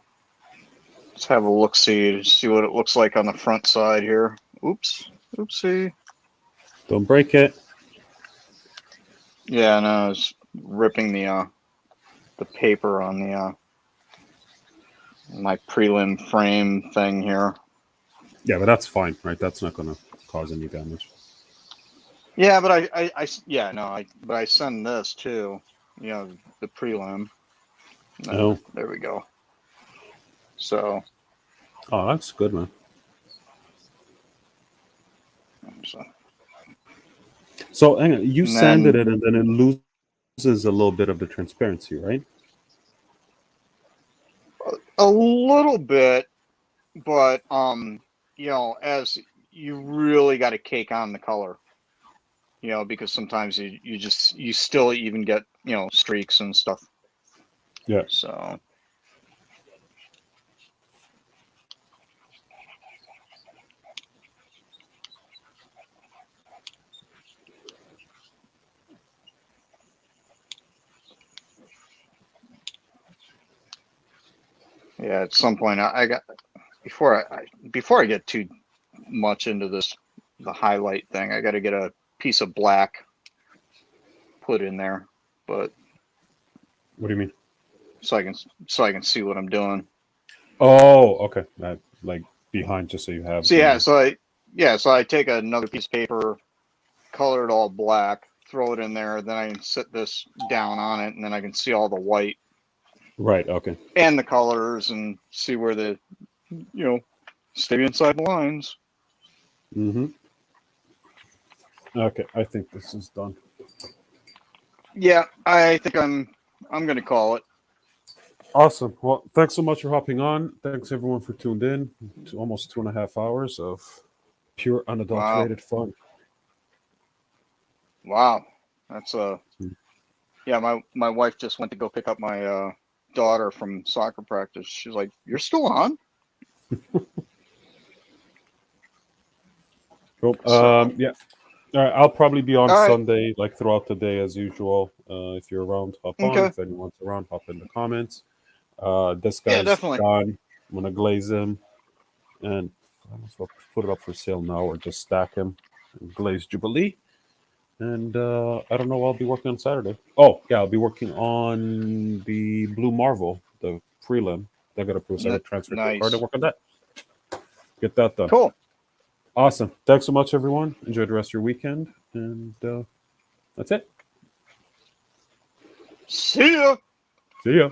Let's have a look see what it looks like on the front side here. Oops. Oopsie. Don't break it. Yeah, no, I was ripping the paper on the my prelim frame thing here. Yeah, but that's fine, right? That's not gonna cause any damage. Yeah, but I send this too. The prelim. Oh. There we go. So. Oh, that's good, man. So hang on, you sanded it and then it loses a little bit of the transparency, right? A little bit, but as you really got to cake on the color, because sometimes you still even get streaks and stuff. Yeah. So. Yeah, at some point I got before I get too much into the highlight thing, I got to get a piece of black put in there. But what do you mean? So I can see what I'm doing. Oh, okay. Like behind, just so you have. So I take another piece of paper, color it all black, throw it in there, then I can sit this down on it, and then I can see all the white. Right. Okay. And the colors, and see where the stay inside the lines. Mm-hmm. Okay, I think this is done. Yeah, I think I'm gonna call it. Awesome. Well, thanks so much for hopping on. Thanks everyone for tuned in to almost 2.5 hours of pure unadulterated fun. Wow, that's yeah. My wife just went to go pick up my daughter from soccer practice. She's like, "You're still on?" Cool. Yeah. All right. I'll probably be on Sunday, like throughout the day as usual. If you're around, hop on. If anyone's around, hop in the comments. This guy's gone. I'm gonna glaze him, and I might as well put it up for sale now, or just stack him and glaze Jubilee. And I don't know what I'll be working on Saturday. Oh, yeah, I'll be working on the Blue Marvel, the prelim. They got approved, so I got to transfer to the card and work on that. Get that done. Cool. Awesome. Thanks so much, everyone. Enjoy the rest of your weekend. And that's it. See ya. See ya.